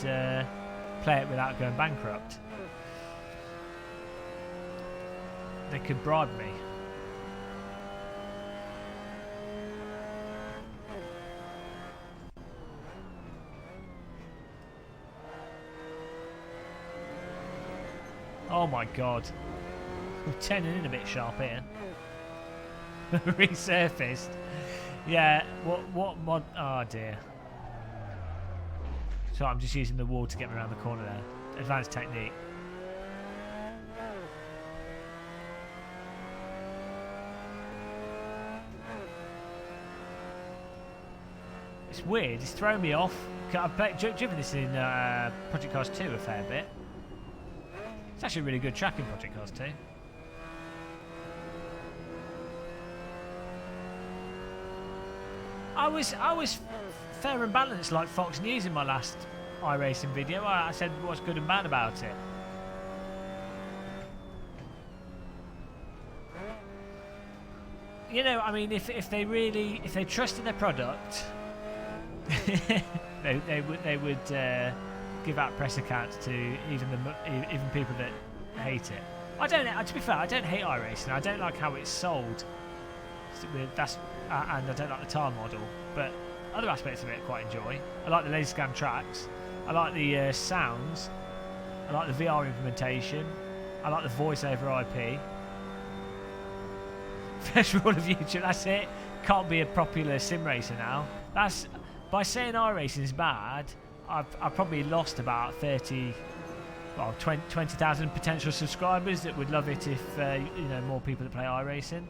play it without going bankrupt. They could bribe me. Oh my god. I'm turning in a bit sharp here. Resurfaced. Yeah, what mod? Oh dear. So I'm just using the wall to get me around the corner there. Advanced technique. It's weird, it's thrown me off. I've driven this in Project Cars 2 a fair bit. It's actually a really good track in Project Cars 2. I was fair and balanced like Fox News in my last iRacing video. I said what's good and bad about it. You know, I mean, if they trusted their product, they would give out press accounts to even people that hate it. To be fair, I don't hate iRacing. I don't like how it's sold. And I don't like the tire model, but other aspects of it I quite enjoy. I like the laser scan tracks. I like the sounds. I like the VR implementation. I like the voice over IP. First rule of YouTube, that's it. Can't be a popular sim racer now. That's by saying iRacing is bad. I've probably lost about 20,000 potential subscribers that would love it if more people that play iRacing.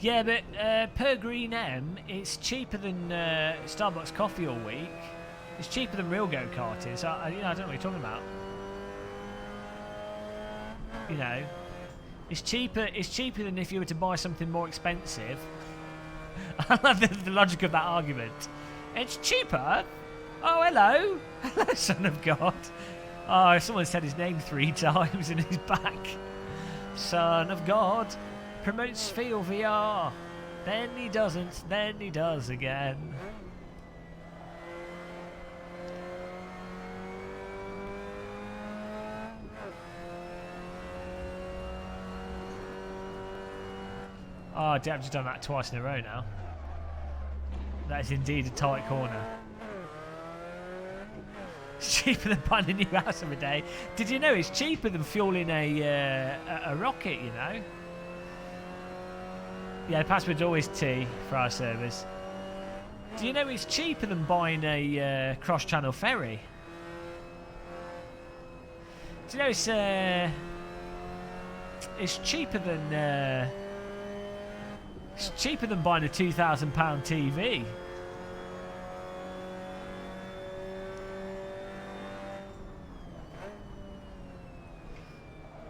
Yeah, but per Green M, it's cheaper than Starbucks coffee all week. It's cheaper than real go-karting, so I don't know what you're talking about. You know, it's cheaper than if you were to buy something more expensive. I love the logic of that argument. It's cheaper? Oh, hello. Hello, son of God. Oh, someone said his name 3 times and he's back. Son of God. Promotes Feel VR. Then he doesn't. Then he does again. Oh, I've just done that twice in a row now. That is indeed a tight corner. It's cheaper than buying a new house every day. Did you know it's cheaper than fueling a rocket, you know? Yeah, the password's always T for our servers. Do you know it's cheaper than buying a cross-channel ferry? Do you know it's cheaper than buying a £2,000 TV?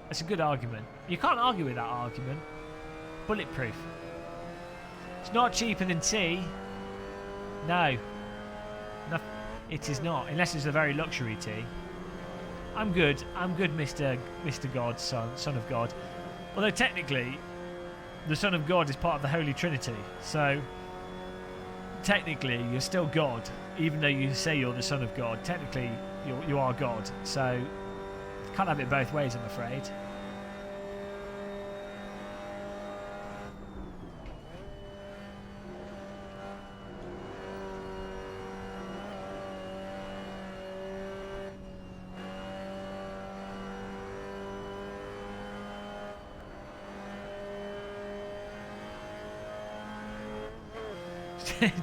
That's a good argument. You can't argue with that argument. Bulletproof. It's not cheaper than tea. No. It is not, unless it's a very luxury tea. I'm good, Mr. God, son of God. Although technically, the Son of God is part of the Holy Trinity, so technically you're still God, even though you say you're the Son of God. Technically, you are God, so you can't have it both ways, I'm afraid.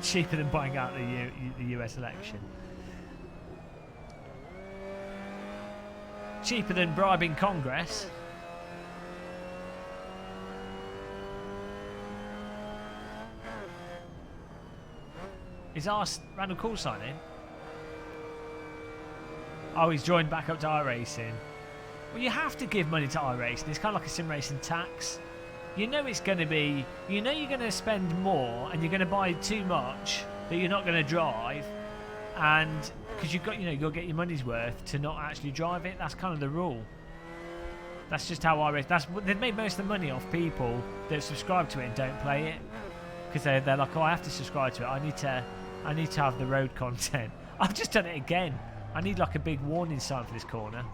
Cheaper than buying out the US election. Cheaper than bribing Congress. Is Randall Cool signing? Oh, he's joined back up to iRacing. Well, you have to give money to iRacing. It's kind of like a sim racing tax. You know it's going to be... You know you're going to spend more and you're going to buy too much that you're not going to drive. and because you've got, you'll get your money's worth to not actually drive it. That's kind of the rule. That's just how I race. They've made most of the money off people that subscribe to it and don't play it, because they're like, oh, I have to subscribe to it. I need to have the road content. I've just done it again. I need like a big warning sign for this corner.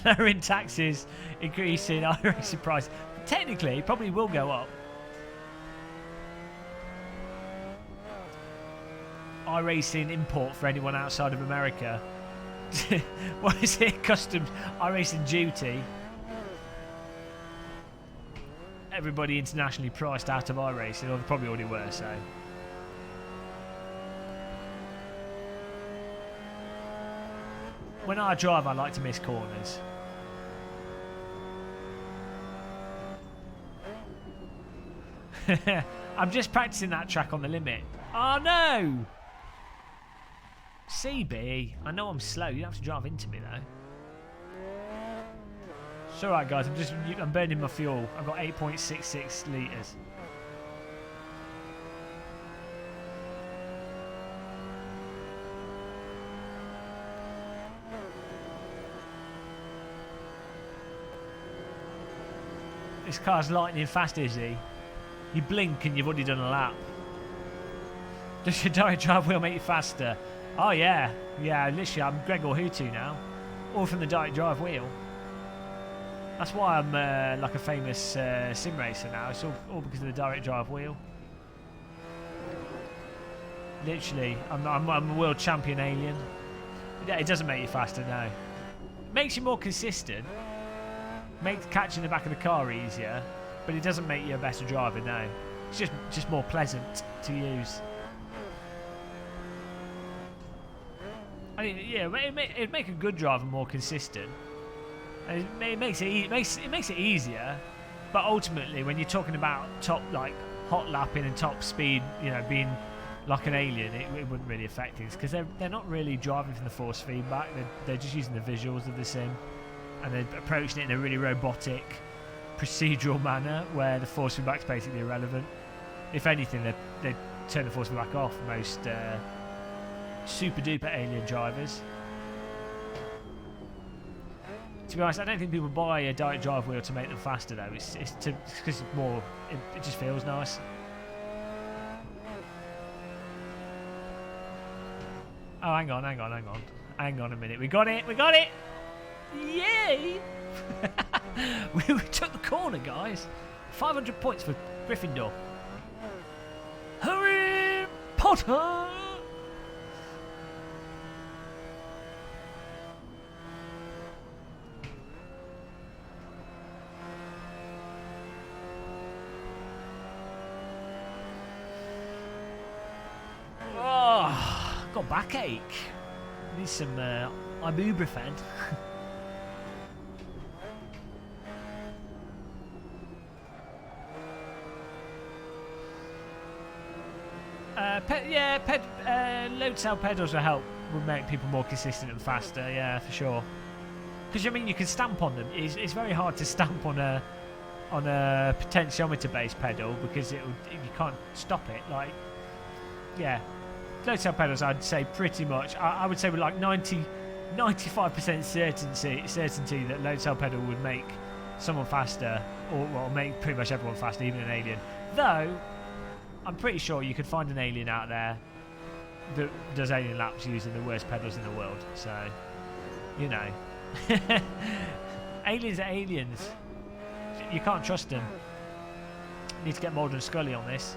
Lowering taxes, increasing iRacing price. Technically, it probably will go up. iRacing import for anyone outside of America. What is it? Customs iRacing duty. Everybody internationally priced out of iRacing, or they probably already were, so. When I drive, I like to miss corners. I'm just practicing that track on the limit. Oh no! CB, I know I'm slow. You don't have to drive into me though. It's alright guys, I'm burning my fuel. I've got 8.66 litres. This car's lightning fast, is he? You blink and you've already done a lap. Does your direct drive wheel make you faster? Oh yeah. Yeah, literally I'm Gregor Hutu now. All from the direct drive wheel. That's why I'm like a famous sim racer now. It's all because of the direct drive wheel. Literally, I'm a world champion alien. It doesn't make you faster, no. It makes you more consistent. Makes catching the back of the car easier, but it doesn't make you a better driver, no. It's just more pleasant to use. I mean, yeah, it'd make a good driver more consistent. And it makes it easier, but ultimately, when you're talking about top, like hot lapping and top speed, being like an alien, it wouldn't really affect things, because they're not really driving from the force feedback. They're just using the visuals of the sim, and they're approaching it in a really robotic, procedural manner where the force feedback's basically irrelevant. If anything, they turn the force feedback off most super duper alien drivers. To be honest, I don't think people buy a direct drive wheel to make them faster though. It's because it's more. It just feels nice. Oh, hang on a minute. We got it. Yay! we took the corner, guys. 500 points for Gryffindor. Harry Potter! Oh, got backache. Need some ibuprofen. Load cell pedals will make people more consistent and faster. Yeah, for sure. Because you can stamp on them. It's very hard to stamp on a potentiometer based pedal, because you can't stop it. Like, yeah, load cell pedals, I'd say pretty much. I would say with like 95% certainty that load cell pedal would make someone faster, or make pretty much everyone faster, even an alien. Though I'm pretty sure you could find an alien out there that does alien laps using the worst pedals in the world. So, aliens are aliens. You can't trust them. You need to get Mulder and Scully on this.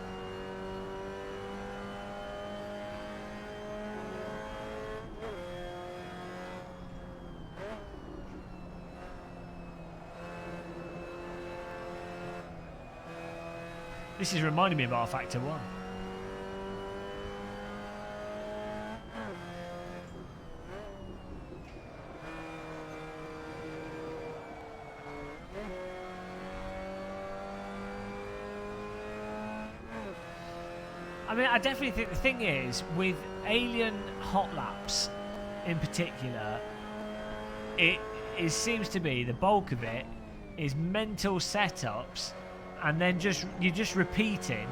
This is reminding me of R Factor 1. I mean, I definitely think the thing is, with Alien Hot Laps in particular, it seems to be the bulk of it is mental setups, and then you're just repeating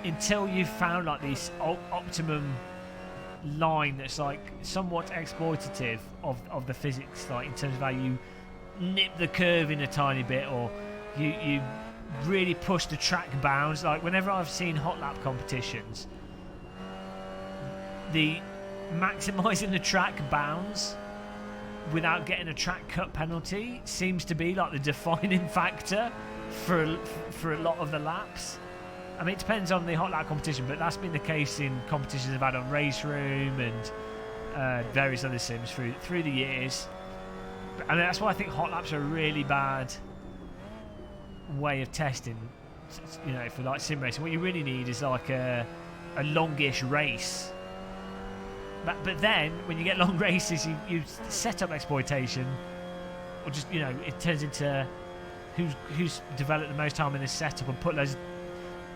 until you've found like this optimum line that's like somewhat exploitative of the physics, like in terms of how you nip the curve in a tiny bit, or you really push the track bounds. Like whenever I've seen hot lap competitions, the maximising the track bounds without getting a track cut penalty seems to be like the defining factor for a lot of the laps. I mean, it depends on the hot lap competition, but that's been the case in competitions I've had on Race Room and various other sims through the years. And that's why I think hot laps are a really bad way of testing, you know, for like sim racing. What you really need is like a longish race. But then when you get long races, you set up exploitation, or just, you know, it turns into who's developed the most time in this setup and put those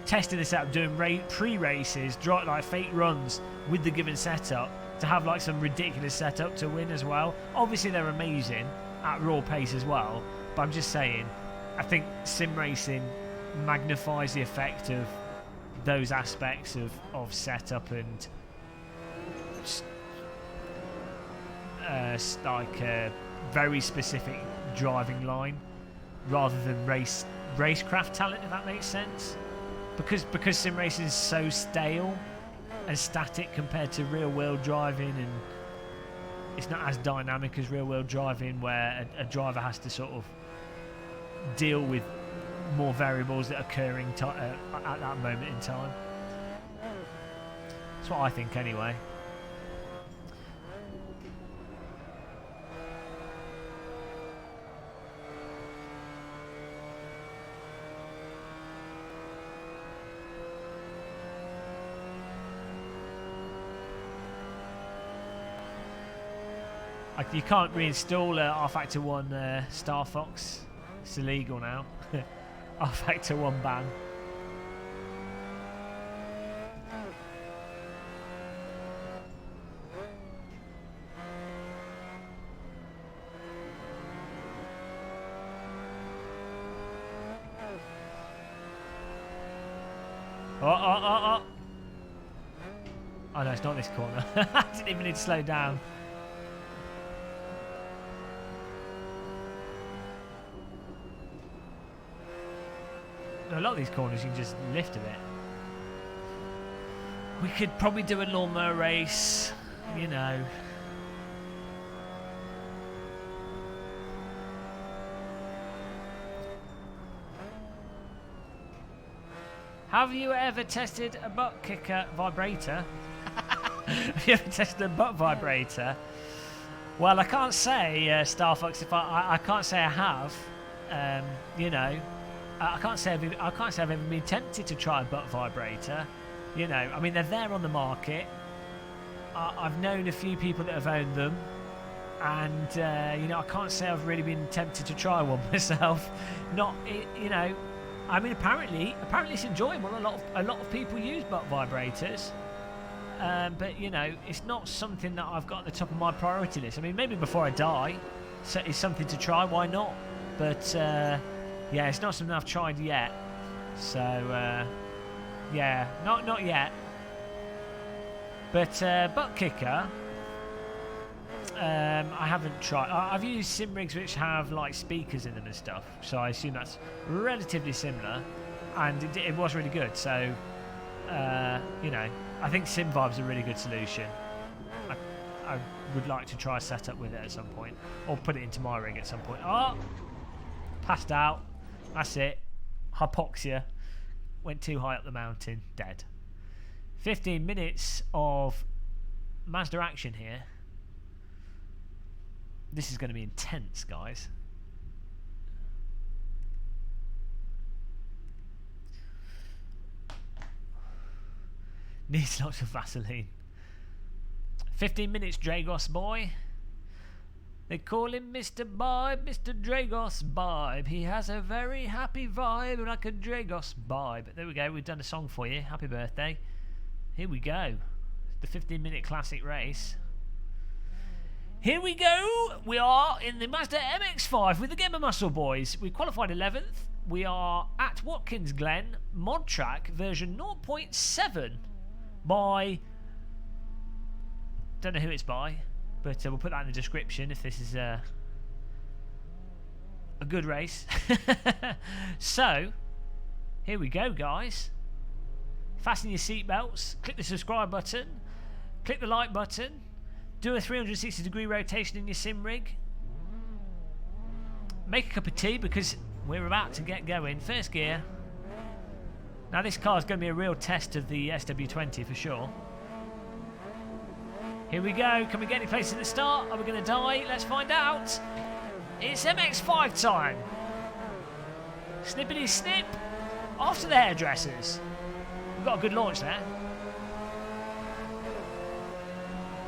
testing this out, doing pre-races, like fake runs with the given setup to have like some ridiculous setup to win as well. Obviously they're amazing at raw pace as well, but I'm just saying, I think sim racing magnifies the effect of those aspects of setup and like a very specific driving line rather than racecraft talent, if that makes sense. Because sim racing is so stale and static compared to real world driving, and it's not as dynamic as real world driving, where a driver has to sort of deal with more variables that are occurring at that moment in time. That's what I think anyway. You can't reinstall R-Factor 1 Star Fox. It's illegal now. R-Factor 1 ban. Oh, no, it's not this corner. I didn't even need to slow down. A lot of these corners you can just lift a bit. We could probably do a lawnmower race, you know. Have you ever tested a butt kicker vibrator? Have you ever tested a butt vibrator? Well, I can't say, Star Fox, if I can't say I have. You know, I can't say I've ever been tempted to try a butt vibrator. You know, I mean, they're there on the market. I've known a few people that have owned them, and you know, I can't say I've really been tempted to try one myself. You know, I mean, apparently it's enjoyable. A lot of people use butt vibrators, but you know, it's not something that I've got at the top of my priority list. I mean, maybe before I die, so it's something to try. Why not? But yeah, it's not something I've tried yet. So yeah, not yet. But butt kicker, I haven't tried. I've used sim rigs which have like speakers in them and stuff, so I assume that's relatively similar, and it was really good. So you know, I think Sim Vibe's a really good solution. I would like to try a setup with it at some point, or put it into my rig at some point. Oh, passed out. That's it. Hypoxia. Went too high up the mountain. Dead. 15 minutes of Mazda action here. This is going to be intense, guys. Needs lots of Vaseline. 15 minutes, Dragos boy. They call him Mr. Bibe, Mr. Dragos Bibe. He has a very happy vibe, like a Dragos Bibe. There we go, we've done a song for you. Happy birthday. Here we go. The 15-minute classic race. Here we go. We are in the Mazda MX-5 with the Gamer Muscle boys. We qualified 11th. We are at Watkins Glen mod track version 0.7 by, don't know who it's by, but we'll put that in the description if this is a good race. So here we go, guys. Fasten your seatbelts, click the subscribe button, click the like button, do a 360-degree rotation in your sim rig, make a cup of tea because we're about to get going. First gear. Now this car is going to be a real test of the SW20 for sure. Here we go. Can we get any place at the start? Are we going to die? Let's find out. It's MX5 time. Snippity snip. Off to the hairdressers. We've got a good launch there.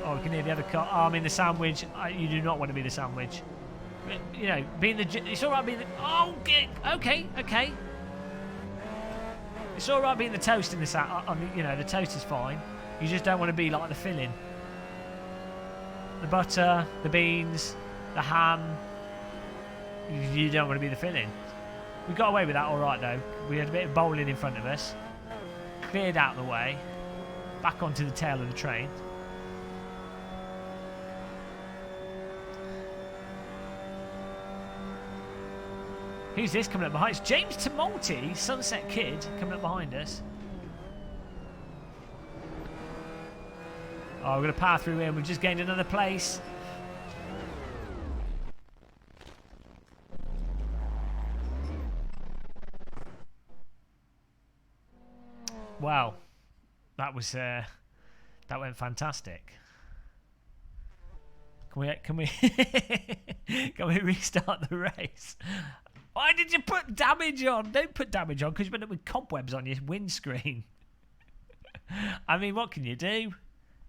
Oh, we can hear the other car. Oh, I'm in the sandwich. You do not want to be the sandwich. You know, being the... It's alright being the... Oh, okay. It's alright being the toast in the... you know, the toast is fine. You just don't want to be like the filling. The butter, the beans, the ham. You don't want to be the filling. We got away with that alright though. We had a bit of bowling in front of us. Cleared out the way. Back onto the tail of the train. Who's this coming up behind us? James Tumulty, Sunset Kid, coming up behind us. Oh, we're going to power through here. We've just gained another place. Wow, that was that went fantastic. Can we can we restart the race? Why did you put damage on? Don't put damage on because you've been with cobwebs on your windscreen. I mean, what can you do?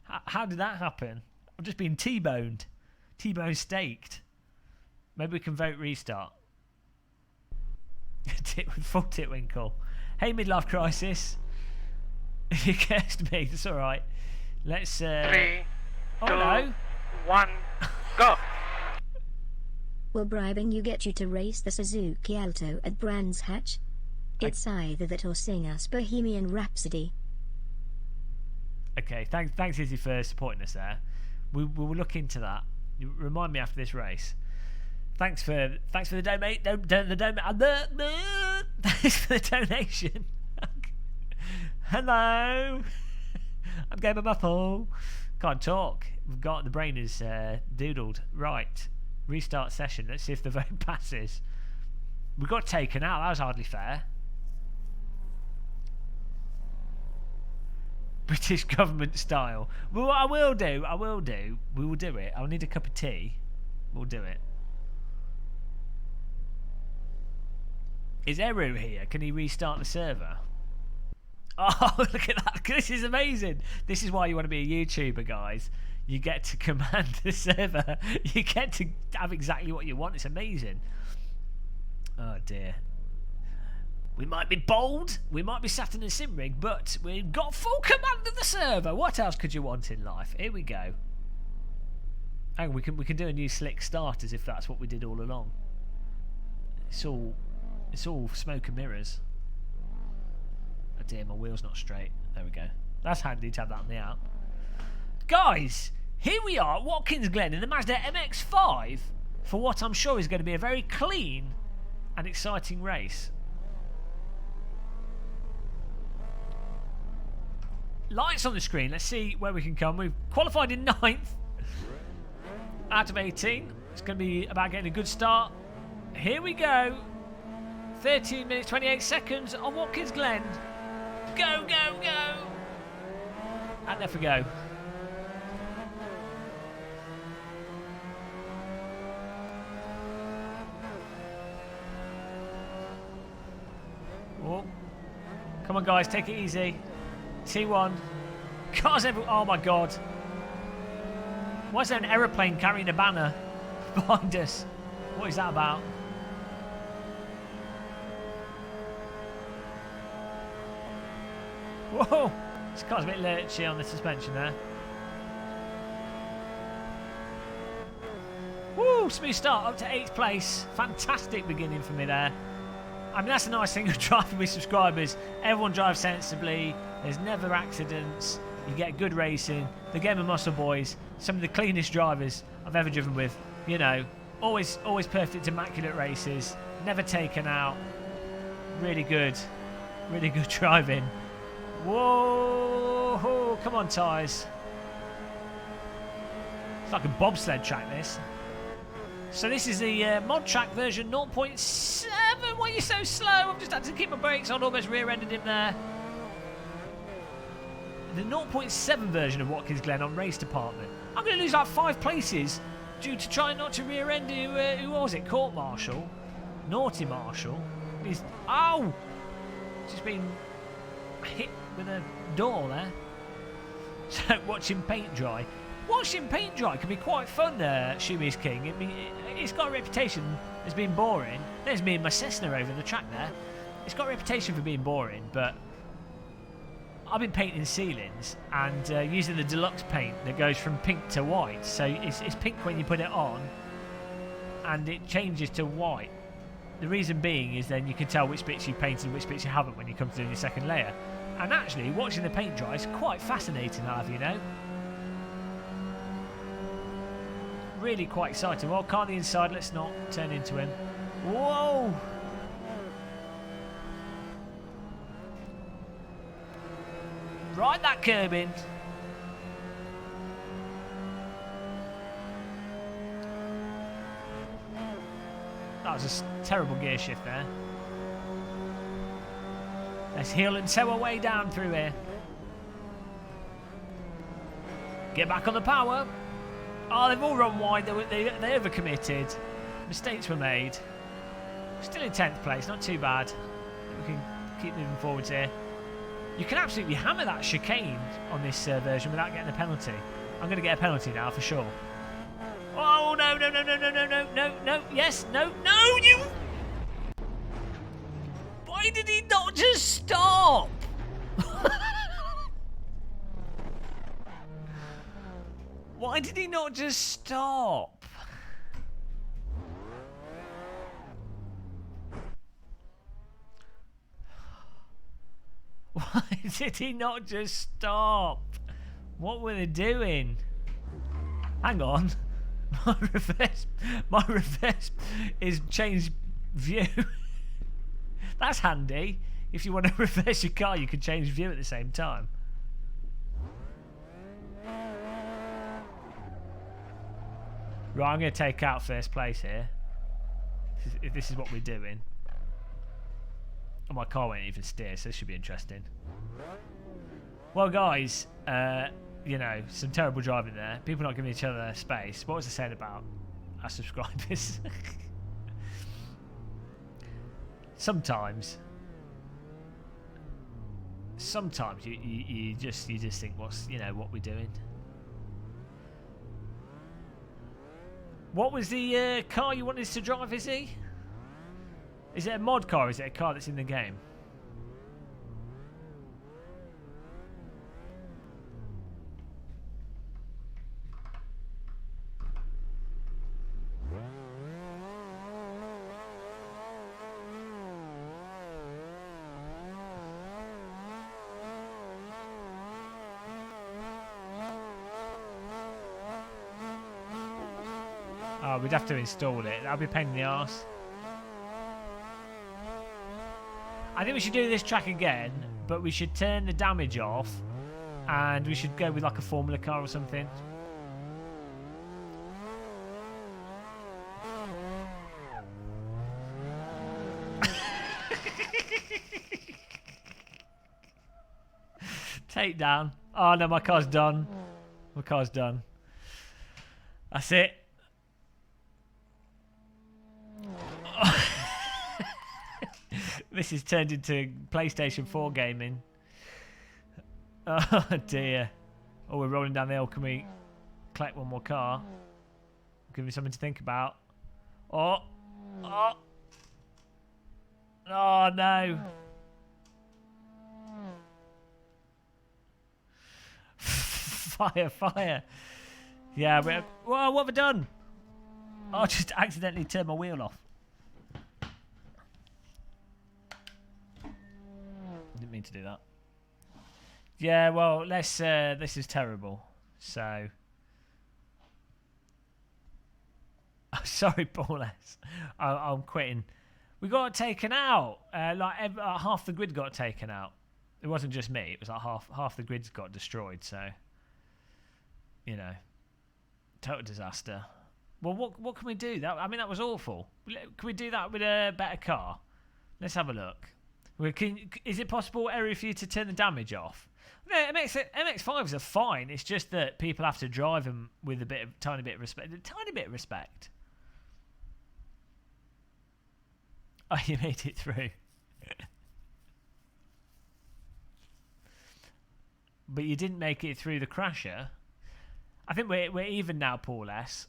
How did that happen? I've just been T-boned. T-bone staked. Maybe we can vote restart. Full Titwinkle. Hey, midlife crisis. You cursed me. That's all right. Let's. 3, oh 2, no. 1, go. Will bribing you get you to race the Suzuki Alto at Brands Hatch? It's either that or sing us Bohemian Rhapsody. Okay, thanks Izzy for supporting us there. We will look into that. You remind me after this race. Thanks for the donate. Thanks for the donation. Hello. I'm Gamer Muffle. Can't talk. We've got the brain is doodled. Right. Restart session. Let's see if the vote passes. We got taken out. That was hardly fair. British government style. Well, what I will do. We will do it. I'll need a cup of tea. We'll do it. Is Eru here? Can he restart the server? Oh, look at that. This is amazing. This is why you want to be a YouTuber, guys. You get to command the server. You get to have exactly what you want. It's amazing. Oh, dear. We might be bold. We might be sat in a sim rig, but we've got full command of the server. What else could you want in life? Here we go. Hang on, we can do a new slick start as if that's what we did all along. It's all smoke and mirrors. Oh dear, my wheel's not straight. There we go. That's handy to have that on the app. Guys, here we are at Watkins Glen in the Mazda MX-5 for what I'm sure is going to be a very clean and exciting race. Lights on the screen. Let's see where we can come. We've qualified in 9th out of 18. It's going to be about getting a good start. Here we go. 13 minutes, 28 seconds on Watkins Glen. Go, go, go. And there we go. Oh. Come on, guys. Take it easy. T1. Cars everywhere. Oh, my God. Why is there an aeroplane carrying a banner behind us? What is that about? Whoa! This car's a bit lurchy on the suspension there. Woo! Smooth start up to 8th place. Fantastic beginning for me there. I mean, that's the nice thing of driving with subscribers. Everyone drives sensibly. There's never accidents. You get good racing. The Game of Muscle Boys, some of the cleanest drivers I've ever driven with. You know, always perfect, immaculate races. Never taken out. Really good driving. Whoa! Come on, tyres. It's like a bobsled track, this. So this is the mod track version 0.7. Why are you so slow? I've just had to keep my brakes on. Almost rear-ended him there. The 0.7 version of Watkins Glen on race department. I'm going to lose like 5 places due to trying not to rear-end who was it? Court Marshal? Naughty Marshal? He's... Oh! Just been hit with a door there. So watching paint dry. Watching paint dry can be quite fun, Shumi's King. I mean, it's got a reputation as being boring. There's me and my Cessna over the track there. It's got a reputation for being boring, but I've been painting ceilings and using the deluxe paint that goes from pink to white. So it's pink when you put it on, and it changes to white. The reason being is then you can tell which bits you've painted and which bits you haven't when you come to doing your second layer. And actually, watching the paint dry is quite fascinating, I'll have you know. Really quite exciting. Well, car on the inside, let's not turn into him. Whoa! Ride that curb in. That was a terrible gear shift there. Let's heel and tow our way down through here. Get back on the power. Oh, they've all run wide. They overcommitted. Mistakes were made. Still in 10th place, not too bad. We can keep moving forwards here. You can absolutely hammer that chicane on this version without getting a penalty. I'm going to get a penalty now for sure. Oh, no, no, no, no, no, no, no, no, no, yes, no, no, you... Why did he not just stop? Why did he not just stop? Why did he not just stop? What were they doing? Hang on. My reverse is change view. That's handy. If you want to reverse your car, you can change view at the same time. Right, I'm going to take out first place here. If this is what we're doing. Oh, my car won't even steer, so this should be interesting. Well, guys, you know, some terrible driving there. People not giving each other space. What was I saying about our subscribers? Sometimes you just think, what's, you know, what we're doing. What was the car you wanted us to drive, Izzy? Is it a mod car or is it a car that's in the game? Oh, we'd have to install it. That'll be a pain in the arse. I think we should do this track again, but we should turn the damage off and we should go with like a Formula car or something. Take down. Oh no, my car's done. My car's done. That's it. This is turned into PlayStation 4 gaming. Oh dear. Oh, we're rolling down the hill. Can we collect one more car? Give me something to think about. Oh. Oh. Oh no. Fire, fire. Yeah, we're... Whoa, what have I done? Oh, I just accidentally turned my wheel off. need to do that. Yeah, well, let's. This is terrible. So, sorry, Paul S. I'm quitting. We got taken out. Half the grid got taken out. It wasn't just me. It was like half the grids got destroyed. So, you know, total disaster. Well, what can we do? That was awful. Can we do that with a better car? Let's have a look. Is it possible, Eri, for you to turn the damage off? No, MX-5s are fine. It's just that people have to drive them with tiny bit of respect. A tiny bit of respect. Oh, you made it through. But you didn't make it through the crasher. I think we're even now, Paul S.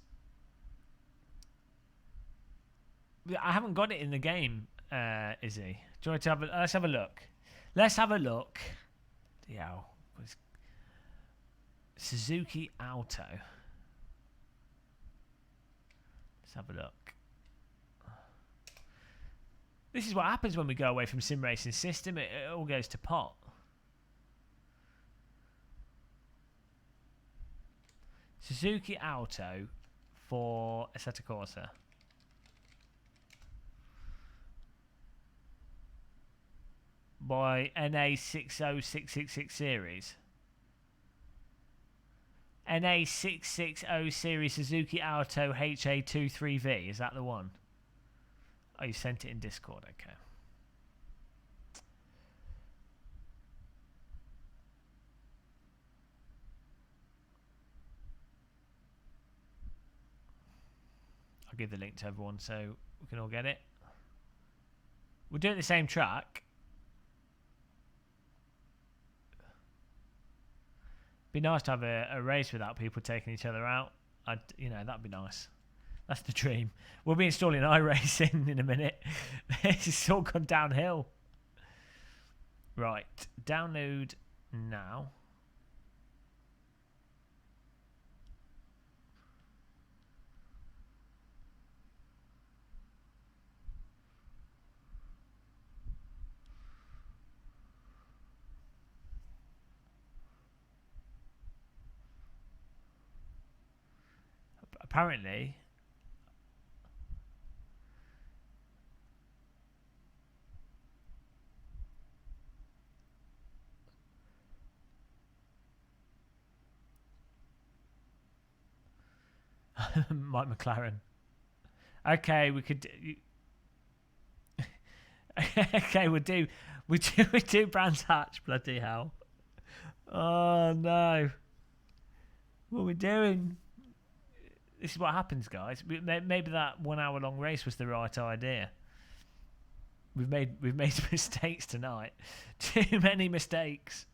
I haven't got it in the game, Izzy. Do you want to have let's have a look. Let's have a look. Yeah, Suzuki Auto. Let's have a look. This is what happens when we go away from sim racing system. It all goes to pot. Suzuki Auto for Assetto Corsa. By NA60666 series. NA660 series Suzuki Auto HA23V. Is that the one? Oh, you sent it in Discord. Okay. I'll give the link to everyone so we can all get it. We're doing the same track. Be nice to have a race without people taking each other out. That'd be nice. That's the dream. We'll be installing iRacing in a minute. It's all gone downhill. Right, download now. Apparently, Mike McLaren. Okay, we could. Okay, we do Brands Hatch. Bloody hell! Oh no! What are we doing? This is what happens, guys. Maybe that 1 hour long race was the right idea. We've made mistakes tonight. Too many mistakes.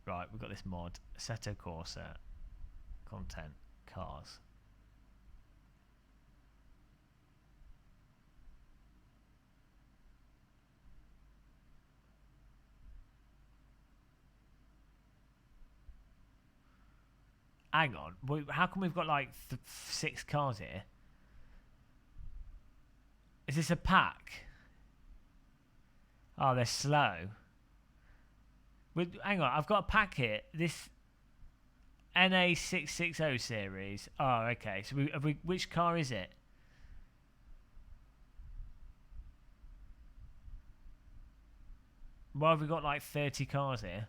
Right, we've got this mod. Assetto Corsa. Content. Cars. Hang on. How come we've got like 6 cars here? Is this a pack? Oh, they're slow. Hang on. I've got a pack here. This NA660 series. Oh, okay. So which car is it? Why have we got like 30 cars here?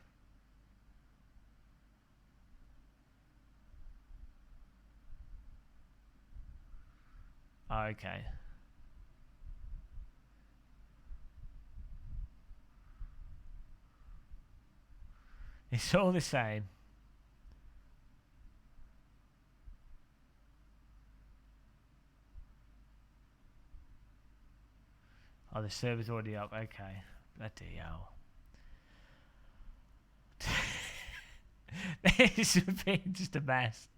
Okay. It's all the same. Oh, the server's already up. Okay. Bloody hell. This has been just a mess.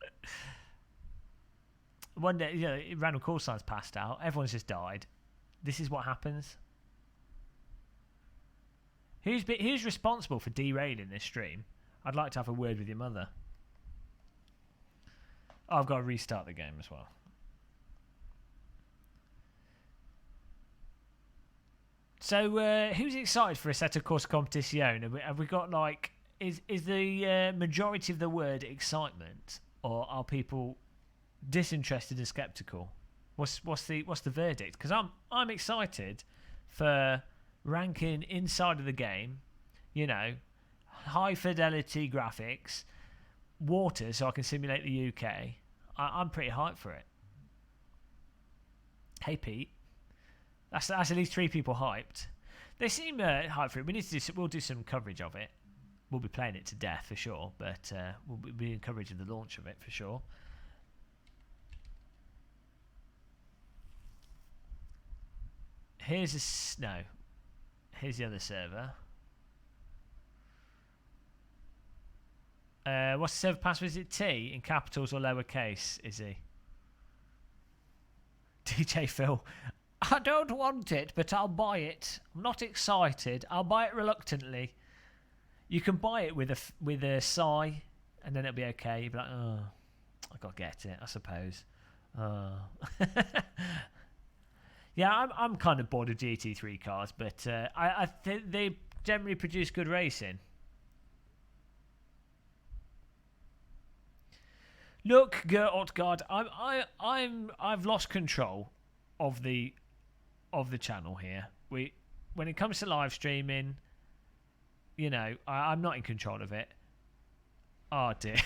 One day, random call signs passed out. Everyone's just died. This is what happens. Who's responsible for derailing this stream? I'd like to have a word with your mother. Oh, I've got to restart the game as well. So, who's excited for Assetto Corsa Competition? Have we got like, is the majority of the word excitement, or are people disinterested and skeptical? What's the verdict? Because I'm excited for ranking inside of the game. You know, high fidelity graphics, water, so I can simulate the UK. I'm pretty hyped for it. Hey Pete, that's at least 3 people hyped. They seem hyped for it. We'll do some coverage of it. We'll be playing it to death for sure, but we'll be doing coverage of the launch of it for sure. Here's the other server. What's the server password? Is it T in capitals or lowercase? Is he? DJ Phil, I don't want it, but I'll buy it. I'm not excited. I'll buy it reluctantly. You can buy it with a sigh, and then it'll be okay. You'll be like, oh, I gotta get it, I suppose. Yeah, I'm kind of bored of GT3 cars, but I think they generally produce good racing. Look, Gertgard, I've lost control of the channel here. When it comes to live streaming, you know, I'm not in control of it. Oh dear.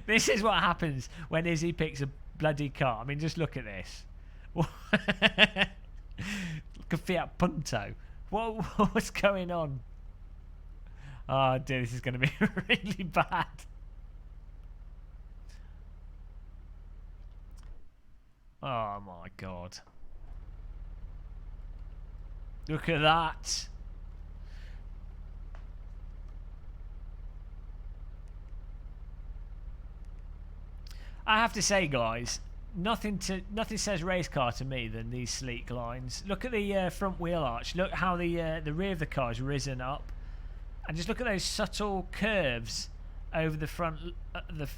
This is what happens when Izzy picks a bloody car. I mean, just look at this. Look at Fiat Punto. What's going on? Oh dear, this is going to be really bad. Oh my god. Look at that. I have to say, guys, nothing says race car to me than these sleek lines. Look at the front wheel arch. Look how the rear of the car has risen up, and just look at those subtle curves over the front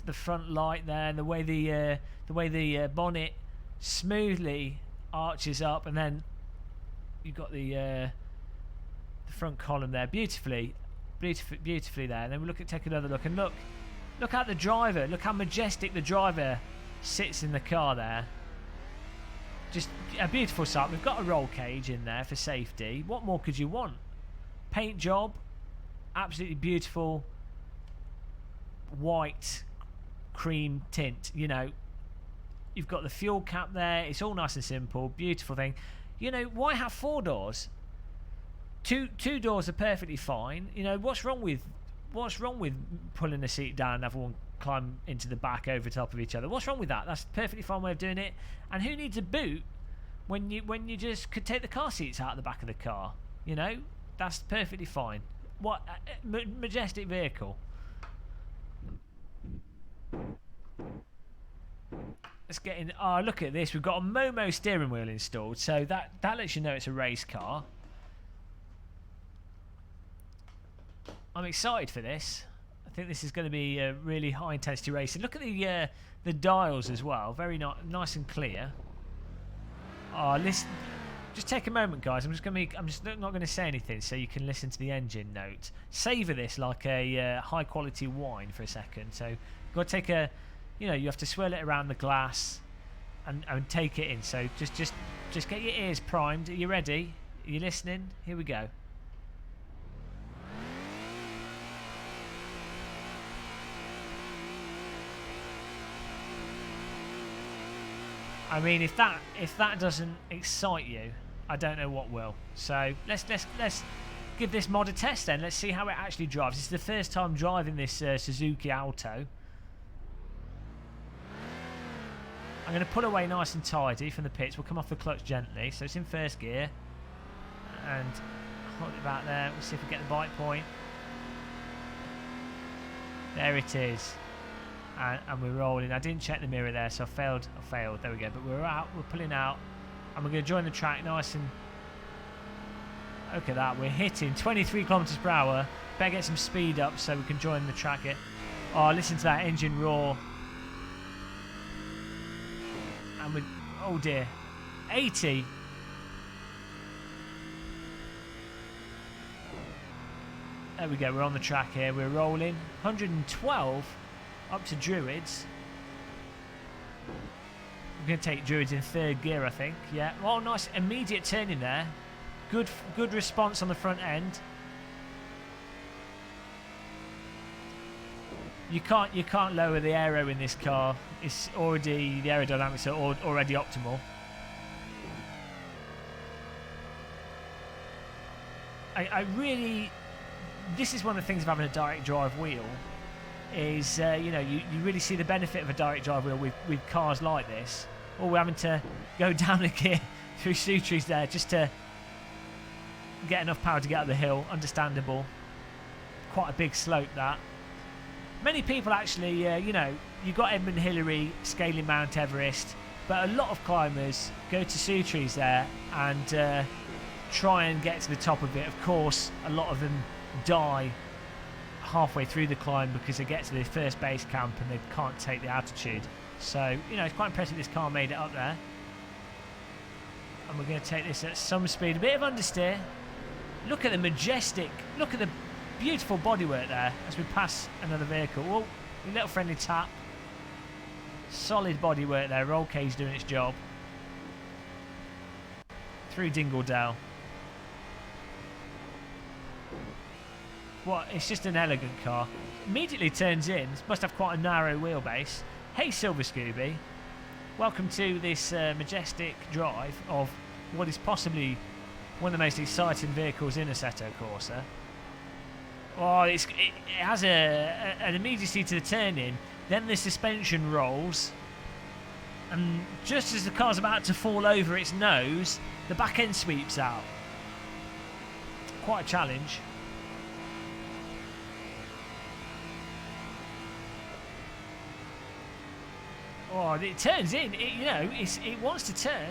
the front light there, and the way the bonnet smoothly arches up, and then you've got the front column there beautifully there. And then we take another look, and look at the driver. Look how majestic the driver sits in the car there. Just a beautiful sight. We've got a roll cage in there for safety. What more could you want? Paint job, absolutely beautiful white cream tint. You know, you've got the fuel cap there. It's all nice and simple. Beautiful thing. You know, why have 4 doors? Two doors are perfectly fine. You know, what's wrong with pulling a seat down and everyone climb into the back over top of each other? What's wrong with that? That's a perfectly fine way of doing it. And who needs a boot when you just could take the car seats out of the back of the car? You know, that's perfectly fine. What majestic vehicle. Let's get in. Oh, look at this. We've got a Momo steering wheel installed, so that lets you know it's a race car. I'm excited for this. I think this is going to be a really high intensity racing. Look at the dials as well. Very nice and clear. Oh, listen. Just take a moment, guys. I'm just not going to say anything, so you can listen to the engine note. Savor this like a high quality wine for a second. So you've got to take a, you know, you have to swirl it around the glass and take it in. So just get your ears primed. Are you ready? Are you listening? Here we go. I mean, if that doesn't excite you, I don't know what will. So let's give this mod a test then. Let's see how it actually drives. This is the first time driving this Suzuki Alto. I'm going to pull away nice and tidy from the pits. We'll come off the clutch gently. So it's in first gear, and hold it back there. We'll see if we get the bite point. There it is. And we're rolling. I didn't check the mirror there, so I failed. There we go. But we're out. We're pulling out, and we're going to join the track nice and. Look at that. We're hitting 23 kilometers per hour. Better get some speed up so we can join the track. Oh, listen to that engine roar. And we, oh dear, 80. There we go, we're on the track here, we're rolling. 112 up to Druids. We're going to take Druids in third gear, I think. Yeah, well, nice immediate turn in there. Good response on the front end. You can't lower the aero in this car. It's already, the aerodynamics are already optimal. I really, this is one of the things of having a direct drive wheel, is you know, you really see the benefit of a direct drive wheel with cars like this. Or we're having to go down a gear through Sutries there just to get enough power to get up the hill. Understandable. Quite a big slope that. Many people actually, you know, you've got Edmund Hillary scaling Mount Everest, but a lot of climbers go to Sutries there and try and get to the top of it. Of course, a lot of them die halfway through the climb because they get to the first base camp and they can't take the altitude. So, you know, it's quite impressive this car made it up there. And we're going to take this at some speed. A bit of understeer. Look at the majestic, look at the beautiful bodywork there as we pass another vehicle. Oh, a little friendly tap. Solid bodywork there. Roll cage doing its job. Through Dingledale. What? It's just an elegant car. Immediately turns in. Must have quite a narrow wheelbase. Hey, Silver Scooby. Welcome to this majestic drive of what is possibly one of the most exciting vehicles in Assetto Corsa. Oh, it has an immediacy to the turn-in. Then the suspension rolls. And just as the car's about to fall over its nose, the back end sweeps out. Quite a challenge. Oh, it turns in. You know, it wants to turn.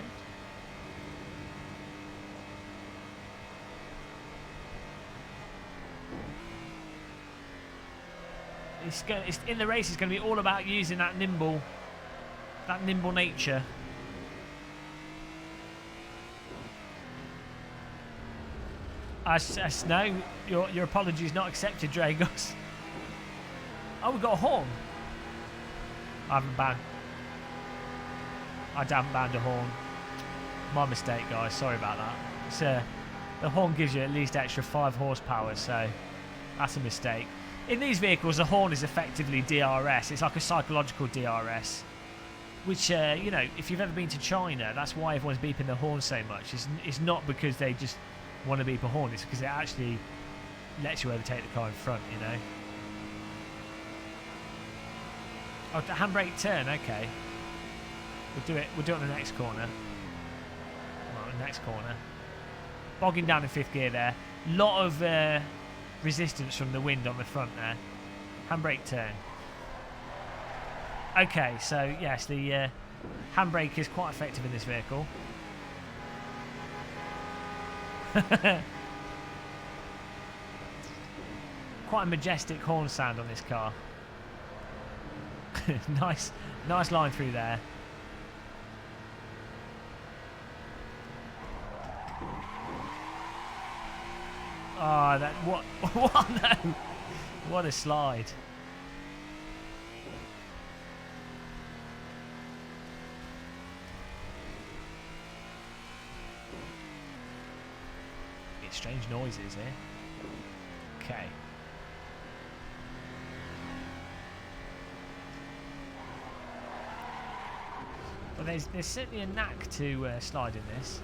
It's in the race. It's going to be all about using that nimble nature. No, your apology is not accepted, Dragos. Oh, we've got a horn. I haven't banned a horn. My mistake, guys. Sorry about that. It's, the horn gives you at least extra 5 horsepower, so that's a mistake. In these vehicles, the horn is effectively DRS. It's like a psychological DRS, which, you know, if you've ever been to China, that's why everyone's beeping the horn so much. It's not because they just want to beep a horn. It's because it actually lets you overtake the car in front, you know. Oh, the handbrake turn, okay. We'll do it on the next corner. Right, the next corner. Bogging down in 5th gear there. Lot of resistance from the wind on the front there. Handbrake turn. Okay, so yes, the handbrake is quite effective in this vehicle. Quite a majestic horn sound on this car. nice line through there. Oh, that what no! What a slide! Get strange noises here. Okay. Well, there's certainly a knack to sliding this.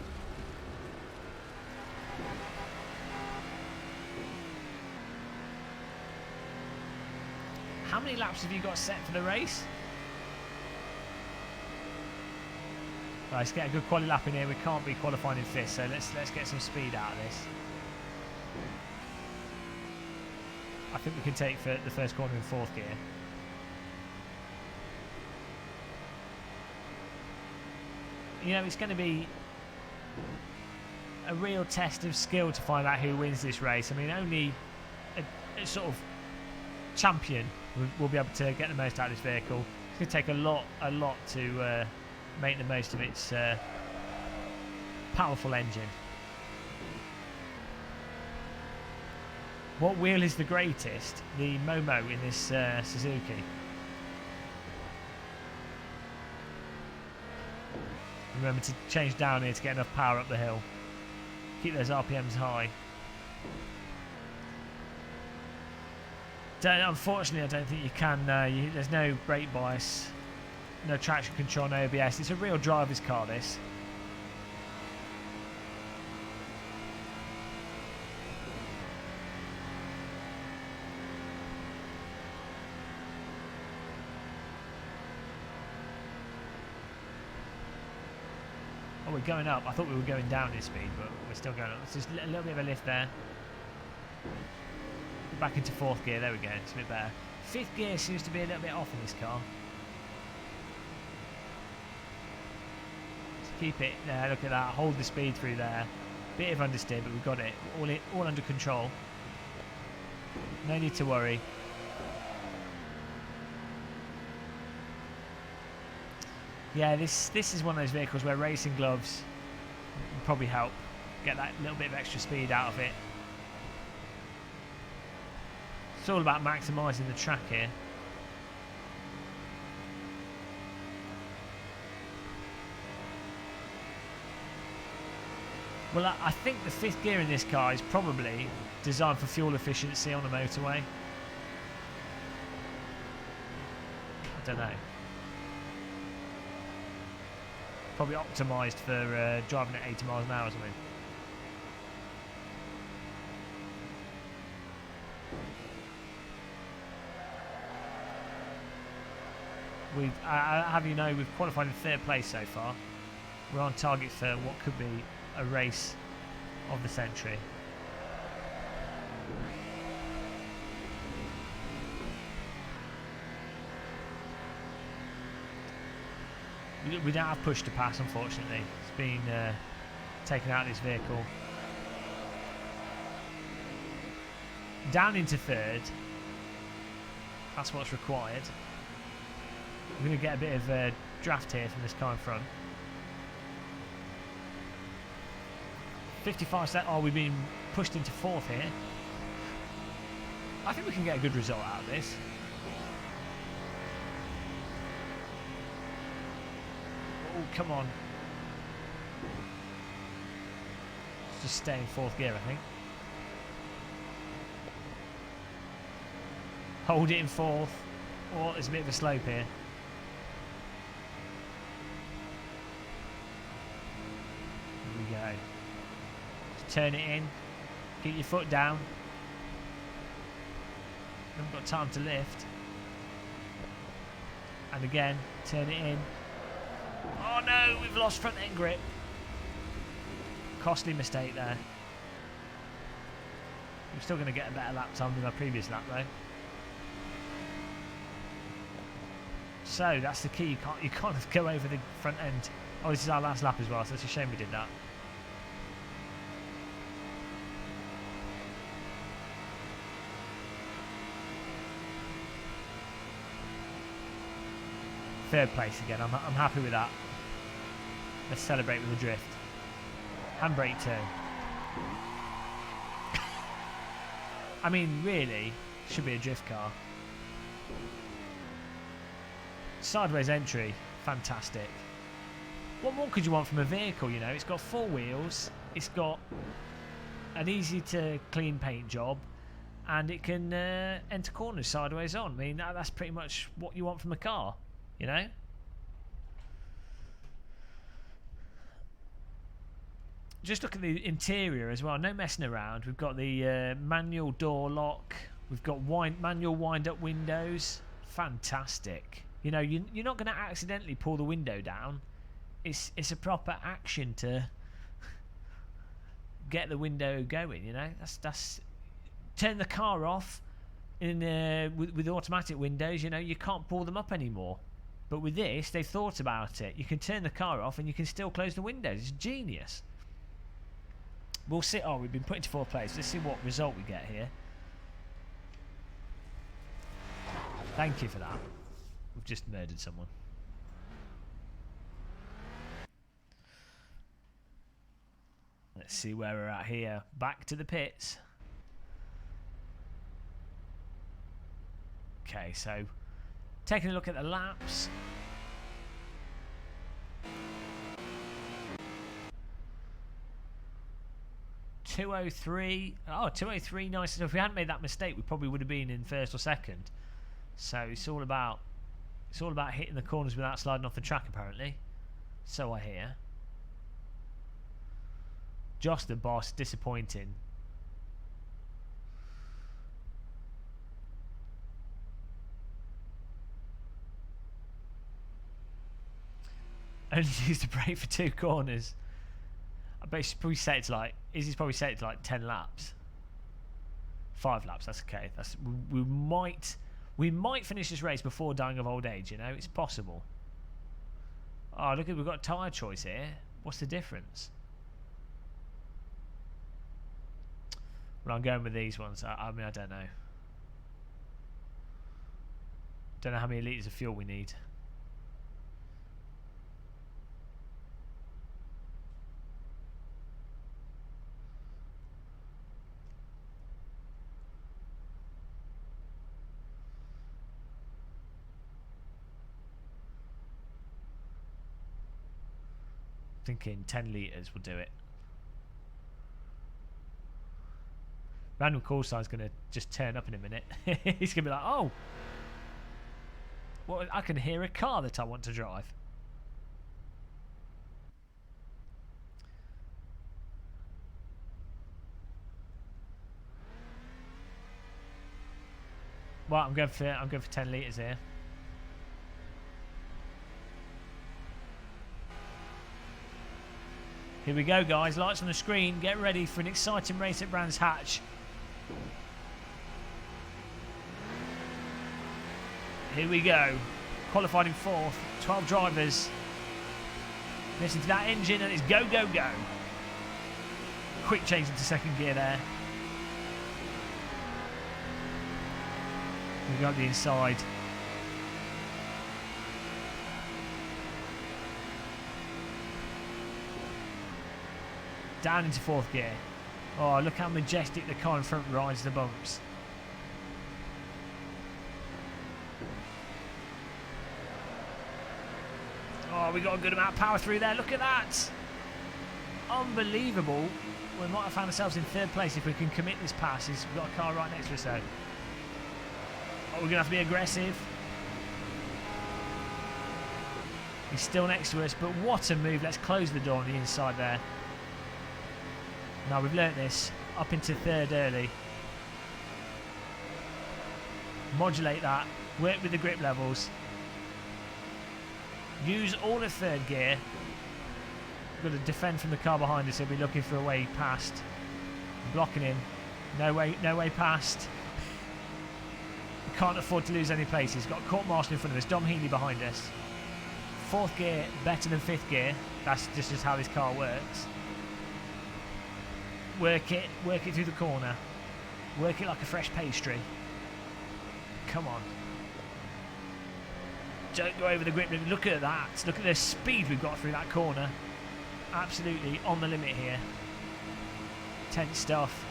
How many laps have you got set for the race? Right, let's get a good quality lap in here. We can't be qualifying in 5th, so let's get some speed out of this. I think we can take for the first corner in 4th gear. You know, it's going to be a real test of skill to find out who wins this race. I mean, only a sort of champion will be able to get the most out of this vehicle. It's going to take a lot to make the most of its powerful engine. What wheel is the greatest? The Momo in this Suzuki. Remember to change down here to get enough power up the hill. Keep those RPMs high. Unfortunately, I don't think you can. There's no brake bias, no traction control, no ABS. It's a real driver's car, this. Oh, we're going up. I thought we were going down this speed, but we're still going up. It's just a little bit of a lift there. Back into 4th gear. There we go. It's a bit better. 5th gear seems to be a little bit off in this car. Just keep it there. Look at that. Hold the speed through there. Bit of understeer, but we've got it all under control. No need to worry. Yeah, this is one of those vehicles where racing gloves will probably help get that little bit of extra speed out of it. It's all about maximising the track here. Well, I think the 5th gear in this car is probably designed for fuel efficiency on a motorway. I don't know. Probably optimised for driving at 80 miles an hour or something. I have you know, we've qualified in 3rd place so far. We're on target for what could be a race of the century. We don't have push to pass, unfortunately. It's been taken out of this vehicle. Down into 3rd. That's what's required. We're going to get a bit of draft here from this car in front. 55 seconds. Oh, we've been pushed into 4th here. I think we can get a good result out of this. Oh, come on. Let's just stay in 4th gear, I think. Hold it in 4th. Oh, there's a bit of a slope here. Here we go. Just turn it in. Keep your foot down. Haven't got time to lift. And again, turn it in. Oh no, we've lost front end grip. Costly mistake there. We're still going to get a better lap time than our previous lap though. So that's the key. You can't go over the front end. Oh, this is our last lap as well, so it's a shame we did that. Third place again. I'm happy with that. Let's celebrate with a drift. Handbrake turn. I mean, really, should be a drift car. Sideways entry, fantastic. What more could you want from a vehicle, you know? It's got 4 wheels, it's got an easy to clean paint job, and it can enter corners sideways on. I mean, that's pretty much what you want from a car, you know? Just look at the interior as well, no messing around. We've got the manual door lock, we've got manual wind-up windows, fantastic. You know, you're not going to accidentally pull the window down. It's a proper action to get the window going. You know, that's turn the car off in with automatic windows. You know, you can't pull them up anymore. But with this, they've thought about it. You can turn the car off and you can still close the windows. It's genius. We'll see. Oh, we've been put into 4th place. Let's see what result we get here. Thank you for that. We've just murdered someone. Let's see where we're at here. Back to the pits. Okay, so taking a look at the laps. .203. Oh, 203, nice enough. If we hadn't made that mistake, we probably would have been in first or second. So it's all about hitting the corners without sliding off the track, apparently. So I hear. Josh the boss, disappointing. Only used the brake for 2 corners. I bet he's probably set it to like. Izzy's probably set it to like 10 laps. 5 laps. That's okay. That's we might finish this race before dying of old age. You know, it's possible. Oh, look at, we've got a tyre choice here. What's the difference? Well, I'm going with these ones. I mean, I don't know. Don't know how many litres of fuel we need. Thinking 10 litres will do it. Random call sign's going to just turn up in a minute. He's going to be like, oh, well, I can hear a car that I want to drive. Well, I'm going for 10 litres here. Here we go, guys. Lights on the screen. Get ready for an exciting race at Brands Hatch. Here we go. Qualified in 4th. 12 drivers. Listen to that engine and it's go, go, go. Quick change into 2nd gear there. We got the inside. Down into 4th gear. Oh, look how majestic the car in front rides the bumps. Oh, we got a good amount of power through there. Look at that. Unbelievable. We might have found ourselves in 3rd place if we can commit this pass. We've got a car right next to us though. Oh, we're going to have to be aggressive. He's still next to us, but what a move. Let's close the door on the inside there. Now we've learnt this. Up into 3rd early. Modulate that. Work with the grip levels. Use all of 3rd gear. We've got to defend from the car behind us. He'll be looking for a way past. Blocking him. No way past. We can't afford to lose any places. Got court marshal in front of us. Dom Healy behind us. 4th gear better than 5th gear. That's just how this car works. Work it through the corner. Work it like a fresh pastry. Come on. Don't go over the grip. Look at that. Look at the speed we've got through that corner. Absolutely on the limit here. Tense stuff.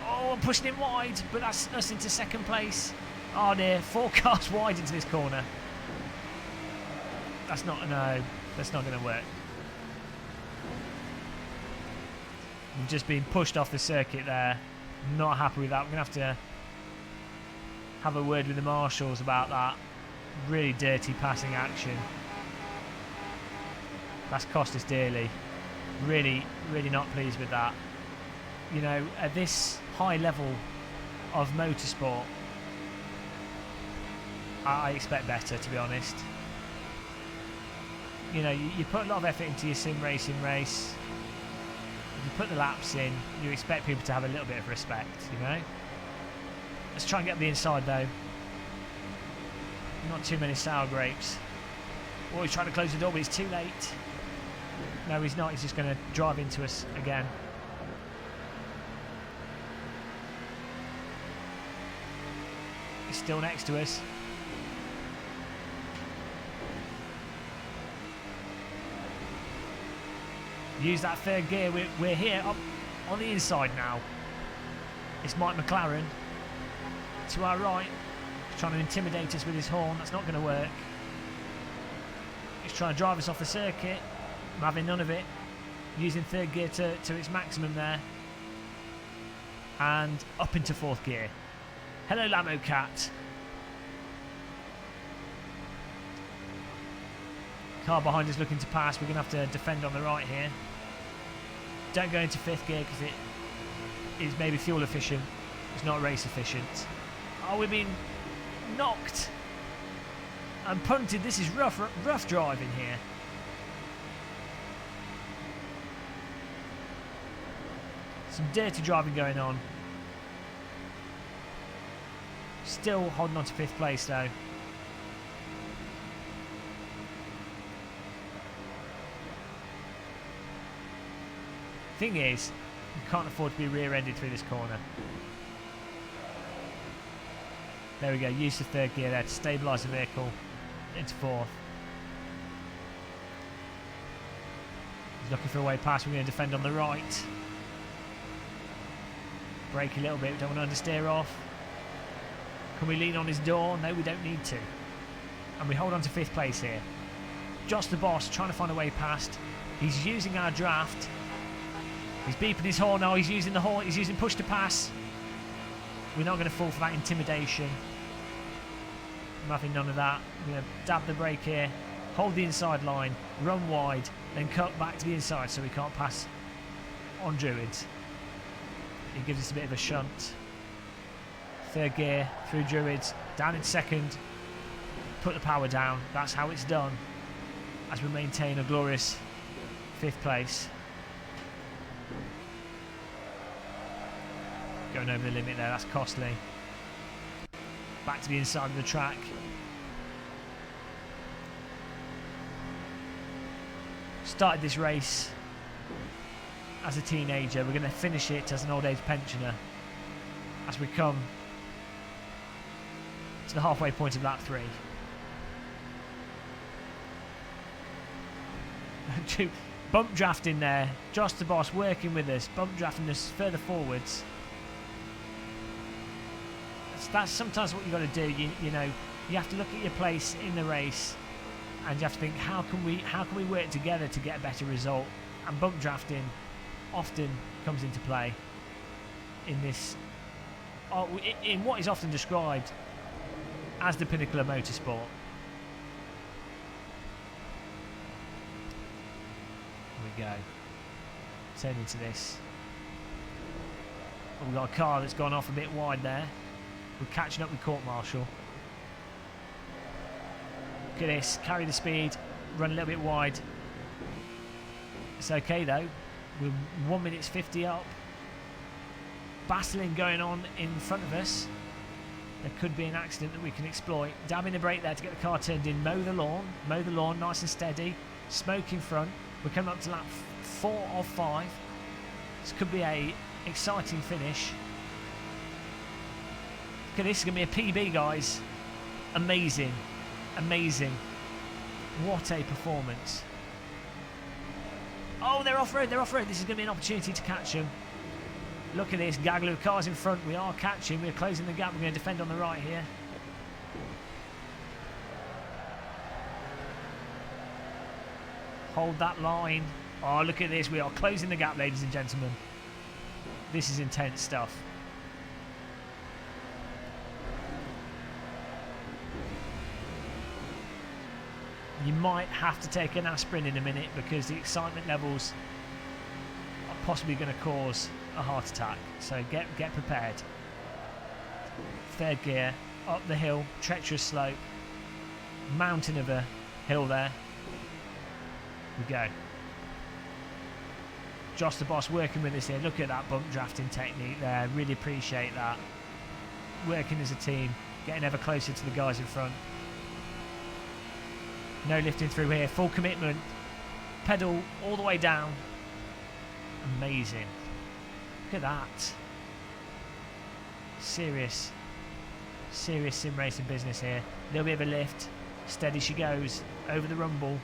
Oh, I'm pushing him wide, but that's us into 2nd place. Oh dear, 4 cars wide into this corner. That's not going to work. We've just been pushed off the circuit there. Not happy with that. We're going to have a word with the marshals about that. Really dirty passing action. That's cost us dearly. Really, really not pleased with that. You know, at this high level of motorsport, I expect better, to be honest. You know, you put a lot of effort into your sim racing race. You put the laps in, you expect people to have a little bit of respect, you know. Let's try and get the inside though. Not too many sour grapes. Oh, he's trying to close the door, but it's too late. No, he's not. He's just going to drive into us again. He's still next to us. Use that 3rd gear. We're here up on the inside now. It's Mike McLaren to our right. He's trying to intimidate us with his horn. That's not going to work. He's trying to drive us off the circuit. I'm having none of it. Using third gear to its maximum there. And up into fourth gear. Hello, Lamo Cat. Car behind us looking to pass. We're going to have to defend on the right here. Don't go into fifth gear because it is maybe fuel efficient. It's not race efficient. Oh, we've been knocked and punted. This is rough driving here. Some dirty driving going on. Still holding on to fifth place though. Thing is, you can't afford to be rear-ended through this corner. There we go, use the third gear there to stabilise the vehicle into fourth. He's looking for a way past. We're going to defend on the right. Brake a little bit, we don't want to understeer off. Can we lean on his door? No, we don't need to. And we hold on to fifth place here. Josh the boss trying to find a way past. He's using our draft. He's beeping his horn now. He's using the horn. He's using push to pass. We're not going to fall for that intimidation. I'm having none of that. We're going to dab the brake here. Hold the inside line. Run wide. Then cut back to the inside so we can't pass on Druids. He gives us a bit of a shunt. Third gear through Druids. Down in second. Put the power down. That's how it's done. As we maintain a glorious fifth place. Going over the limit there, that's costly. Back to the inside of the track. Started this race as a teenager. We're going to finish it as an old age pensioner as we come to the halfway point of lap 3. Bump drafting there. Josh the boss working with us, bump drafting us further forwards. That's sometimes what you've got to do. You know, you have to look at your place in the race, and you have to think, how can we work together to get a better result? And bump drafting often comes into play in this, in what is often described as the pinnacle of motorsport. Here we go. Turn into this. We've got a car that's gone off a bit wide there. We're catching up with Court Marshal. Look at this, carry the speed, run a little bit wide. It's okay though. We're 1 minute 50 up. Battling going on in front of us. There could be an accident that we can exploit. Dabbing the brake there to get the car turned in. Mow the lawn nice and steady. Smoke in front. We're coming up to lap 4 of 5. This could be a exciting finish. Look at this, it's going to be a PB, guys. Amazing. Amazing. What a performance. Oh, they're off-road, they're off-road. This is going to be an opportunity to catch them. Look at this, gaggle of cars in front. We are catching, we're closing the gap. We're going to defend on the right here. Hold that line. Oh, look at this. We are closing the gap, ladies and gentlemen. This is intense stuff. You might have to take an aspirin in a minute because the excitement levels are possibly going to cause a heart attack. So get prepared. Third gear, up the hill, treacherous slope, mountain of a hill there. We go. Josh the boss working with us here. Look at that bump drafting technique there. Really appreciate that. Working as a team, getting ever closer to the guys in front. No lifting through here, full commitment. Pedal all the way down. Amazing. Look at that. Serious sim racing business here. A little bit of a lift. Steady she goes. Over the rumble.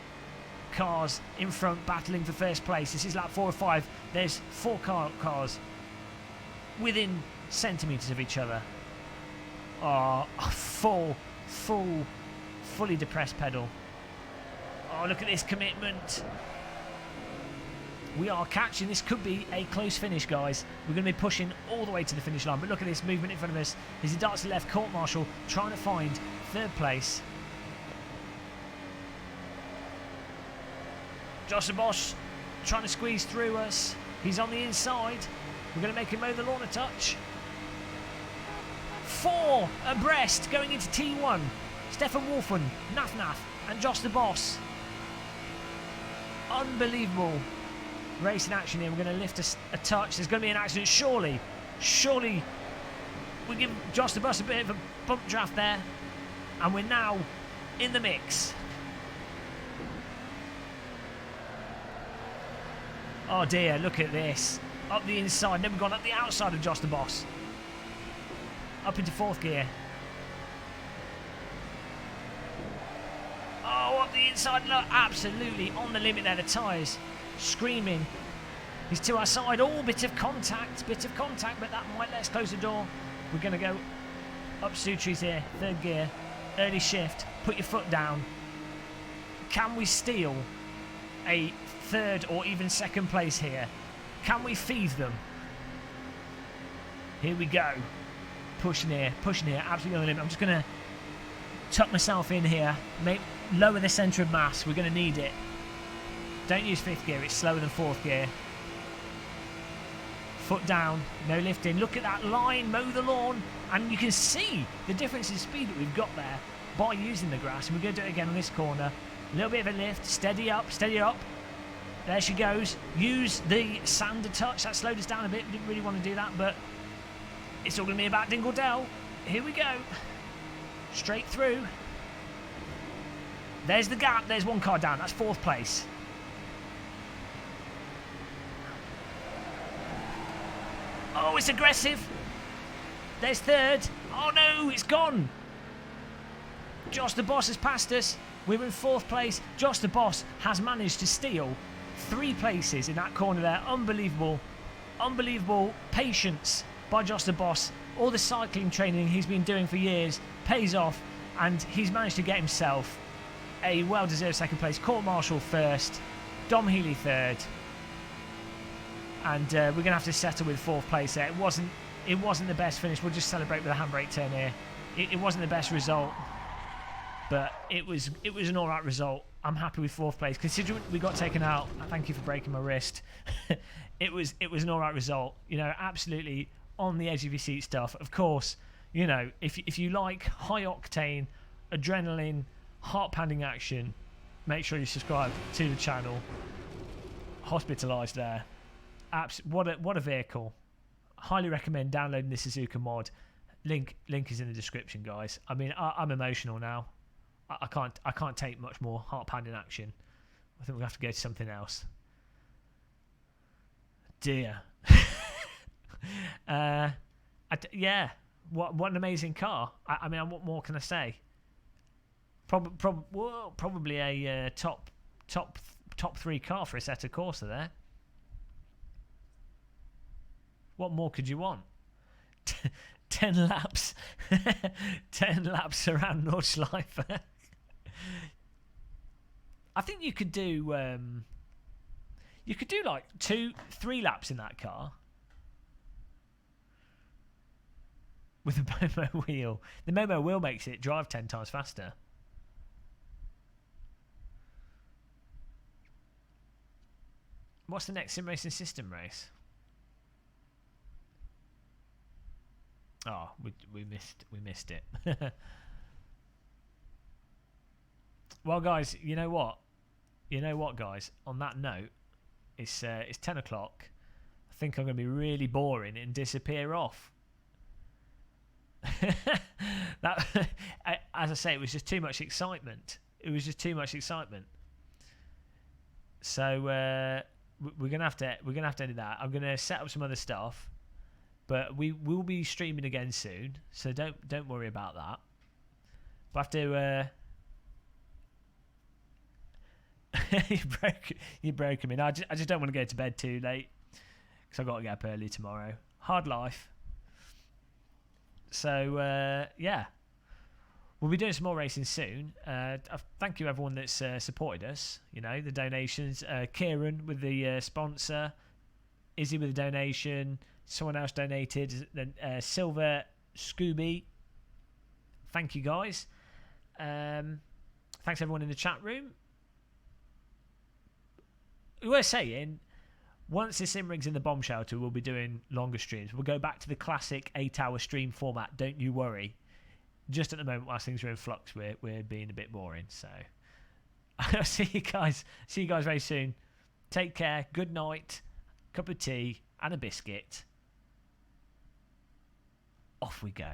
Cars in front battling for first place. This is lap 4 or 5. There's 4 cars within centimetres of each other. Oh, fully depressed pedal. Oh, look at this commitment. We are catching. This could be a close finish, guys. We're going to be pushing all the way to the finish line. But look at this movement in front of us. As he darts to the left, Court Marshall trying to find third place. Josh the Bosch trying to squeeze through us. He's on the inside. We're going to make him mow the lawn a touch. 4 abreast going into T1. Stefan Wolfen, Naf, and Josh the Boss. Unbelievable race in action here. We're going to lift a touch. There's going to be an accident. Surely we give Josh the Boss a bit of a bump draft there. And we're now in the mix. Oh dear, look at this. Up the inside, never gone up the outside of Josh the Boss. Up into 4th gear. Oh, up the inside, look, absolutely on the limit there. The tyres screaming. He's to our side. Oh, bit of contact, but that might let us close the door. We're going to go up Sutries here, 3rd gear, early shift. Put your foot down. Can we steal a 3rd or even 2nd place here? Can we feed them? Here we go. Pushing here, absolutely on the limit. I'm just going to tuck myself in here, lower the centre of mass. We're going to need it. Don't use 5th gear, it's slower than 4th gear. Foot down, no lifting. Look at that line, mow the lawn. And you can see the difference in speed that we've got there by using the grass. And we're going to do it again on this corner. A little bit of a lift, steady up. There she goes. Use the sand a touch. That slowed us down a bit. We didn't really want to do that, but it's all going to be about Dingle Dell. Here we go. Straight through. There's the gap. There's 1 car down. That's 4th place. Oh, it's aggressive. There's 3rd. Oh no, it's gone. Josh the Boss has passed us. We're in 4th place. Josh the Boss has managed to steal 3 places in that corner there. Unbelievable patience by Josh the Boss. All the cycling training he's been doing for years pays off, and he's managed to get himself a well-deserved 2nd place. Court Marshall 1st, Dom Healy 3rd, and we're going to have to settle with 4th place there. It wasn't the best finish. We'll just celebrate with a handbrake turn here. It wasn't the best result, but it was an alright result. I'm happy with 4th place, considering we got taken out. Thank you for breaking my wrist. it was an alright result. You know, absolutely on the edge of your seat stuff. Of course, you know, if you like high octane, adrenaline, heart pounding action, make sure you subscribe to the channel. Hospitalised there. What a vehicle. Highly recommend downloading the Suzuka mod. Link is in the description, guys. I mean, I'm emotional now. I can't take much more heart pounding action. I think we'll have to go to something else. Dear. Yeah. What an amazing car. I mean, what more can I say? Probably a top 3 car for Assetto Corsa there. What more could you want? 10 laps. 10 laps around Nordschleife. I think you could do like 2-3 laps in that car with a Momo wheel. The Momo wheel makes it drive 10 times faster. What's the next sim racing system race? Oh, we missed it. Well, guys, you know what, guys. On that note, it's 10 o'clock. I think I'm going to be really boring and disappear off. As I say, it was just too much excitement. So we're gonna have to end that. I'm gonna set up some other stuff. But we will be streaming again soon, so don't worry about that. But I have to. You broke him in. I just don't want to go to bed too late because I've got to get up early tomorrow. Hard life. So yeah, we'll be doing some more racing soon. Thank you everyone that's supported us. You know, the donations. Kieran with the sponsor, Izzy with the donation. Someone else donated. Then Silver Scooby. Thank you guys. Thanks everyone in the chat room. We're saying, once the sim rig's in the bomb shelter, we'll be doing longer streams. We'll go back to the classic 8-hour stream format. Don't you worry. Just at the moment, whilst things are in flux, we're being a bit boring. So I'll see you guys very soon. Take care. Good night. Cup of tea and a biscuit. Off we go.